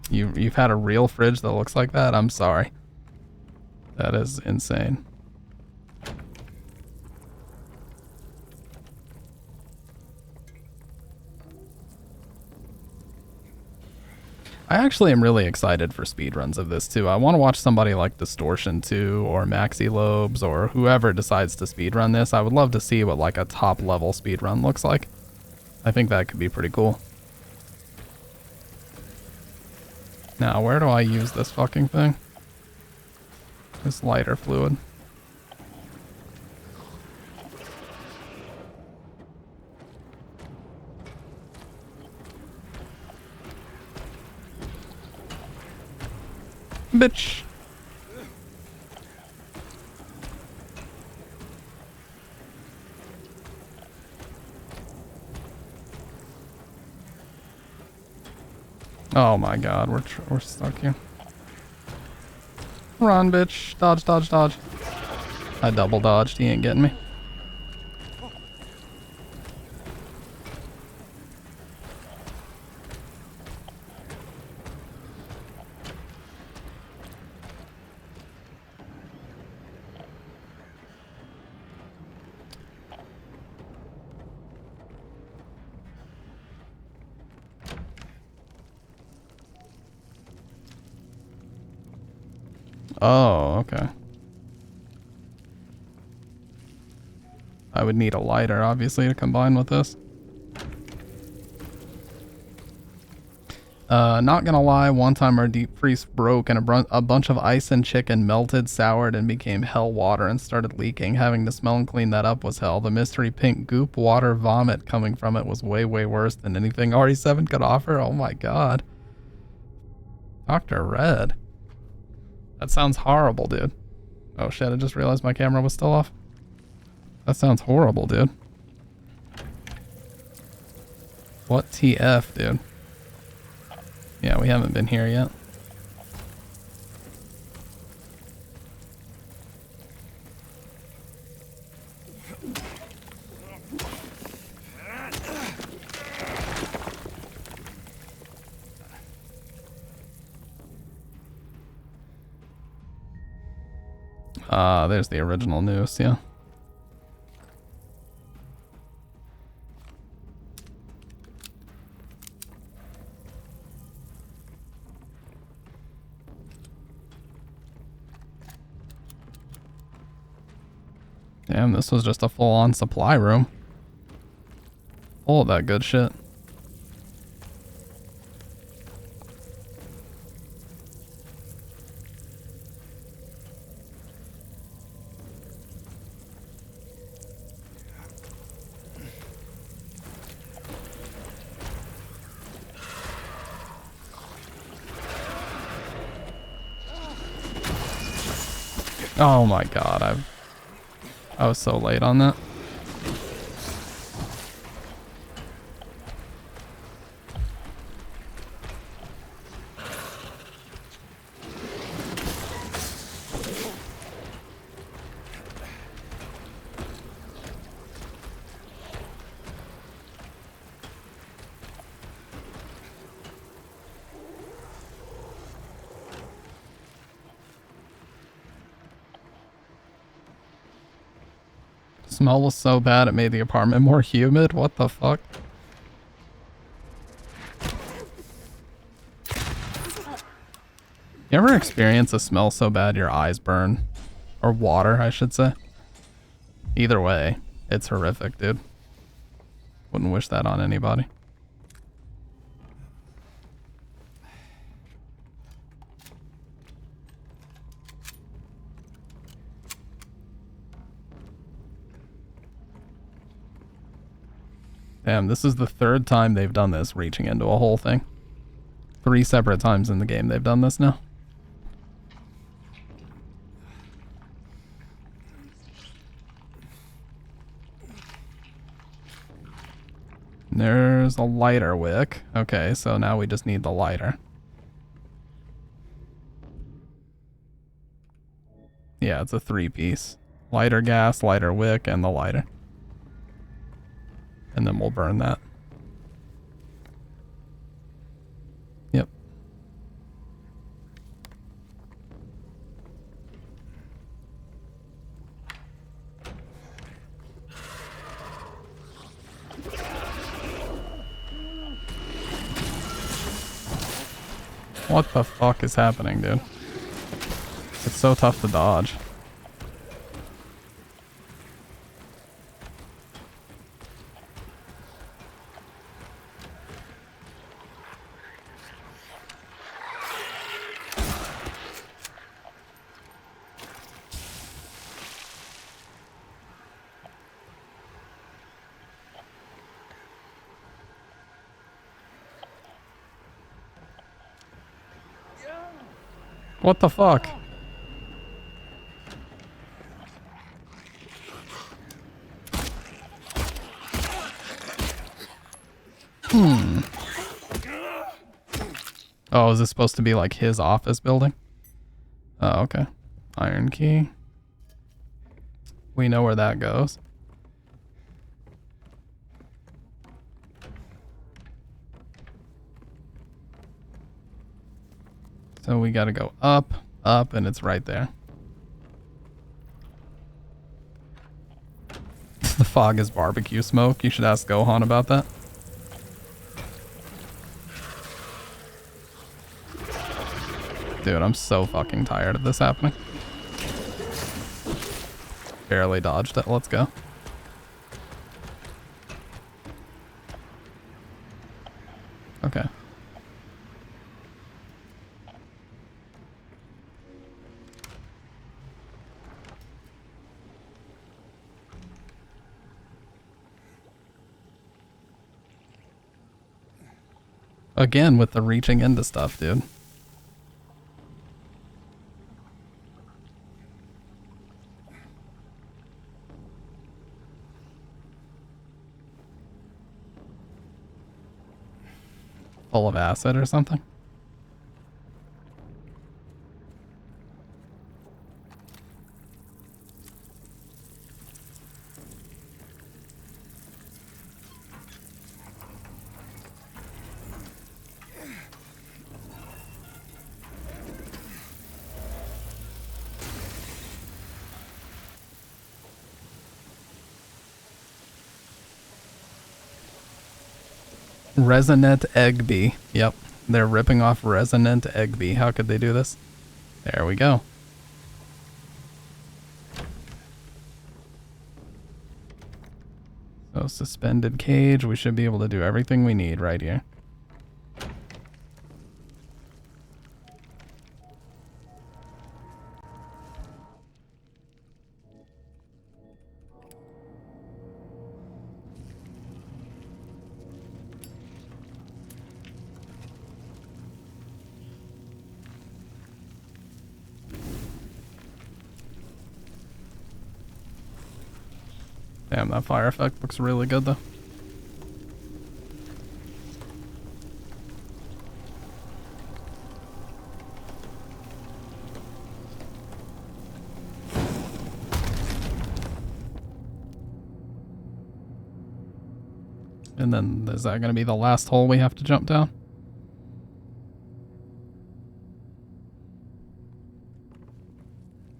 You've had a real fridge that looks like that? I'm sorry. That is insane. I actually am really excited for speedruns of this too. I want to watch somebody like Distortion 2 or Maxi Lobes or whoever decides to speedrun this. I would love to see what like a top level speedrun looks like. I think that could be pretty cool. Now, where do I use this fucking thing? This lighter fluid. Bitch. Oh my god, we're stuck here. Run, bitch. Dodge, dodge, dodge. I double dodged. He ain't getting me. Oh, okay. I would need a lighter, obviously, to combine with this. Not gonna lie, one time our deep freeze broke and a bunch of ice and chicken melted, soured, and became hell water and started leaking. Having to smell and clean that up was hell. The mystery pink goop water vomit coming from it was way, way worse than anything RE7 could offer. Oh my god. Dr. Red. That sounds horrible, dude. Oh shit, I just realized my camera was still off. That sounds horrible, dude. What TF, dude? Yeah, we haven't been here yet. There's the original noose, yeah. Damn, this was just a full-on supply room. All of that good shit. Oh my god, I was so late on that. Smell was so bad it made the apartment more humid. What the fuck? You ever experience a smell so bad your eyes burn? Or water, I should say. Either way, it's horrific, dude. Wouldn't wish that on anybody. Damn, this is the third time they've done this, reaching into a whole thing. 3 separate times in the game they've done this now. There's a lighter wick. Okay, so now we just need the lighter. Yeah, it's a 3-piece. Lighter gas, lighter wick, and the lighter. And then we'll burn that. Yep. What the fuck is happening, dude? It's so tough to dodge. What the fuck? Oh, is this supposed to be like his office building? Oh, okay. Iron key. We know where that goes. So we gotta go up, up, and it's right there. The fog is barbecue smoke. You should ask Gohan about that. Dude, I'm so fucking tired of this happening. Barely dodged it. Let's go. Okay. Again with the reaching into stuff, dude. Full of acid or something? Resonant Eggbee. Yep. They're ripping off Resonant Eggbee. How could they do this? There we go. So suspended cage. We should be able to do everything we need right here. Damn, that fire effect looks really good though. And then is that going to be the last hole we have to jump down?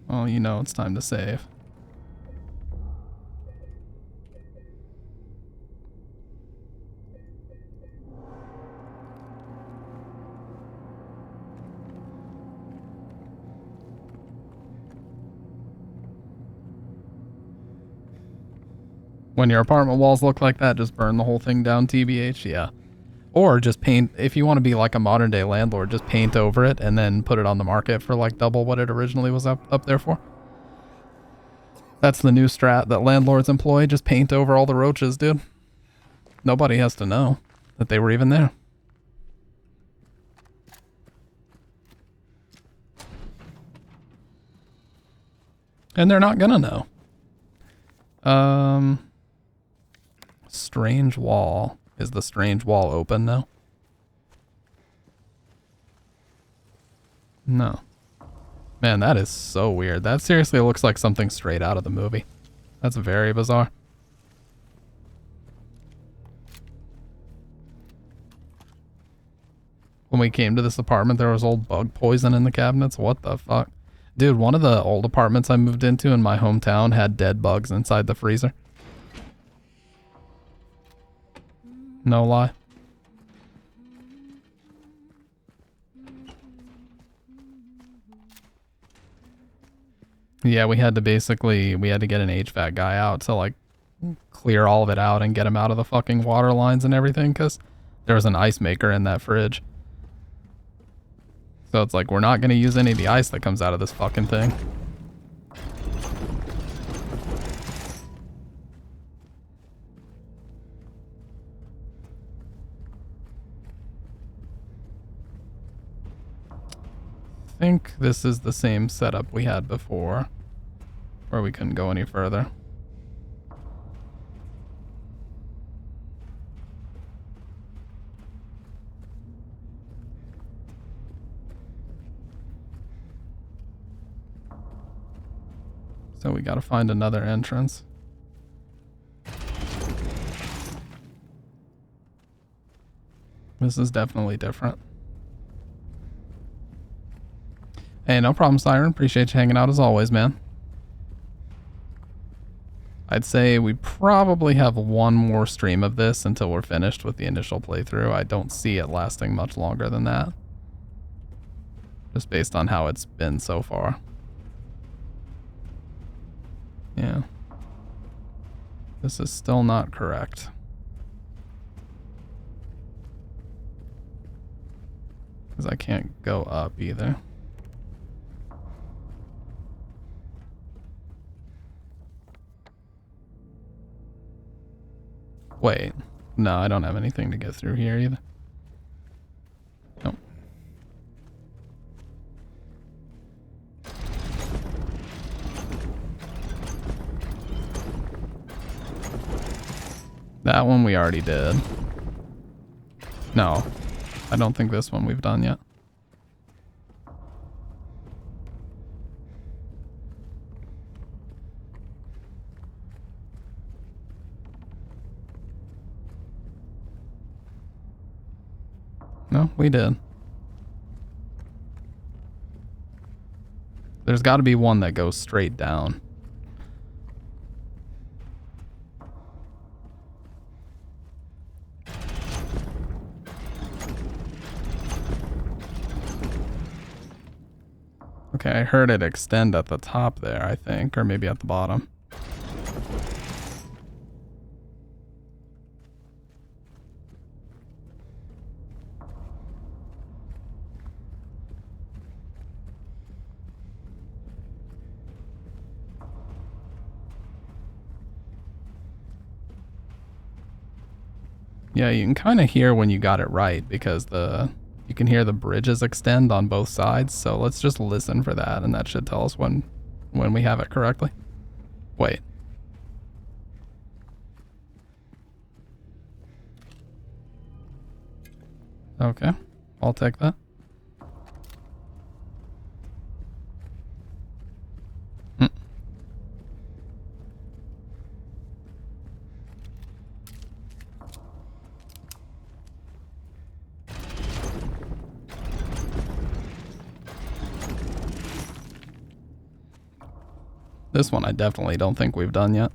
Well, you know it's time to save. When your apartment walls look like that, just burn the whole thing down, TBH, yeah. Or just paint, if you want to be like a modern day landlord, just paint over it and then put it on the market for like double what it originally was up there for. That's the new strat that landlords employ, just paint over all the roaches, dude. Nobody has to know that they were even there. And they're not gonna know. Strange wall. Is the strange wall open now? No. Man, that is so weird. That seriously looks like something straight out of the movie. That's very bizarre. When we came to this apartment, there was old bug poison in the cabinets. What the fuck? Dude, one of the old apartments I moved into in my hometown had dead bugs inside the freezer. No lie. Yeah, we had to get an HVAC guy out to like clear all of it out and get him out of the fucking water lines and everything because there was an ice maker in that fridge. So it's like, we're not going to use any of the ice that comes out of this fucking thing. I think this is the same setup we had before, where we couldn't go any further. So we gotta find another entrance. This is definitely different. Hey, no problem, Siren. Appreciate you hanging out as always, man. I'd say we probably have one more stream of this until we're finished with the initial playthrough. I don't see it lasting much longer than that. Just based on how it's been so far. Yeah. This is still not correct. Because I can't go up either. Wait. No, I don't have anything to get through here either. Nope. That one we already did. No, I don't think this one we've done yet. No, we did. There's got to be one that goes straight down. Okay, I heard it extend at the top there, I think, or maybe at the bottom. Yeah, you can kind of hear when you got it right because you can hear the bridges extend on both sides. So let's just listen for that, and that should tell us when we have it correctly. Wait. Okay, I'll take that. This one I definitely don't think we've done yet.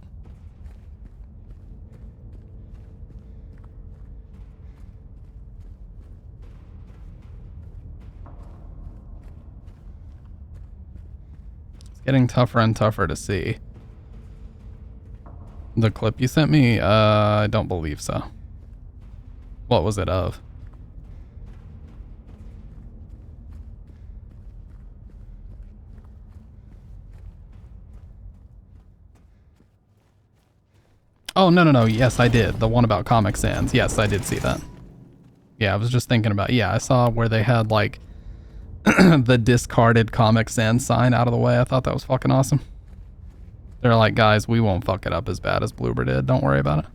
It's getting tougher and tougher to see. The clip you sent me? I don't believe so. What was it of? Oh, no. Yes, I did. The one about Comic Sans. Yes, I did see that. Yeah, I was just thinking about, yeah, I saw where they had like the discarded Comic Sans sign out of the way. I thought that was fucking awesome. They're like, guys, we won't fuck it up as bad as Bloober did. Don't worry about it.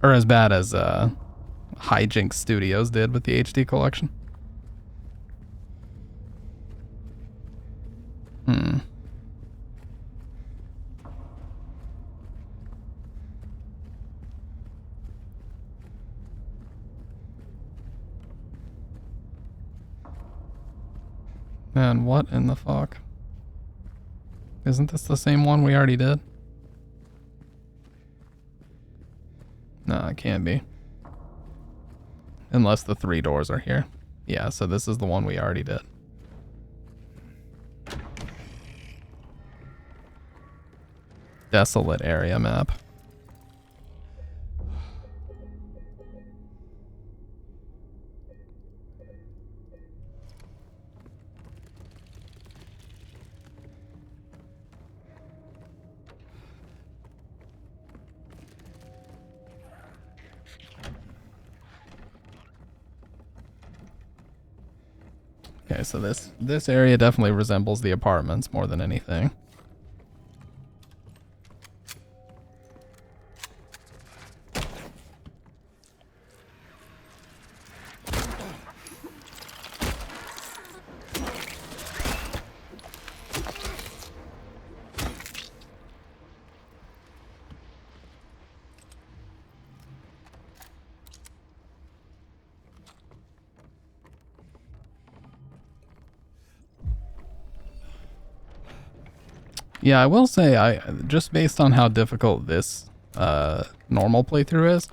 Or as bad as Hijinks Studios did with the HD collection. Man, what in the fuck? Isn't this the same one we already did? No, it can't be. Unless the 3 doors are here. Yeah, so this is the one we already did. Desolate area map. Okay, so this area definitely resembles the apartments more than anything. Yeah, I will say, just based on how difficult this normal playthrough is,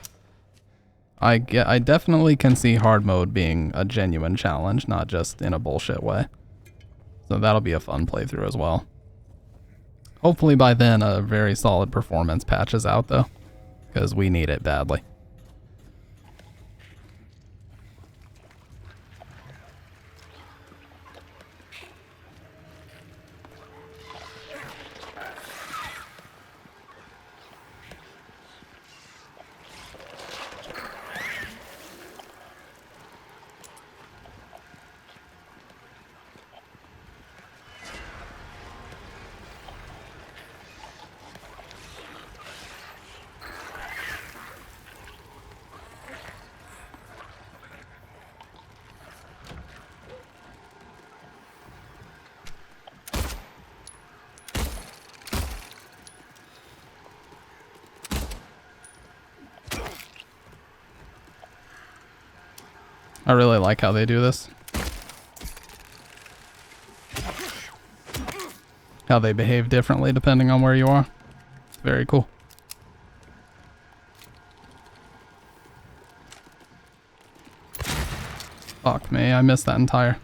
I definitely can see hard mode being a genuine challenge, not just in a bullshit way. So that'll be a fun playthrough as well. Hopefully by then a very solid performance patches out though, because we need it badly. I really like how they do this. How they behave differently depending on where you are. It's very cool. Fuck me, I missed that entire.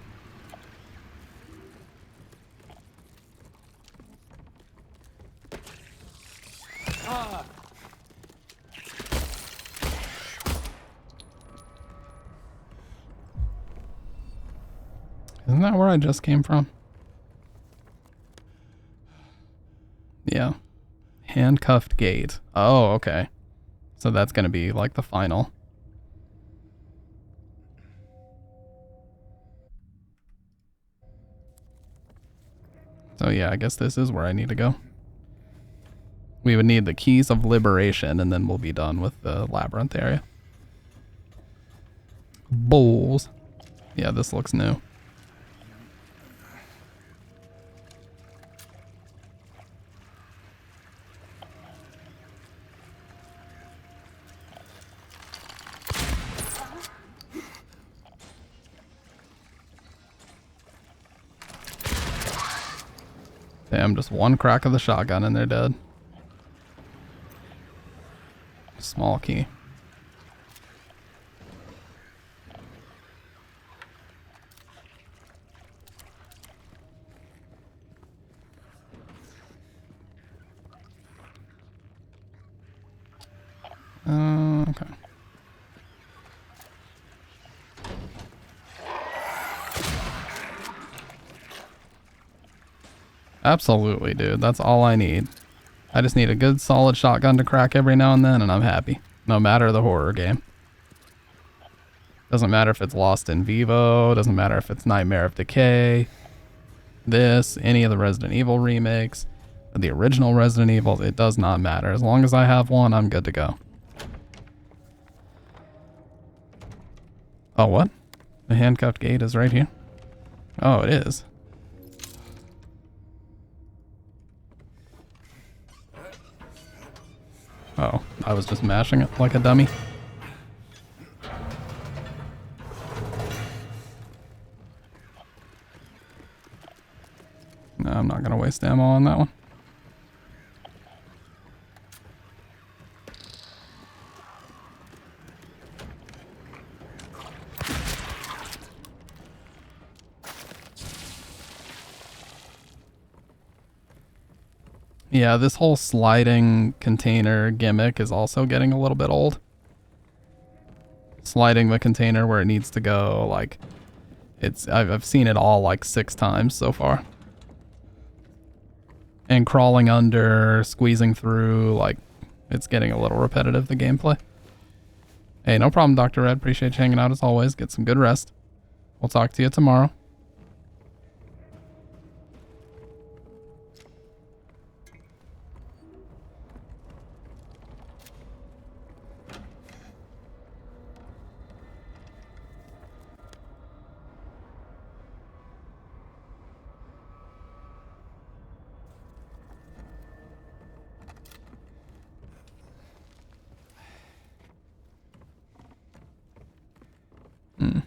Isn't that where I just came from? Yeah. Handcuffed gate. Oh, okay. So that's gonna be like the final. So yeah, I guess this is where I need to go. We would need the keys of liberation and then we'll be done with the labyrinth area. Bowls. Yeah, this looks new. Damn, just one crack of the shotgun and they're dead. Small key. Absolutely, dude. That's all I need. I just need a good solid shotgun to crack every now and then, and I'm happy. No matter the horror game. Doesn't matter if it's Lost in Vivo. Doesn't matter if it's Nightmare of Decay. This, any of the Resident Evil remakes, the original Resident Evil, it does not matter. As long as I have one, I'm good to go. Oh, what? The handcuffed gate is right here? Oh, it is. Oh, I was just mashing it like a dummy. No, I'm not gonna waste ammo on that one. Yeah, this whole sliding container gimmick is also getting a little bit old. Sliding the container where it needs to go, like, I've seen it all like 6 times so far. And crawling under, squeezing through, like, it's getting a little repetitive, the gameplay. Hey, no problem, Dr. Red. Appreciate you hanging out as always. Get some good rest. We'll talk to you tomorrow. Hmm.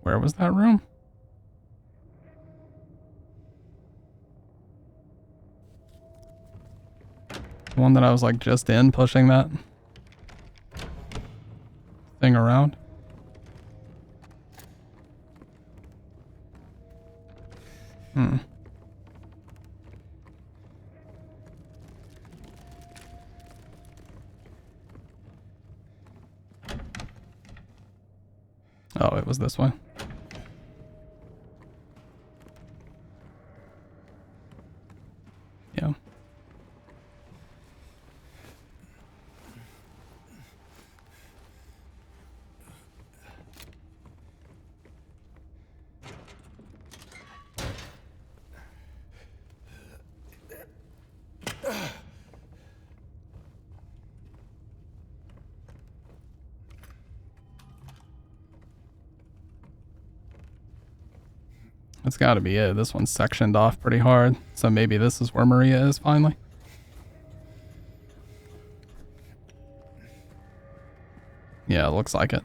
Where was that room? The one that I was like just in, pushing that thing around. Hmm. Oh, it was this way. Yeah. That's gotta be it. This one's sectioned off pretty hard. So maybe this is where Maria is finally. Yeah, it looks like it.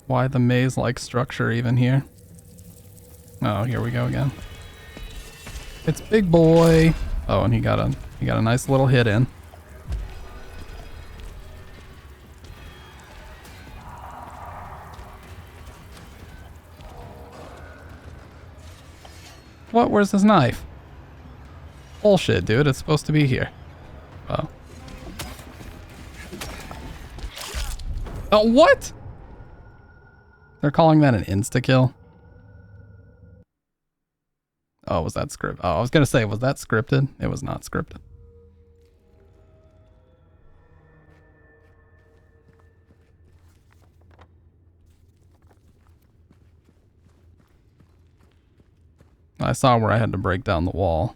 Why the maze-like structure even here? Oh, here we go again. It's Big Boy. Oh, and he got a nice little hit in. What? Where's his knife? Bullshit, dude. It's supposed to be here. Oh. Oh, what? They're calling that an insta-kill? Oh, was that scripted? Oh, I was gonna say, was that scripted? It was not scripted. I saw where I had to break down the wall.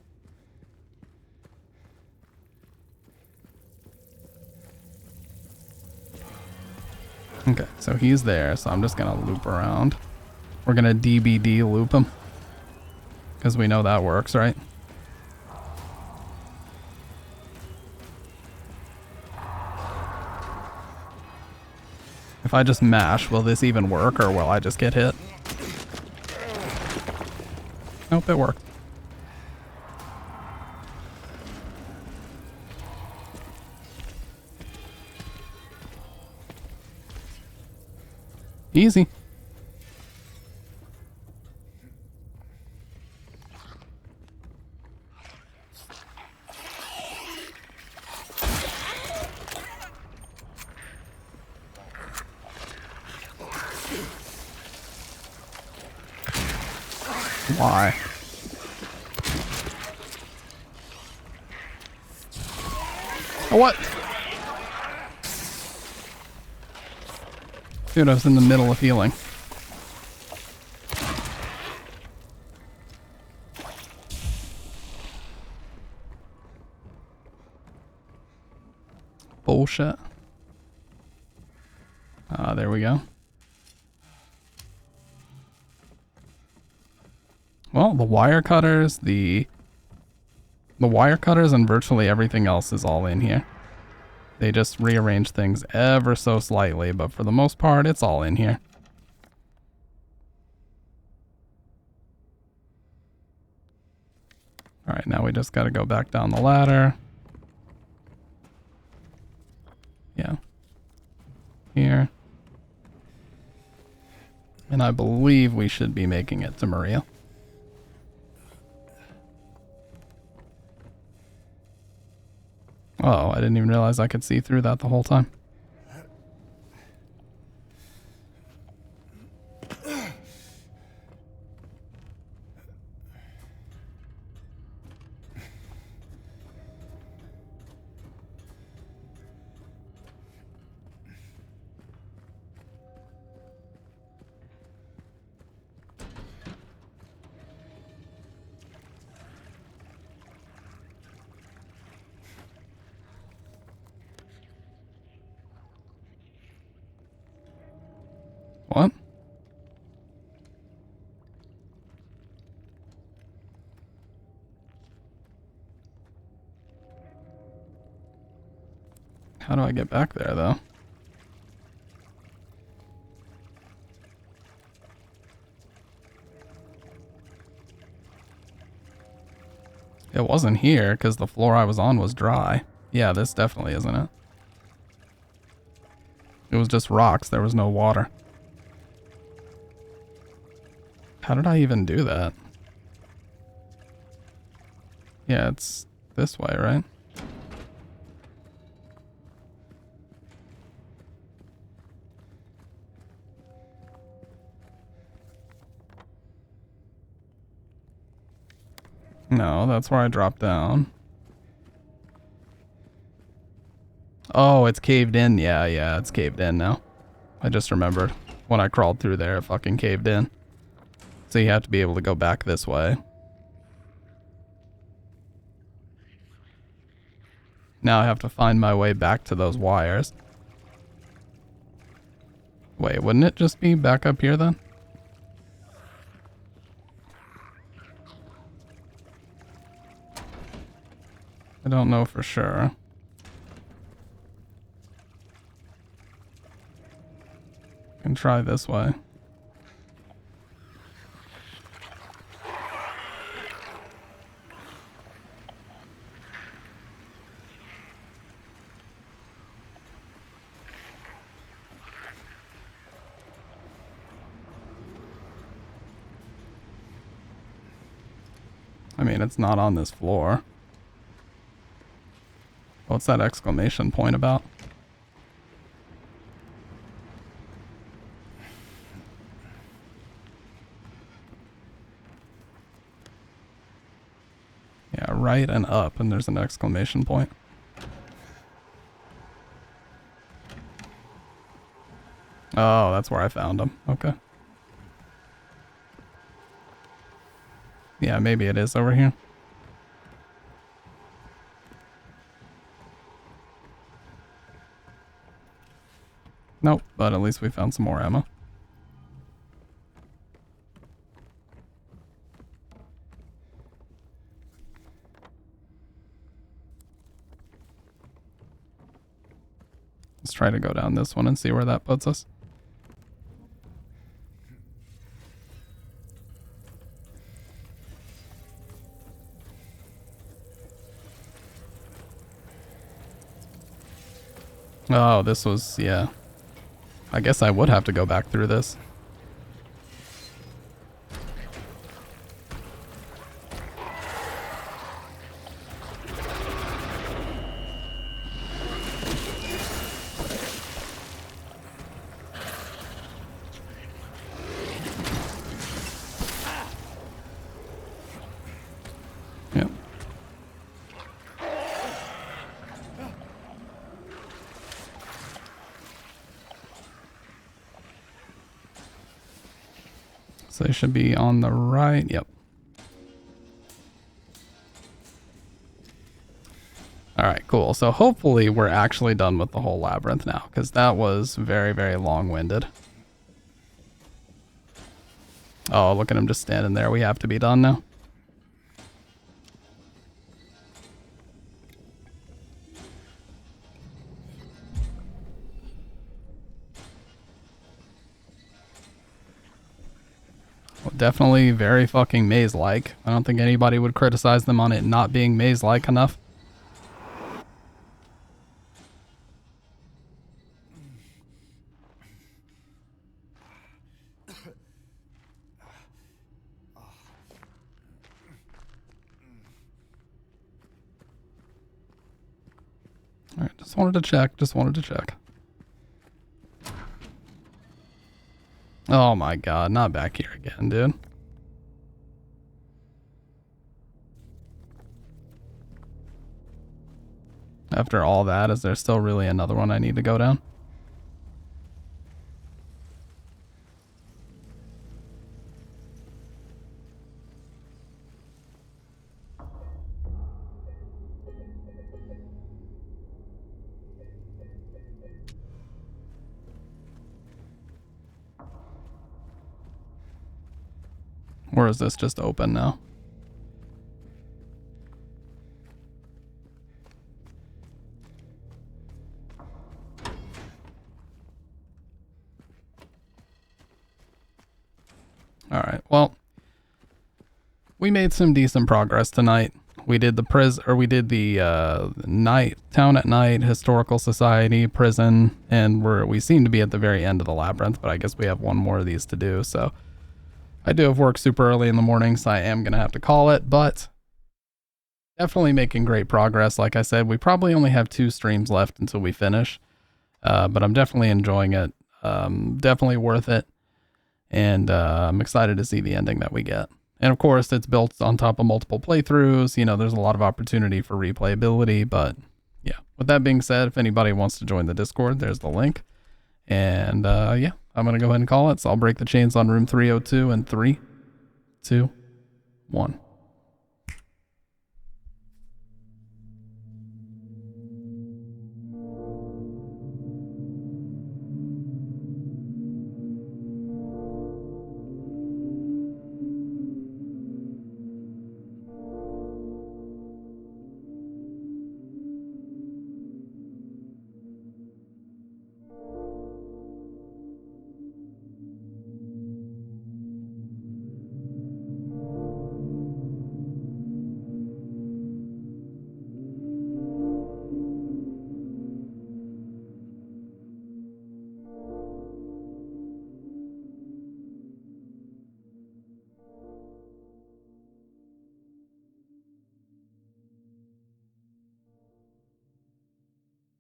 So he's there, so I'm just gonna loop around. We're gonna DBD loop him. Because we know that works, right? If I just mash, will this even work, or will I just get hit? Nope, it worked. Easy. Why? Oh, what? Dude, I was in the middle of healing. Bullshit. There we go. Well, the wire cutters, the wire cutters and virtually everything else is all in here. They just rearrange things ever so slightly, but for the most part, it's all in here. All right, now we just got to go back down the ladder. Yeah. Here. And I believe we should be making it to Maria. Oh, I didn't even realize I could see through that the whole time. What? How do I get back there, though? It wasn't here, because the floor I was on was dry. Yeah, this definitely isn't it. It was just rocks, there was no water. How did I even do that? Yeah, it's this way, right? No, that's where I dropped down. Oh, it's caved in. Yeah, it's caved in now. I just remembered. When I crawled through there, it fucking caved in. So you have to be able to go back this way. Now I have to find my way back to those wires. Wait, wouldn't it just be back up here then? I don't know for sure. Can try this way. I mean, it's not on this floor. What's that exclamation point about? Yeah, right and up, and there's an exclamation point. Oh, that's where I found him. Okay. Yeah, maybe it is over here. Nope, but at least we found some more ammo. Let's try to go down this one and see where that puts us. Oh, this was, yeah. I guess I would have to go back through this. Yep. So they should be on the right. Yep. All right, cool. So hopefully we're actually done with the whole labyrinth now, because that was very, very long-winded. Oh, look at him just standing there. We have to be done now. Well, definitely very fucking maze-like. I don't think anybody would criticize them on it not being maze-like enough. Alright, just wanted to check. Oh my god, not back here again, dude. After all that, is there still really another one I need to go down? Or is this just open now? Alright, well, we made some decent progress tonight. We did the night town at night, historical society, prison, and we seem to be at the very end of the labyrinth, but I guess we have one more of these to do, so I do have work super early in the morning, so I am gonna have to call it, but definitely making great progress. Like I said, we probably only have 2 streams left until we finish, but I'm definitely enjoying it. Definitely worth it. And I'm excited to see the ending that we get. And of course, it's built on top of multiple playthroughs. You know, there's a lot of opportunity for replayability, but yeah. With that being said, if anybody wants to join the Discord, there's the link. And yeah, I'm going to go ahead and call it. So I'll break the chains on room 302 in 3, 2, 1.